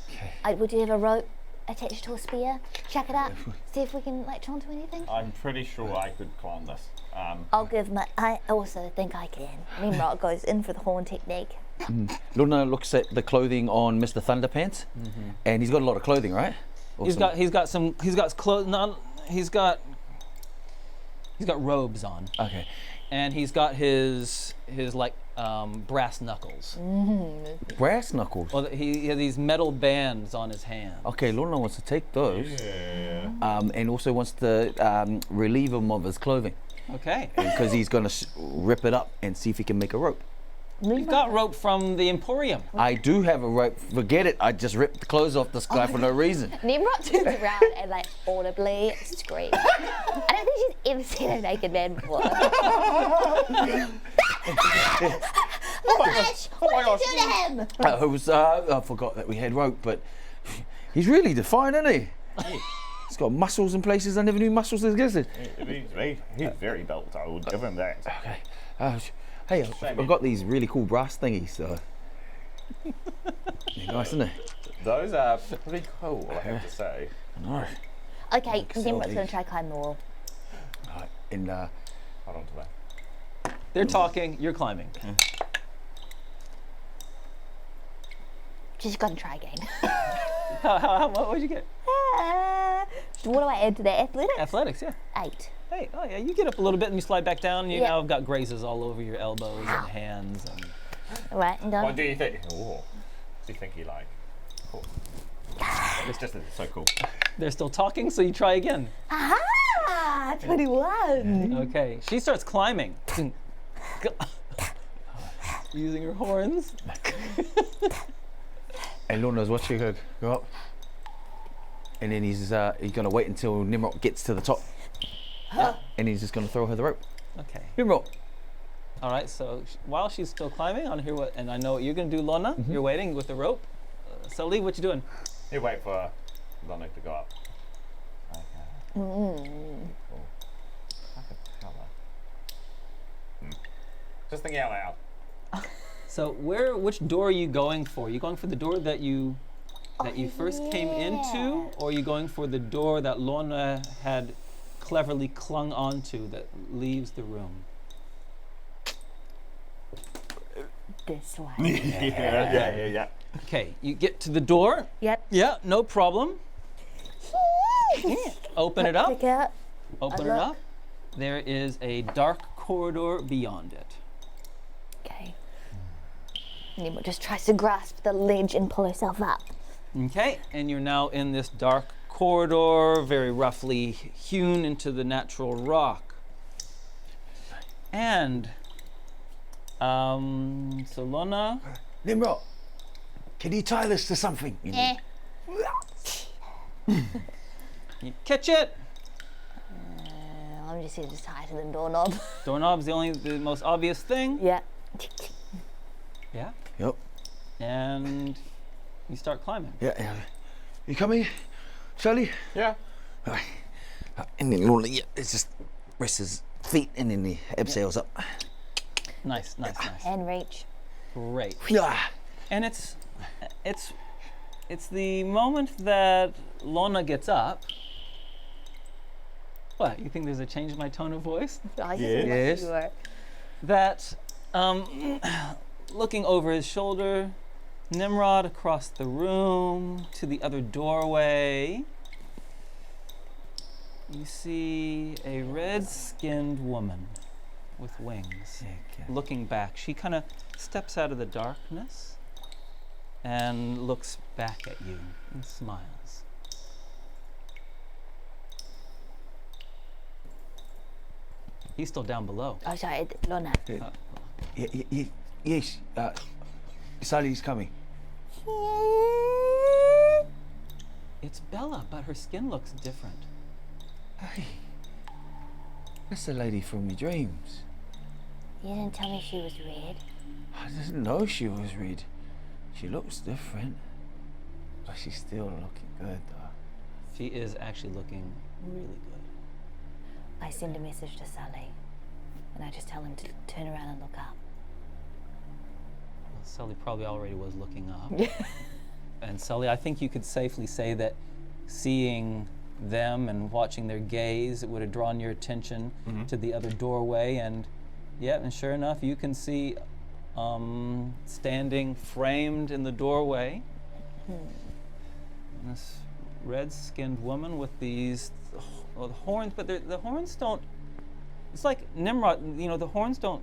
Okay. Would you have a rope attached to a spear? Chuck it up. See if we can latch onto anything. I'm pretty sure I could climb this. I also think I can. Tnemrot goes in for the horn technique. Lona looks at the clothing on Mr. Thunderpants, and he's got a lot of clothing, right? He's got robes on. Okay. And he's got his brass knuckles. Brass knuckles. Well, he has these metal bands on his hand. Okay, Lona wants to take those, and also wants to relieve him of his clothing, Okay. because he's going to rip it up and see if he can make a rope. You've got rope from the Emporium. I do have a rope. Forget it. I just ripped the clothes off this guy for no reason. Tnemrot turns around and audibly screams. I don't think she's ever seen a naked man before. Oh my gosh! Oh my gosh! Do to him! I forgot that we had rope, but he's really defined, isn't he? He's got muscles in places I never knew muscles existed. He's very built. I would give him that. Okay. Hey, I've got these really cool brass thingies, so they're nice, isn't they? Those are pretty cool, I have to say. I know. Okay, Sully. Tnemrot's going to try climb the wall. Right, and Hold on to that. They're talking, you're climbing. She's going to try again. What would you get? What do I add to that? Athletics? Athletics, yeah. 8. Hey, oh yeah, you get up a little bit and you slide back down. You Yeah. now have got grazes all over your elbows and hands. And Alright, I'm What going. do you think? Oh, do you think he Cool. It's just so cool. they're still talking, so you try again. Aha! nat 21. Okay, she starts climbing. Using her horns. And Lona's watching her go up. And then he's gonna wait until Tnemrot gets to the top. And he's just gonna throw her the rope. Okay. Tnemrot. All right, so while she's still climbing, I want to hear what, and I know what you're going to do, Lona. You're waiting with the rope. Sully, what you doing? You wait for Lona to go up. Okay. Cool. Ha-Kapella. Just thinking out loud. So which door are you going for? Are you going for the door that you first came into, or are you going for the door that Lona had cleverly clung onto that leaves the room? This way. Yeah. Okay, you get to the door. Yep. Yeah, no problem. Open it up. Pick out. Open it look. up. There is a dark corridor beyond it. Okay. Nemo just tries to grasp the ledge and pull herself up. Okay, and you're now in this dark corridor, very roughly hewn into the natural rock. And, so Lona, Tnemrot, can you tie this to something? you catch it. I'm just here to tie to the doorknob. Doorknob's the most obvious thing. Yeah. Yeah. Yep. And you start climbing. Yeah. You coming, Sully? Yeah. Right. And then Lona, it's just rests his feet and then he abseils up. Nice. And reach. Great. Yeah. And it's the moment that Lona gets up. What, you think there's a change in my tone of voice? Yes. That, looking over his shoulder, Tnemrot across the room to the other doorway, you see a red-skinned woman with wings looking back. She kind of steps out of the darkness and looks back at you and smiles. He's still down below. Oh, sorry, Lona. Yes. Sully's coming. It's Bella, but her skin looks different. Hey. That's the lady from your dreams. You didn't tell me she was red. I didn't know she was red. She looks different. But she's still looking good though. She is actually looking really good. I send a message to Sully, and I just tell him to turn around and look up. Well, Sully probably already was looking up. And Sully, I think you could safely say that seeing them and watching their gaze, it would have drawn your attention to the other doorway. And sure enough, you can see standing framed in the doorway, this red-skinned woman with these horns, but the horns don't. It's like Tnemrot. The horns don't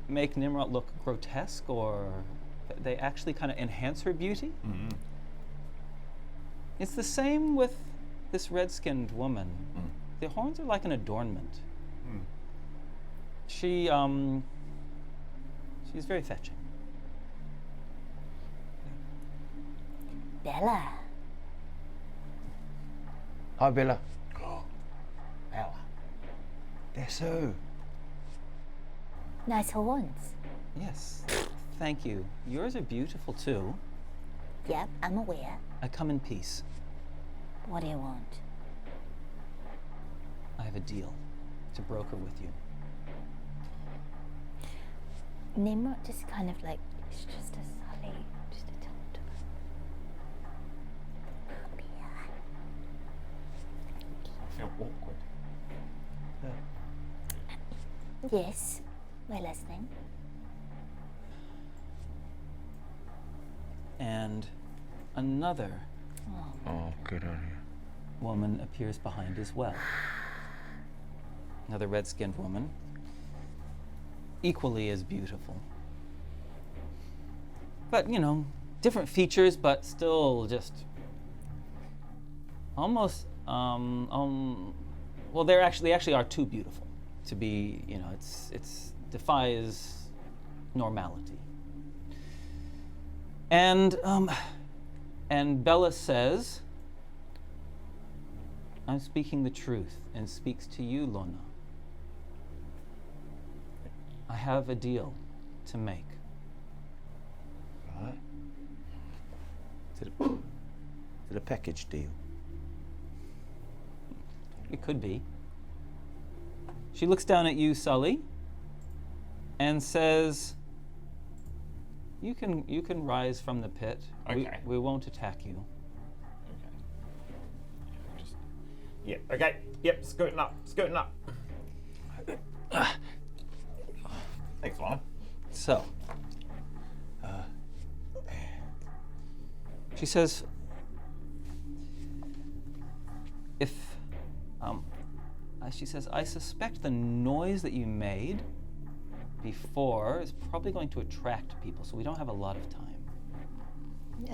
make Tnemrot look grotesque, or they actually kind of enhance her beauty. It's the same with this red-skinned woman. The horns are like an adornment. She's very fetching. Bella. Hi, Bella. Bella. That's her. Nice horns. Yes, thank you. Yours are beautiful too. Yep, I'm aware. I come in peace. What do you want? I have a deal to broker with you. Tnemrot just kind of like, it's just a Sully, just a talk to her. Come here. I feel awkward. Yes, we're listening. And another Oh, good on you. woman appears behind as well. Another red-skinned woman, equally as beautiful. But, different features, but still just almost, Well, they actually are too beautiful to be, it's defies normality. And Bella says, I'm speaking the truth and speaks to you, Lona. I have a deal to make. Right. Is it a package deal? It could be. She looks down at you, Sully, and says, You can rise from the pit. Okay. We won't attack you. Yeah, okay. Yep, scooting up. Thanks, Lona. So, she says, she says, I suspect the noise that you made before is probably going to attract people, so we don't have a lot of time.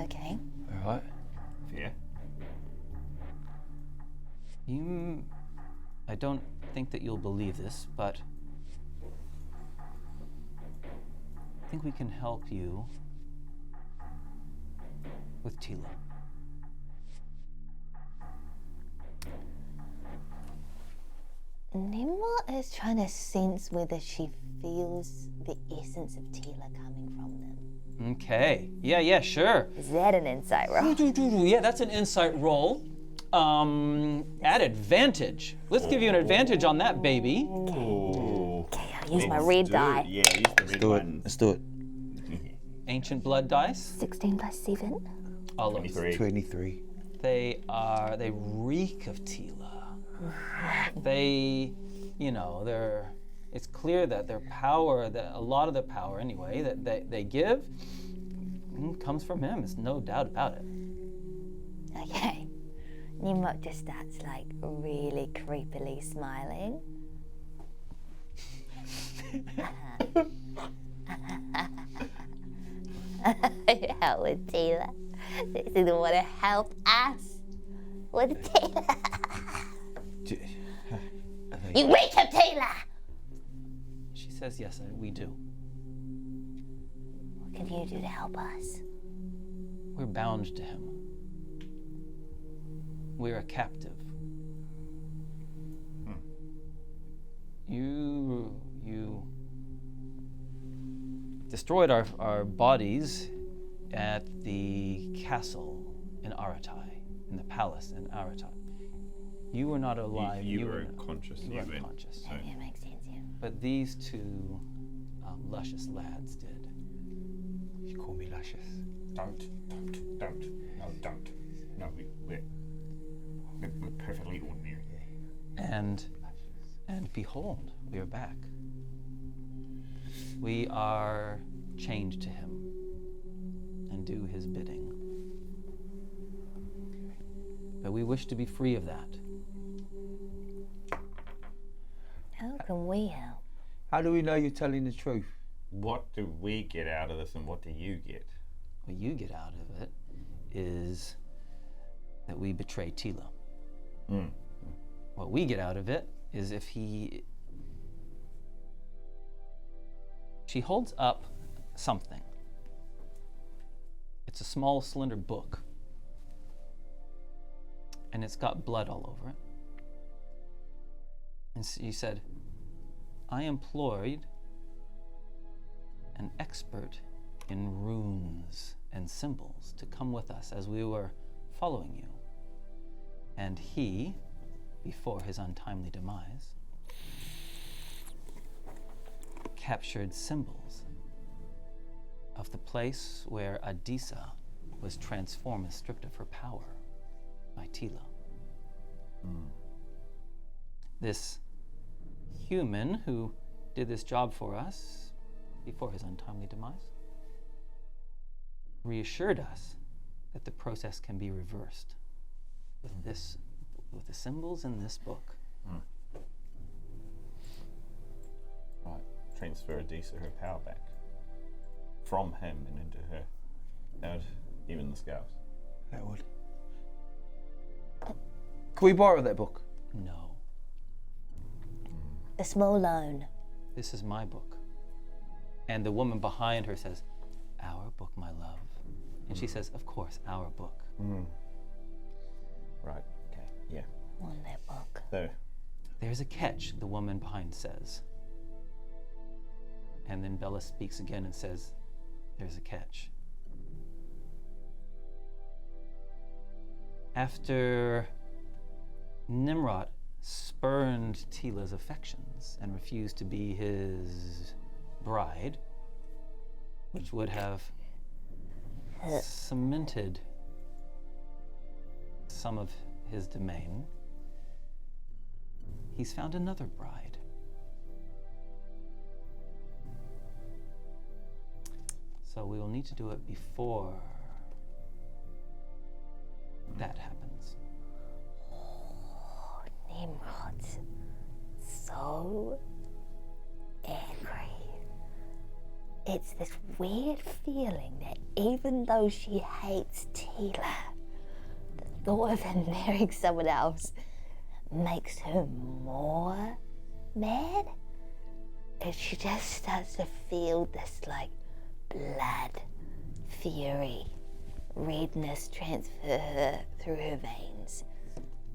Okay. All right. Yeah. I don't think that you'll believe this, but I think we can help you with Tila. Tnemrot is trying to sense whether she feels the essence of Tila coming from them. Okay. Yeah, sure. Is that an insight roll? Yeah, that's an insight roll. At advantage. Let's give you an advantage on that, baby. Ooh. Okay, I'll use my red die. Yeah, use the red Do it. one. Let's do it. Ancient blood dice. 16 plus 7. All of 23. 23. They reek of Tila. It's clear that their power, that a lot of the power anyway, that they give comes from him. There's no doubt about it. Okay. Tnemrot just starts like really creepily smiling. Help with Tila. This is want to help us with Tila. You reek of Tila! She says, yes, we do. What can you do to help us? We're bound to him. We're a captive. You destroyed our bodies at the castle in Aratai, in the palace in Aratai. You were not alive. You were conscious. You were unconscious. Yeah, makes sense, yeah. But these two luscious lads did. You call me luscious. Don't. No, don't. No, we're perfectly ordinary. And behold, we are back. We are chained to him and do his bidding. But we wish to be free of that. How can we help? How do we know you're telling the truth? What do we get out of this and what do you get? What you get out of it is that we betray Tila. What we get out of it is if she holds up something. It's a small, slender book. And it's got blood all over it. And so you said, I employed an expert in runes and symbols to come with us as we were following you. And he, before his untimely demise, captured symbols of the place where Adisa was transformed and stripped of her power by Tila. This human who did this job for us before his untimely demise reassured us that the process can be reversed with the symbols in this book. Right. Transfer Adisa her power back from him and into her. That would even the scales. That would. Can we borrow that book? No. A small loan. This is my book. And the woman behind her says, our book, my love. And she says, of course, our book. Right. Okay. Yeah. On their book. So, There's a catch, the woman behind says. And then Bella speaks again and says, there's a catch. After Tnemrot spurned Tila's affections and refused to be his bride, which would have cemented some of his domain, he's found another bride. So we will need to do it before that happens. Tnemrot. So angry. It's this weird feeling that even though she hates Tila, the thought of her marrying someone else makes her more mad. And she just starts to feel this like blood, fury, redness transfer her through her veins.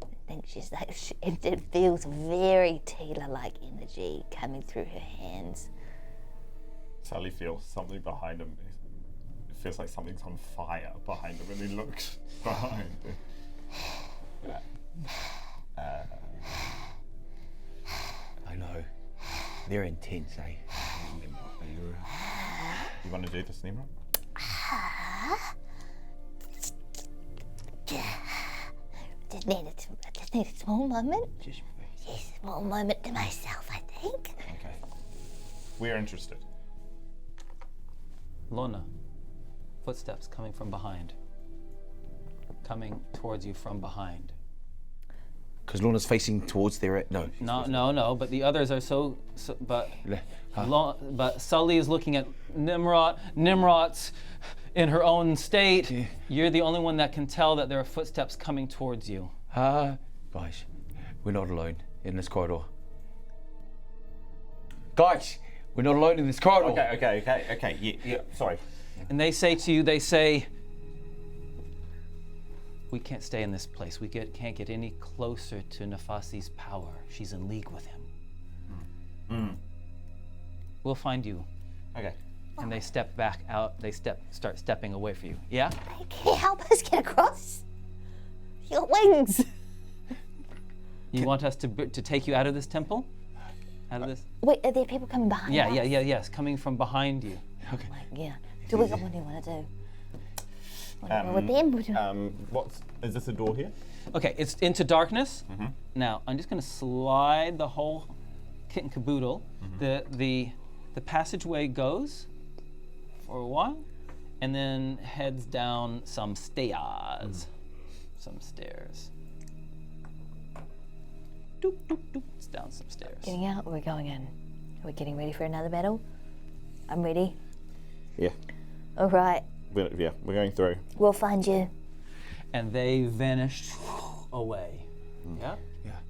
I think she's like, it feels very Tila-like energy coming through her hands. Sully feels something behind him. It feels like something's on fire behind him, and he looks behind. I know. They're intense, eh? You want to do this, Tnemrot? Just need a small moment. Just a small moment to myself, I think. Okay. We're interested. Lona, footsteps coming from behind. Coming towards you from behind. Because Luna's facing towards their... No. No, but the others are but Sully is looking at Tnemrot. Tnemrot's in her own state. Yeah. You're the only one that can tell that there are footsteps coming towards you. Guys, we're not alone in this corridor. Guys, we're not alone in this corridor. Okay. Yeah, sorry. And they say to you, we can't stay in this place. We can't get any closer to Nefasi's power. She's in league with him. We'll find you. Okay. And they step back out. Start stepping away from you. Yeah? Can you help us get across? You got wings. You want us to take you out of this temple? Out of this? Wait, are there people coming behind us? Yes, coming from behind you. Okay. Yeah. What do you want to do? Want to go with them? Is this a door here? Okay, it's into darkness. Now, I'm just going to slide the whole kit and caboodle. The passageway goes for a while, and then heads down some stairs. Some stairs. Doop, doop, doop. It's down some stairs. Getting out or we're going in? Are we getting ready for another battle? I'm ready. Yeah. All right. We're going through. We'll find you. And they vanished away. Yeah? Yeah.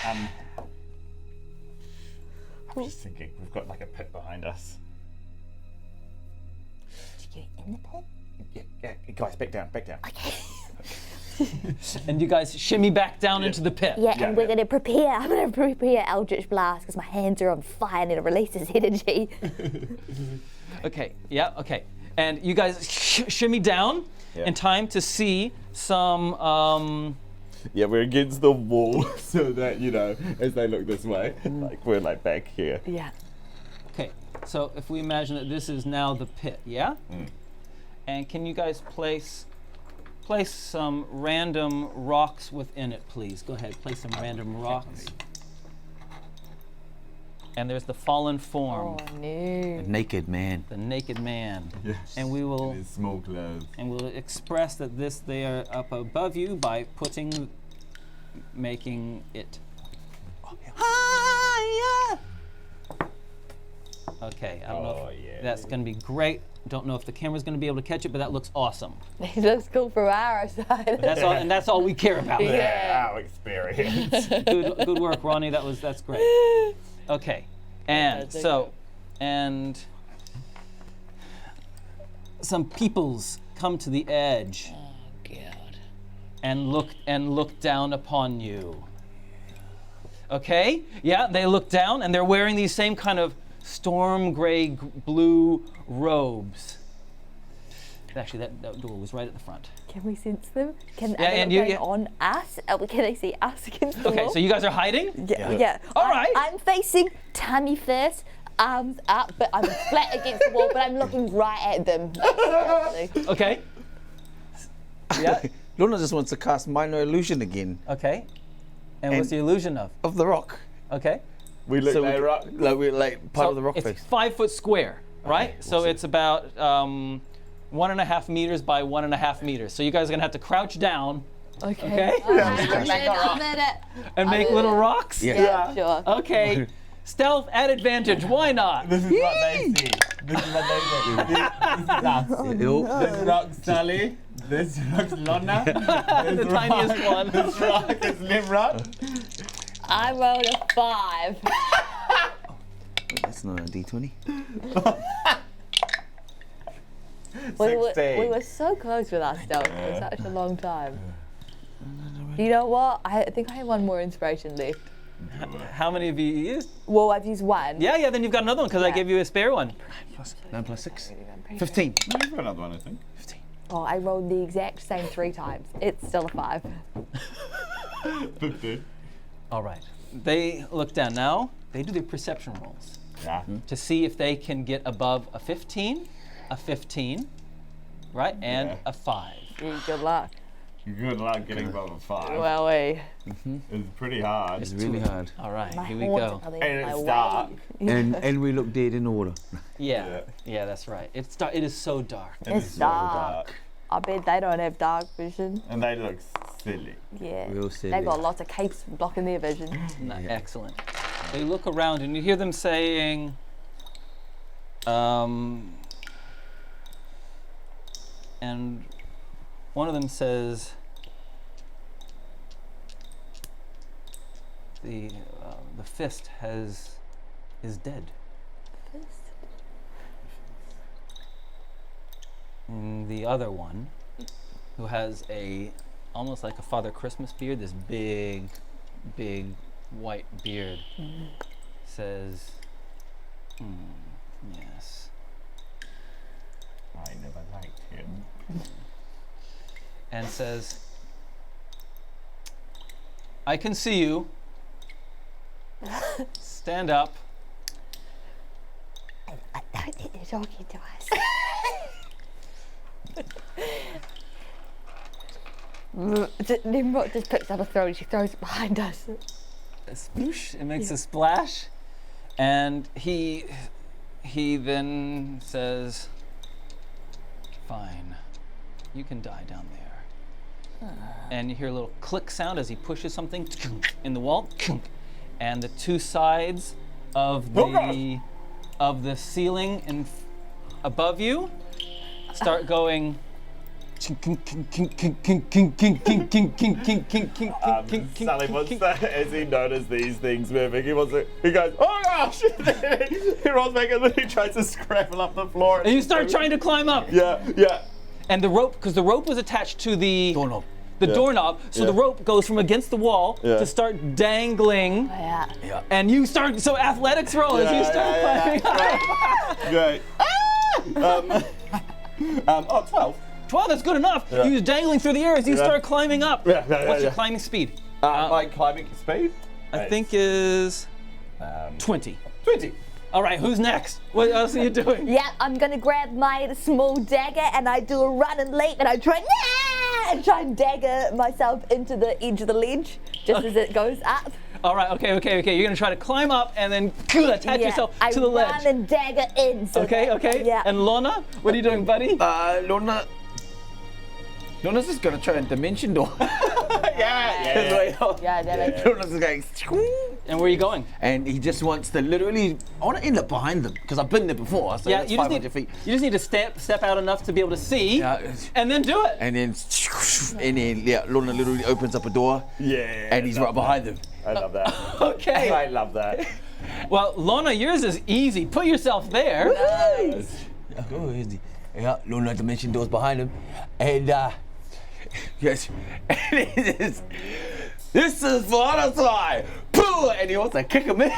I'm just thinking, we've got like a pit behind us. Did you get in the pit? Yeah, guys, back down. Okay. And you guys shimmy back down into the pit. Yeah, and we're going to prepare. I'm going to prepare Eldritch Blast because my hands are on fire and it releases energy. Okay, yeah, okay. And you guys shimmy down in time to see some... Yeah, we're against the wall so that, as they look this way, like we're like back here. Yeah. Okay, so if we imagine that this is now the pit, yeah? And can you guys place some random rocks within it, please? Go ahead, place some random rocks. And there's the fallen form. Oh, no. The naked man. The naked man. Yes. And we will... His small clothes. And we'll express that they are up above you by making it higher. Okay, I don't know if that's going to be great Don't know if the camera's going to be able to catch it, but that looks awesome. It looks cool from our side. That's all, and that's all we care about. Yeah, our experience. Good work, Ronnie. That's great. Okay, and so, and some peoples come to the edge. Oh God. And look down upon you. Okay? Yeah, they look down and they're wearing these same kind of storm gray blue robes. Actually, that door was right at the front. Can we sense them? Can Yeah, and you- they yeah. on us? Can they see us against the Okay, wall? so you guys are hiding? Yeah. All right. I'm facing tummy first, arms up, but I'm flat against the wall, but I'm looking right at them. Okay. Yeah. Lona just wants to cast minor illusion again Okay. And what's the illusion of? of the rock. Okay. We look So there, right? like we're like part So of the rock it's face. 5 foot square, right? we'll So see. it's about 1.5 meters by 1.5 meters. So you guys are gonna have to crouch down, okay? I'm in it. And make little rocks? Yeah, sure. Okay. Stealth at advantage. Why not? This is what they see. This is what they see. This is us. This rock Sully. This rock's Lona. The tiniest one. This rock is Tnemrot. I rolled a 5. That's not a D20. We 16. were so close with our stealth for such a long time. You know what? I think I have one more inspiration left. How many have you used? Well, I've used one. Yeah, then you've got another one because I Yeah. gave you a spare one. 9 plus 6. 15. You've got another one, I think. Oh, I rolled the exact same 3 times. It's still a 5. 15. All right. They look down now. They do their perception rolls Yeah. to see if they can get above a 15, right, and Yeah. a 5. Good luck. Good luck getting above a 5. Well, It's pretty hard. It's really hard. All right, my here we horns go. are the- And my it's way. dark. And we look dead in order. Yeah, that's right. It is so dark. And It's so dark. I bet they don't have dark vision. And they look silly. Yeah. Real silly. They got lots of capes blocking their vision. Excellent. They look around and you hear them saying, and one of them says, the fist is dead. And the other one, who has almost like a Father Christmas beard, this big white beard, says, yes. I never liked him. And says, I can see you. Stand up. I don't think they're talking to us. Nimrod just picks up a throw and she throws it behind us. A sploosh. It makes a splash. And he then says, fine, you can die down there. And you hear a little click sound as he pushes something in the wall. And the two sides of the ceiling above you start going. Sully wants that as he noticed these things moving. He goes, oh gosh! He rolls back and then he tries to scramble up the floor. And you start trying to climb up. Yeah. And the rope, because the rope was attached to the Doorknob. doorknob, so the rope goes from against the wall to start dangling. Yeah. And you start, so athletics roll as you start climbing up. Great. 12. 12, that's good enough. Yeah. You're dangling through the air as you start climbing up. Yeah, What's your yeah. climbing speed? My climbing speed? I think is 20. 20. All right, who's next? What else are you doing? Yeah, I'm gonna grab my small dagger and I do a run and leap and I try and dagger myself into the edge of the ledge just as it goes up. All right, okay. You're gonna try to climb up and then attach yourself to the I ledge. run and dagger in. So Okay. Yeah. And Lona, what are you doing, buddy? Lona's just gonna try a dimension door. Yeah, damage. Luna's just going, And where are you going? and he just wants to literally, I want to end up behind them because I've been there before. So Yeah, that's you just 500 need feet. you just need to step out enough to be able to see, and then do it. And then Lona literally opens up a door. Yeah. And he's right behind them. I love that. Okay. I love that. Well, Lona, yours is easy. Put yourself there. Nice. Oh, is he? Yeah, Lona dimension doors behind him, and yes, and this is for Anasai. Pooh, and he wants to kick him in.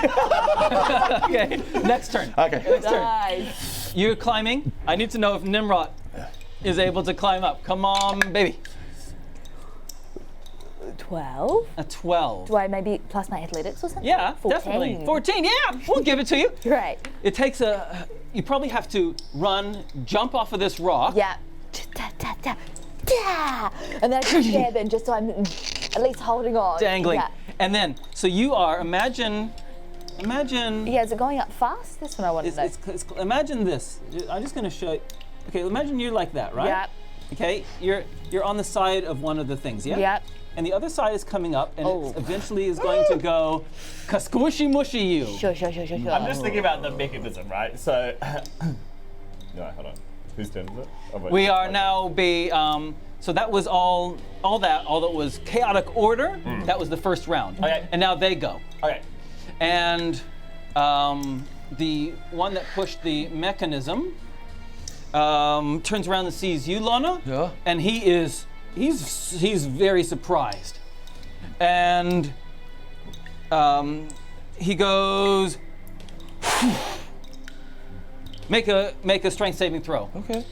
Okay. Next turn. Okay. Next turn. Nice. You're climbing. I need to know if Tnemrot is able to climb up. Come on, baby. 12. A 12. Do I maybe plus my athletics or something? Yeah, 14. definitely. 14. Yeah, we'll give it to you. Great. It takes a. You probably have to run, jump off of this rock. Yeah. Da, da, da, da. And then I push there then just so I'm at least holding on. Dangling. Yeah. And then, so you are. Imagine. Yeah, is it going up fast? This one I want to know. Imagine this. I'm just going to show you. Okay, imagine you're like that, right? Yeah. Okay, you're on the side of one of the things, yeah? Yeah. And the other side is coming up, and Oh. it eventually is going to go kasquishy mushy you. Sure. I'm just thinking about the mechanism, right? So, no, hold on. Whose turn is it? Oh, wait. We are now so that was all that was chaotic order. That was the first round. Okay. And now they go. Okay. And the one that pushed the mechanism turns around and sees you, Lona. Yeah. And he's very surprised. And he goes, make a strength saving throw. Okay.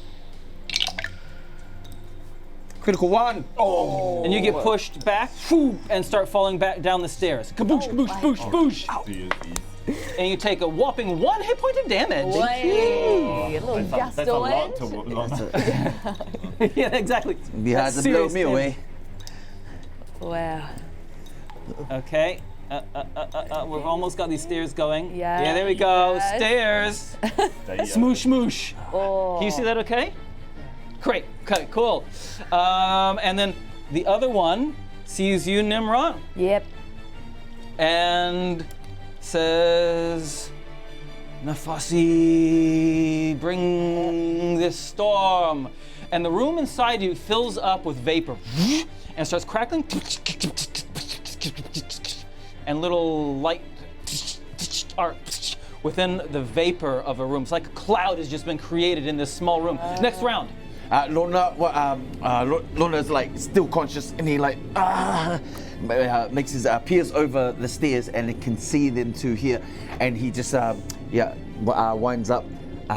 Critical 1. Oh. And you get pushed back and start falling back down the stairs. Kaboosh, kaboosh, kaboosh, kaboosh. And you take a whopping 1 hit point of damage. Way. A little gust That's a of lot wind. to Lona. Yeah, exactly. Be hard to blow Serious me away. Wow. Okay. We've almost got these stairs going. Yeah, Yeah, there we go. yes. Stairs. Smoosh, smoosh. Oh. Can you see that okay? Great. Okay, cool. And then the other one sees you, Tnemrot, Yep. and says, Nafasi, bring this storm. And the room inside you fills up with vapor and starts crackling. And little light are within the vapor of a room. It's like a cloud has just been created in this small room. Next round. Lona's like still conscious, and he like makes his peers over the stairs, and it can see them to here, and he just winds up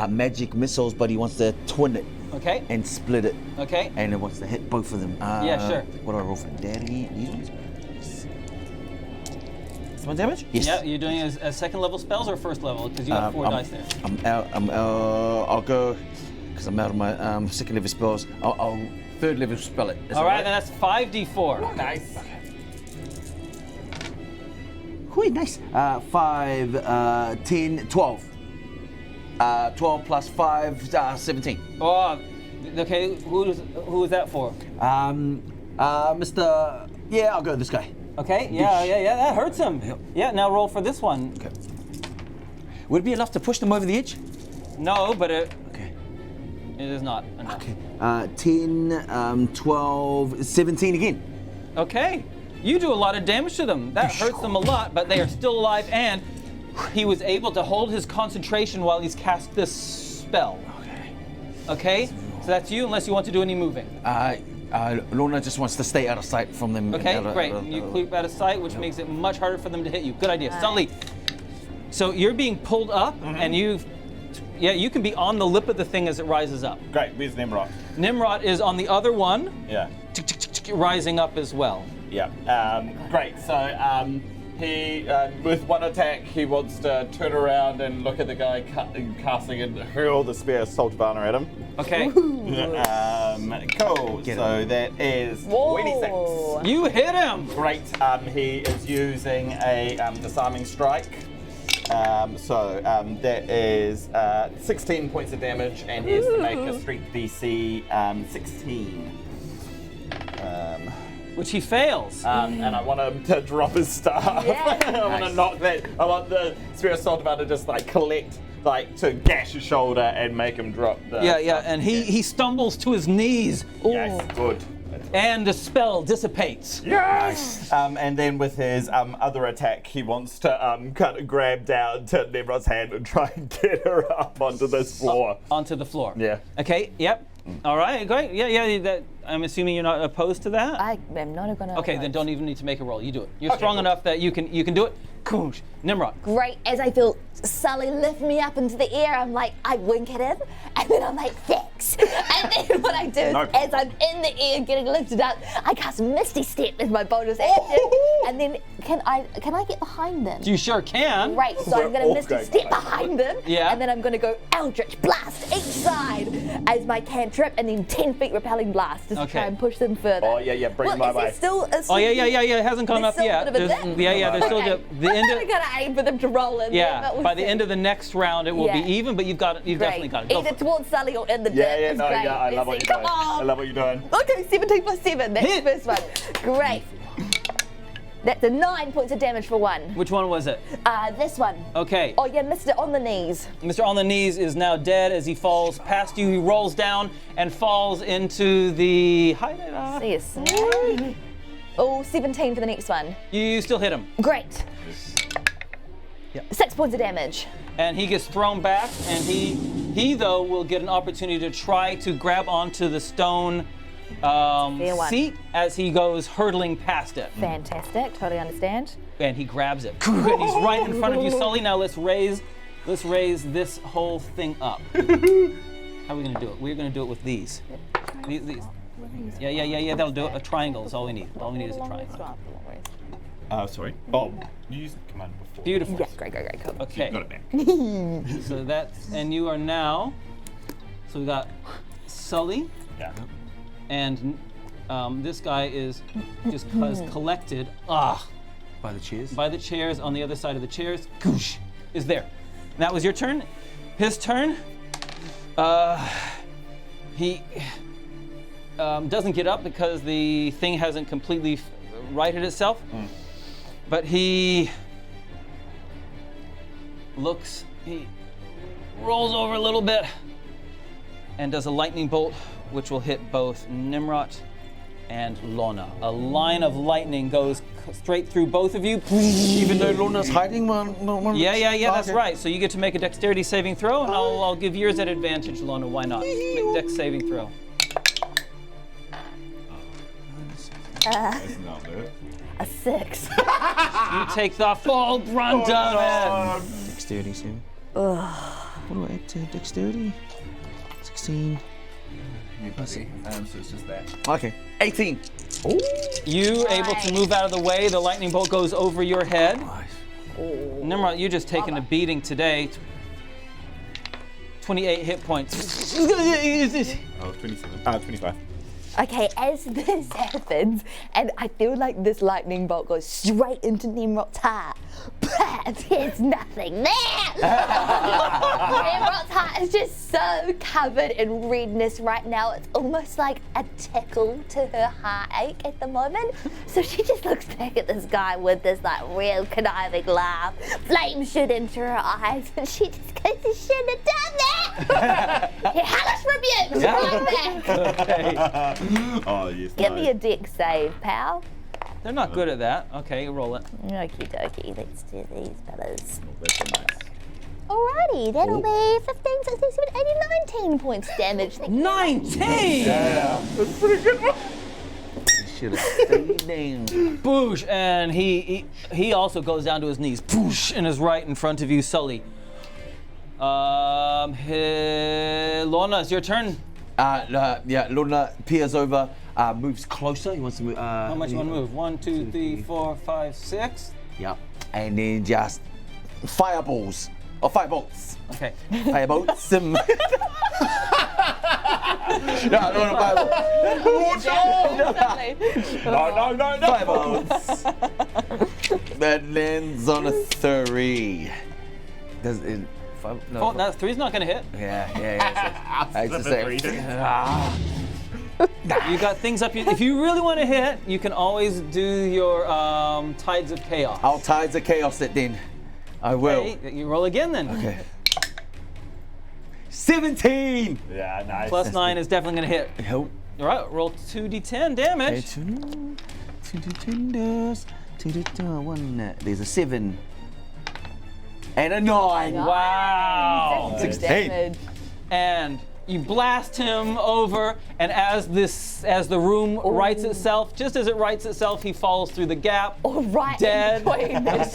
magic missiles, but he wants to twin it Okay. and split it, Okay. and it wants to hit both of them. Yeah, sure. What do I roll for that again? These ones. Some damage? Yes. Yeah, you're doing a second level spells or first level? Because you got 4 dice there. I'll go because I'm out of my second level spells. I'll third level spell it. Is All that right, then that's 5d4. Nice. Whee, nice. 5, 10, 12. 12 plus 5, 17. Oh, okay. Who is that for? Mr. Yeah, I'll go this guy. Okay. Yeah. That hurts him. Yeah. Now roll for this one. Okay. Would it be enough to push them over the edge? No, but it Okay. is not enough. Okay. 10, 12, 17 again. Okay. You do a lot of damage to them. That hurts them a lot, but they are still alive, and he was able to hold his concentration while he's cast this spell. Okay. Okay? So that's you, unless you want to do any moving. Lona just wants to stay out of sight from them. Okay, great. You creep out of sight, which makes it much harder for them to hit you. Good idea. Sully. So you're being pulled up, and you can be on the lip of the thing as it rises up. Great. Where's Tnemrot? Tnemrot is on the other one, Yeah. rising up as well. Yeah. Great. So he, with one attack, he wants to turn around and look at the guy casting and hurl the spear Salt Valour at him. Okay. Cool. So that is 26. You hit him. Great. He is using a disarming strike. That is 16 points of damage, and he has to make a strength DC 16. which he fails. And I want him to drop his staff. Yeah. I want to knock that. I want the Spirit Assault about to just like collect, like to gash his shoulder and make him drop the. Yeah, and he stumbles to his knees. Yes, good. And the spell dissipates. Yes! And then with his other attack, he wants to kind of grab down to Tnemrot's hand and try and get her up onto this floor. Onto the floor. Yeah. Okay, yep. All right, great. Yeah, that, I'm assuming you're not opposed to that? I am not gonna. Okay, then don't even need to make a roll. You do it. You're strong enough that you can do it. Koosh. Nimrod. Great. As I feel Sully lift me up into the air, I'm like, I wink at him, and then I'm like, thanks. And then what I do is, as I'm in the air getting lifted up, I cast Misty Step as my bonus action, and then can I get behind them? You sure can. Right, so I'm going to Misty Step behind them, Yeah. and then I'm going to go Eldritch Blast each side as my cantrip, and then 10 feet Repelling Blast just to try and push them further. Oh, yeah, bring them my way. Oh, yeah, it hasn't come up yet. There's still the end of... I gotta aim for them to roll in. Yeah, by the end of the next round, it will be even, but you've definitely got it. Go Either for it. towards Sully or in the dip. Yeah, is no, great. yeah, I love what you're Come doing. on. I love what you're doing. Okay, 17 plus 7. That's Hit. the first one. Great. That's a 9 points of damage for one. Which one was it? This one. Okay. Oh, yeah, Mr. On the knees. Mr. On the Knees is now dead as he falls past you. He rolls down and falls into the... Yes. Oh, 17 for the next one. You still hit him. Great. Yep. 6 points of damage. And he gets thrown back, and he though will get an opportunity to try to grab onto the stone seat as he goes hurtling past it. Fantastic. Totally understand. And he grabs it. And he's right in front of you, Sully. Now let's raise this whole thing up. How are we gonna do it? We're gonna do it with these. These. Yeah. That'll do it. A triangle is all we need. All we need is a triangle. Sorry. Oh, you used the command before. Beautiful. Yeah, great, cool. Okay. Got it back. So that's, and you are now, so we got Sully, Yeah. and this guy is just collected, by the chairs on the other side of the chairs, goosh, is there. And that was your turn. His turn, he doesn't get up because the thing hasn't completely righted itself, but he rolls over a little bit and does a lightning bolt, which will hit both Tnemrot and Lona. A line of lightning goes straight through both of you. Even though Lona's hiding one. Yeah, that's right. So you get to make a dexterity saving throw, and I'll give yours at advantage, Lona. Why not? Make dex saving throw. That's not it. A 6. You take the full brunt of it. Dexterity, Sam. What do I add to dexterity? 16. So it's just that. Okay, 18. You able to move out of the way. The lightning bolt goes over your head. Nimrod, you're just taking a beating today. 28 hit points. Oh, 27. 25. Okay, as this happens, and I feel like this lightning bolt goes straight into Tnemrot's heart. There's nothing there! Tnemrot's heart is just so covered in redness right now. It's almost like a tickle to her heartache at the moment. So she just looks back at this guy with this like real conniving laugh. Flames shoot into her eyes, and she just goes, you shouldn't have done that! Hellish rebuke! Right back! Oh, yes. Give me a dex save, pal. They're not good at that. Okay, roll it. Okie dokie, let's do these fellas. That's so nice. Alrighty, that'll be 15, 16, 17, 18, 19 points damage. 19! That's pretty good. Should have stayed down. Boosh! And he also goes down to his knees. Boosh! And is right in front of you, Sully. Lona, it's your turn. Lona peers over, moves closer. He wants to move. How much you want to move? 1, 2, 3, 4, 5, 6? Yep. And then just fireballs. Or firebolts. Okay. Firebolts. No, I don't want No. Firebolts. That lands on a 3. Does it? No. Oh, that 3's not going to hit. Yeah. I just say. You got things up. If you really want to hit, you can always do your Tides of Chaos. I'll Tides of Chaos it then. I will. Okay, you roll again then. Okay. 17! Yeah, nice. Plus 9 is definitely going to hit. Help. All right, roll 2d10 damage. There's a 7. And a 9. Wow. 16. Damage. And you blast him over, and as the room rights itself, just as it rights itself, he falls through the gap. Oh, right. Dead.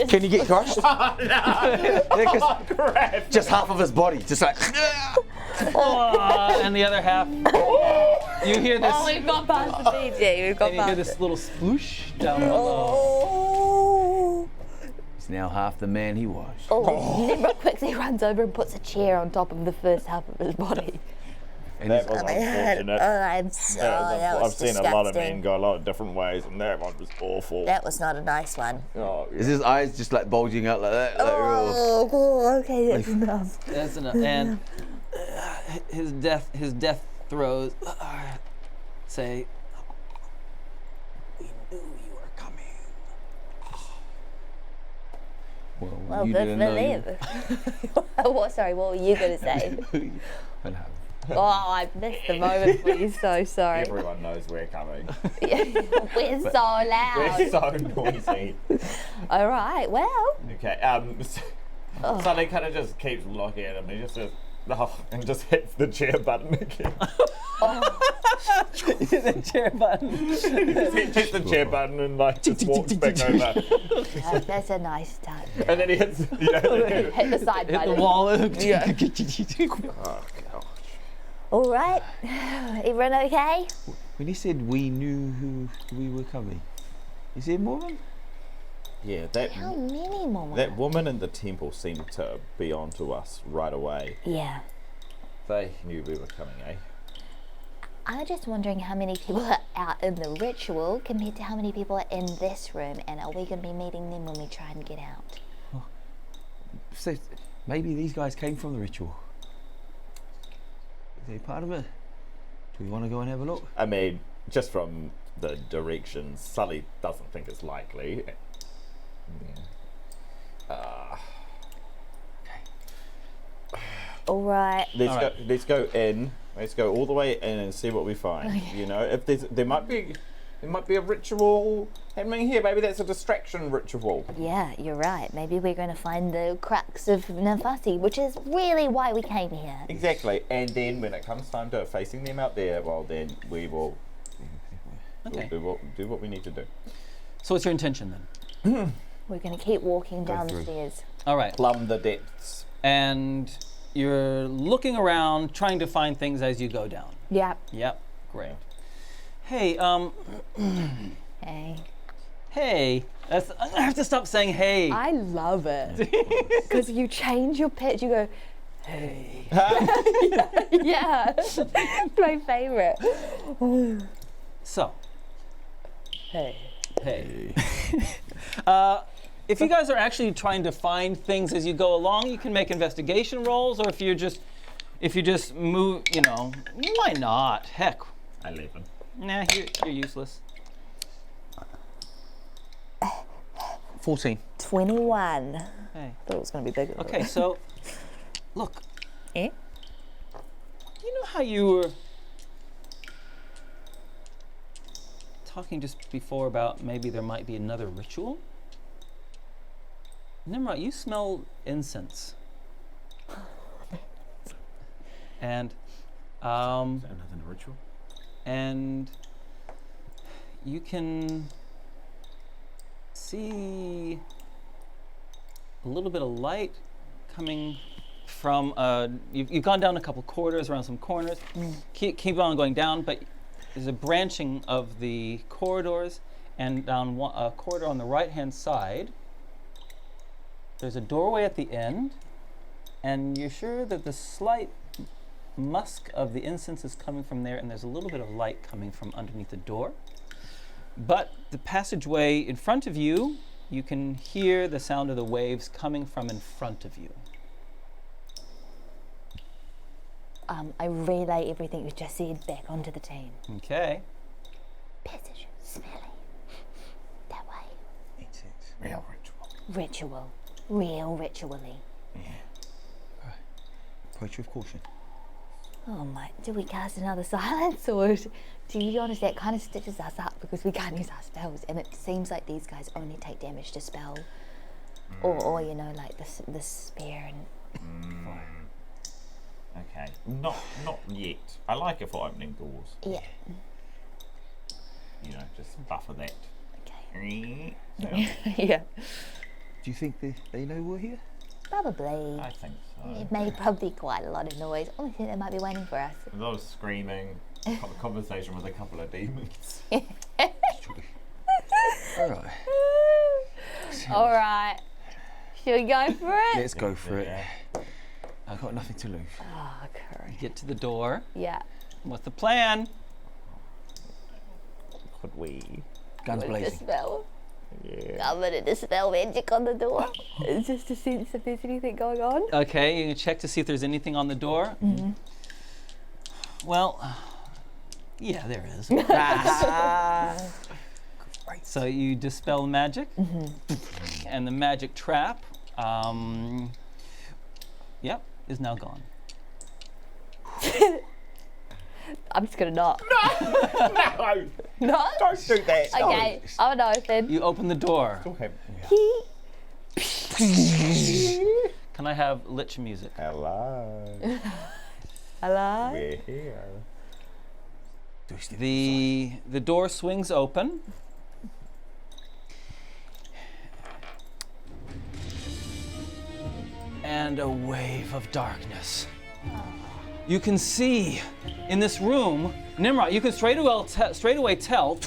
Can you get crushed? Oh, crap. Just half of his body, just like. And the other half. You hear this. Oh, we've got past the PG. We've got And you hear past this little sploosh down below. Oh. He's now half the man he was. Oh, Nimrod quickly runs over and puts a chair on top of the first half of his body. And That was unfortunate. I'm sorry. That was I've seen a lot of disgusting. men go a lot of different ways, and that one was awful. That was not a nice one. Oh, is his eyes just like bulging out like that? Like real- Oh, okay, that's enough. That's enough. And his death throes say, "We knew you were coming." Well, you good didn't for know them. What? Sorry, what were you going to say? What happened? Oh, I missed the moment for you. So sorry. everyone knows we're coming. We're so loud. We're so noisy. All right. Well. Okay, Sully kind of just keeps looking at him. He just says, and just hits the chair button again. The chair button. He hits the chair button and just walks back over. Oh, that's a nice touch. And then he hits, Hit the side Hit the button. wall. Oh, gosh. All right. Everyone okay? When he said we knew who we were coming, is there more of them? Yeah, How many more? that woman in the temple seemed to be onto us right away. Yeah. They knew we were coming, eh? I'm just wondering how many people are out in the ritual compared to how many people are in this room, and are we going to be meeting them when we try and get out? So maybe these guys came from the ritual. Is they part of it? Do we want to go and have a look? I mean, just from the directions, Sully doesn't think it's likely. All right. Let's go in. Let's go all the way in and see what we find. You know, if there might be a ritual happening here. Maybe that's a distraction ritual. Yeah, you're right. Maybe we're going to find the crux of Nefasi, which is really why we came here. Exactly. And then when it comes time to facing them out there, well, then we will Okay. we'll do what we need to do. So what's your intention then? We're going to keep walking down the through. stairs. All right. Plumb the depths. And you're looking around, trying to find things as you go down. Yeah. Yep. Great. Hey, Hey. hey. I have to stop saying hey. I love it because you change your pitch. You go, hey. Yeah. It's my favorite. So, Hey. hey. If you guys are actually trying to find things as you go along, you can make investigation rolls, or if you just move, why not? Heck, 11. nah, you're useless. 14. 21. Hey. Thought it was going to be bigger. Okay, so, look. Eh? You know how you were talking just before about maybe there might be another ritual? Tnemrot, you smell incense. And, Another ritual? and you can see a little bit of light coming from, you've gone down a couple corridors, around some corners. Keep on going down, but there's a branching of the corridors, and down a corridor on the right-hand side, there's a doorway at the end, and you're sure that the slight musk of the incense is coming from there, and there's a little bit of light coming from underneath the door. But the passageway in front of you, you can hear the sound of the waves coming from in front of you. I relay everything you've just said back onto the team. Okay. Passage, smelly. That way. 86. Real ritual. Real ritually. Approach with caution. Oh my, do we cast another silence, or to be honest, that kind of stitches us up because we can't use our spells, and it seems like these guys only take damage to spell, or you know, like the spear and. Okay, not yet. I like it for opening doors. Yeah. You know, just buffer that. Okay. So, Yeah. Do you think they know we're here? Probably. I think so. It made probably quite a lot of noise. I think they might be waiting for us. A lot of screaming, conversation with a couple of demons. All right. All right. Should we go for it? Let's go for it. Yeah. I've got nothing to lose. Oh, curry. Get to the door. Yeah. What's the plan? Could we? Guns blazing. Dispel. Yeah. I'm gonna dispel magic on the door. It's just to sense if there's anything going on. Okay, you can check to see if there's anything on the door. Mm-hmm. Well, yeah, there is. So you dispel magic, and the magic trap, yep, is now gone. I'm just gonna knock. No! No? Don't do that! Okay, I'm gonna open. You open the door. Okay. Can I have lich music? Hello. Hello? We're here. The door swings open. And a wave of darkness. You can see in this room, Tnemrot, you can straight away tell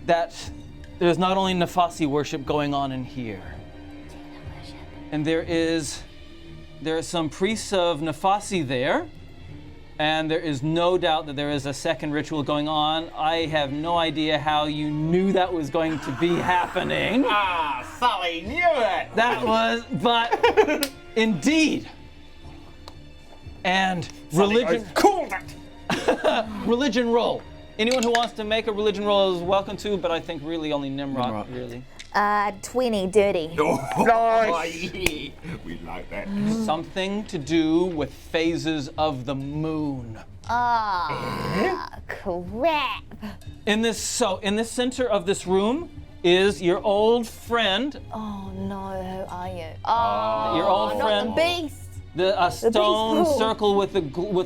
that there's not only Nefasi worship going on in here. And there are some priests of Nefasi there, and there is no doubt that there is a second ritual going on. I have no idea how you knew that was going to be happening. Ah, Sully knew it! But indeed. And religion. Called it! Religion roll. Anyone who wants to make a religion roll is welcome to, but I think really only Tnemrot, really. 20 dirty. Nice! We like that. Something to do with phases of the moon. Ah, crap. In this center of this room is your old friend, Oh no, who are you? Oh, your old not friend. the beast. a stone pool. circle with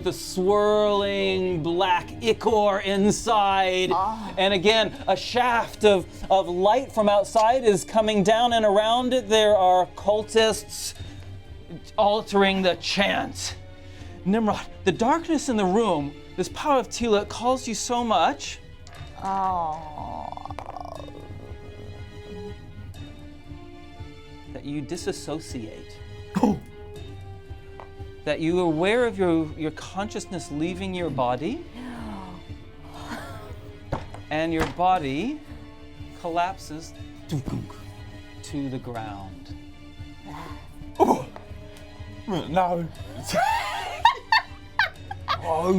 the swirling black ichor inside. And again, a shaft of light from outside is coming down, and around it there are cultists altering the chant. Tnemrot, the darkness in the room, this power of Tila calls you so much. That you disassociate. That you are aware of your consciousness leaving your body. And your body collapses to the ground. No. Oh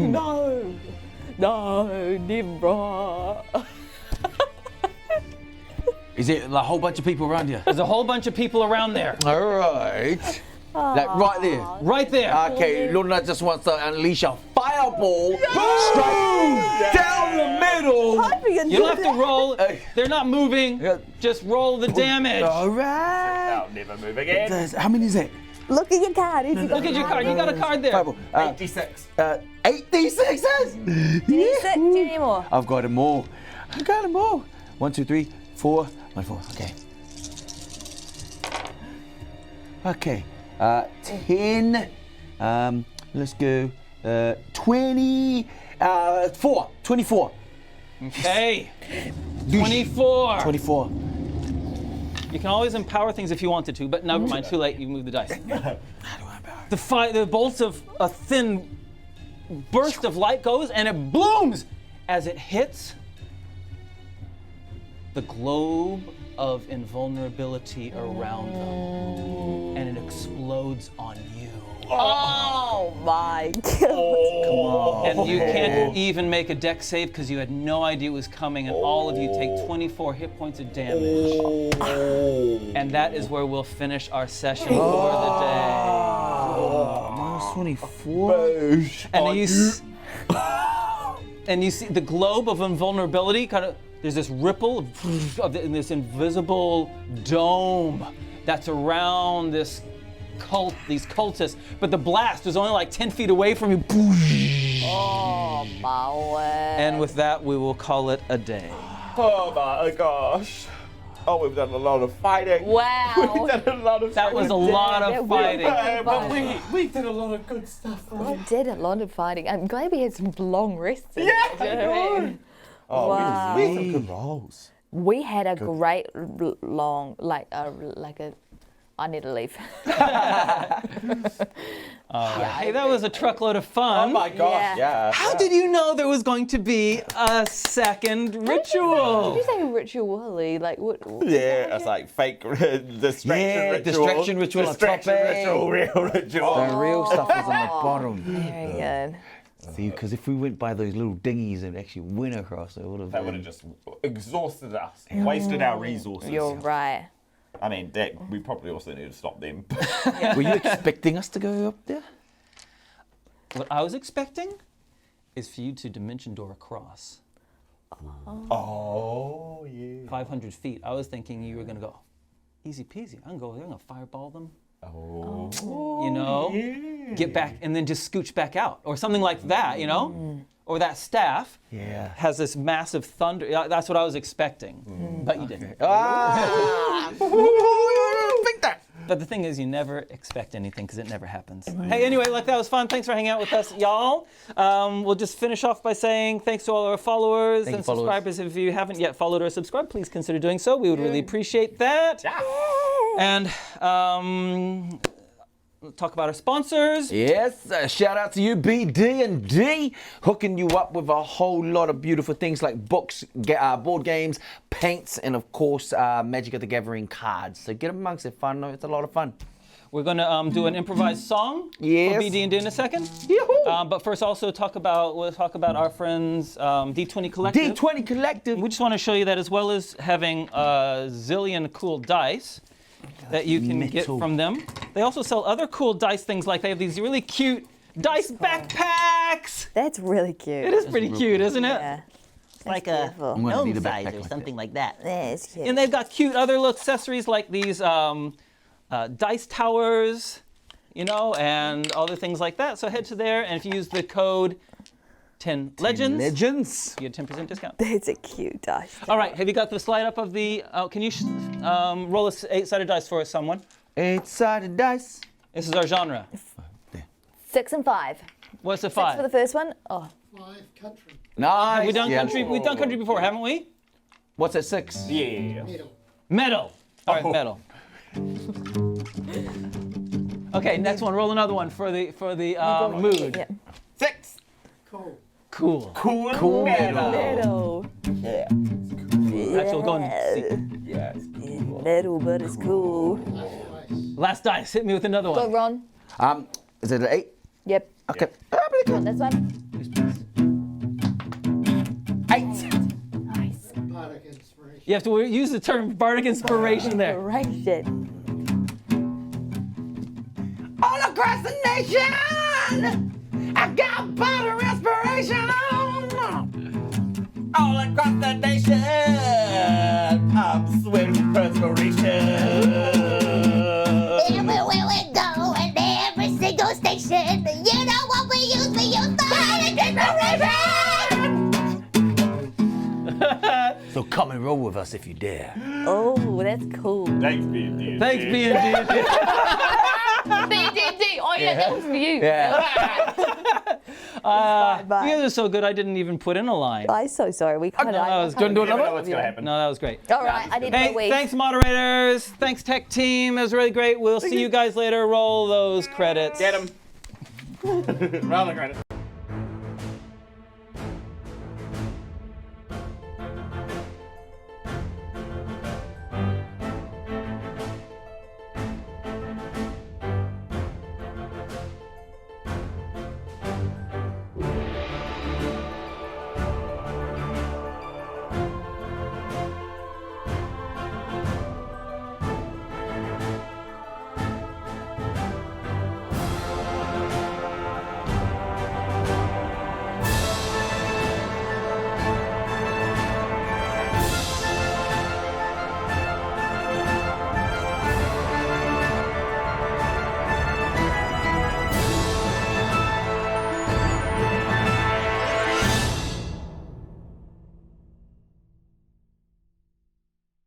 No, Tnemrot. Is it a whole bunch of people around here? There's a whole bunch of people around there. All right. Like right there. Right there. Okay, Lona just wants to unleash a fireball straight down the middle. You don't have to roll. They're not moving. Yeah. Just roll the damage. All right. I'll never move again. How many is that? Look at your card. Look at your card. You got a card there. Fireball. 86. 8 D6s. Do you need any more? I've got them all. I got them all. 1, 2, 3, 4. 1, 4. Okay. Okay. 10. Let's go. 24. 24. Okay. 24. 24. You can always empower things if you wanted to, but never mind. Too late. You moved the dice. The bolts of a thin burst of light goes, and it blooms as it hits the globe of invulnerability around them, and it explodes on you. Oh my god. And you can't even make a dex save because you had no idea it was coming, and all of you take 24 hit points of damage. And that is where we'll finish our session for the day. Minus 24. And you see the globe of invulnerability kind of, there's this ripple of this invisible dome that's around these cultists, but the blast is only like 10 feet away from you. Oh my word. And with that, we will call it a day. Oh my gosh. Oh, we've done a lot of fighting. Wow. We've done a lot of That was a lot of fighting. But we did a lot of good stuff. We did a lot of fighting. I'm glad we had some long rests. Yeah, I know. Oh, Wow. we had some good rolls. We had a great long, I need to leave. Hey, that was a truckload of fun. Oh my gosh, yeah. How did you know there was going to be a second ritual? Did you say ritually? Like what? Yeah, it's like fake distraction ritual. Distraction ritual on top, Distraction ritual, real ritual. The real stuff is on the bottom. Very good. See, because if we went by those little dinghies and actually went across, it would have That would have just exhausted us, wasted our resources. You're right. I mean, we probably also need to stop them. Were you expecting us to go up there? What I was expecting is for you to dimension door across. Oh, yeah. 500 feet. I was thinking you were going to go, easy peasy. I'm going to fireball them. Oh. You know? Yeah. Get back and then just scooch back out. Or something like that, you know? Or that staff has this massive thunder. That's what I was expecting. But you didn't. Think that. But the thing is, you never expect anything because it never happens. Hey, anyway, that was fun. Thanks for hanging out with us, y'all. We'll just finish off by saying thanks to all our followers and subscribers. If you haven't yet followed or subscribed, please consider doing so. We would really appreciate that. And talk about our sponsors. Yes, shout out to you, BD&D, hooking you up with a whole lot of beautiful things like books, board games, paints, and of course, Magic the Gathering cards. So get amongst it, fun. It's a lot of fun. We're going to do an improvised song for BD&D in a second. But first, we'll talk about our friends D20 Collective. D20 Collective. We just want to show you that as well as having a zillion cool dice that you can get from them. They also sell other cool dice things, like they have these really cute dice backpacks. That's really cute. It is pretty cute, isn't it? Yeah. Like a beautiful. I'm gonna need gnome a size backpack or like something like that. Yeah, it's cute. And they've got cute other little accessories like these dice towers, you know, and other things like that. So head to there, and if you use the code 10 Legends, you get a 10% discount. That's a cute dice. All right, have you got the slide up of the, can you roll a 8-sided dice for us, someone? 8-sided dice. This is our genre. 6 and 5. What's the 6 for 5? the first one. Oh, 5 country. Nice. Have we done country? We've done country before, haven't we? What's at 6? Yeah. Metal. All right, metal. Okay, next one. Roll another one for the mood. yeah. 6. Cool. Cool. Cool metal. Metal. Yeah. Actually, we'll go and see. Yeah, it's cool. Metal, but it's cool. Last dice. Hit me with another Go, one. Ron. Is it an 8? Yep. Okay. Come on, this one. 8. Nice. Bardic inspiration. You have to use the term bardic inspiration there. Great. All across the nation, I got butter inspiration. All across the nation, I'm sweating perspiration. Everywhere we go and every single station, you know what we use bardic inspiration. So come and roll with us if you dare. Oh, that's cool. Thanks, B&D. Thanks, B&D. BDD. Oh yeah, that was for you. Yeah. You guys are so good, I didn't even put in a line. I'm so sorry. We kind of. that was You good. never know what's going to happen. No, that was great. All right, I need Hey, to wait. thanks, moderators. Thanks, tech team. It was really great. We'll see you guys later. Roll those credits. Get him. Round the credits.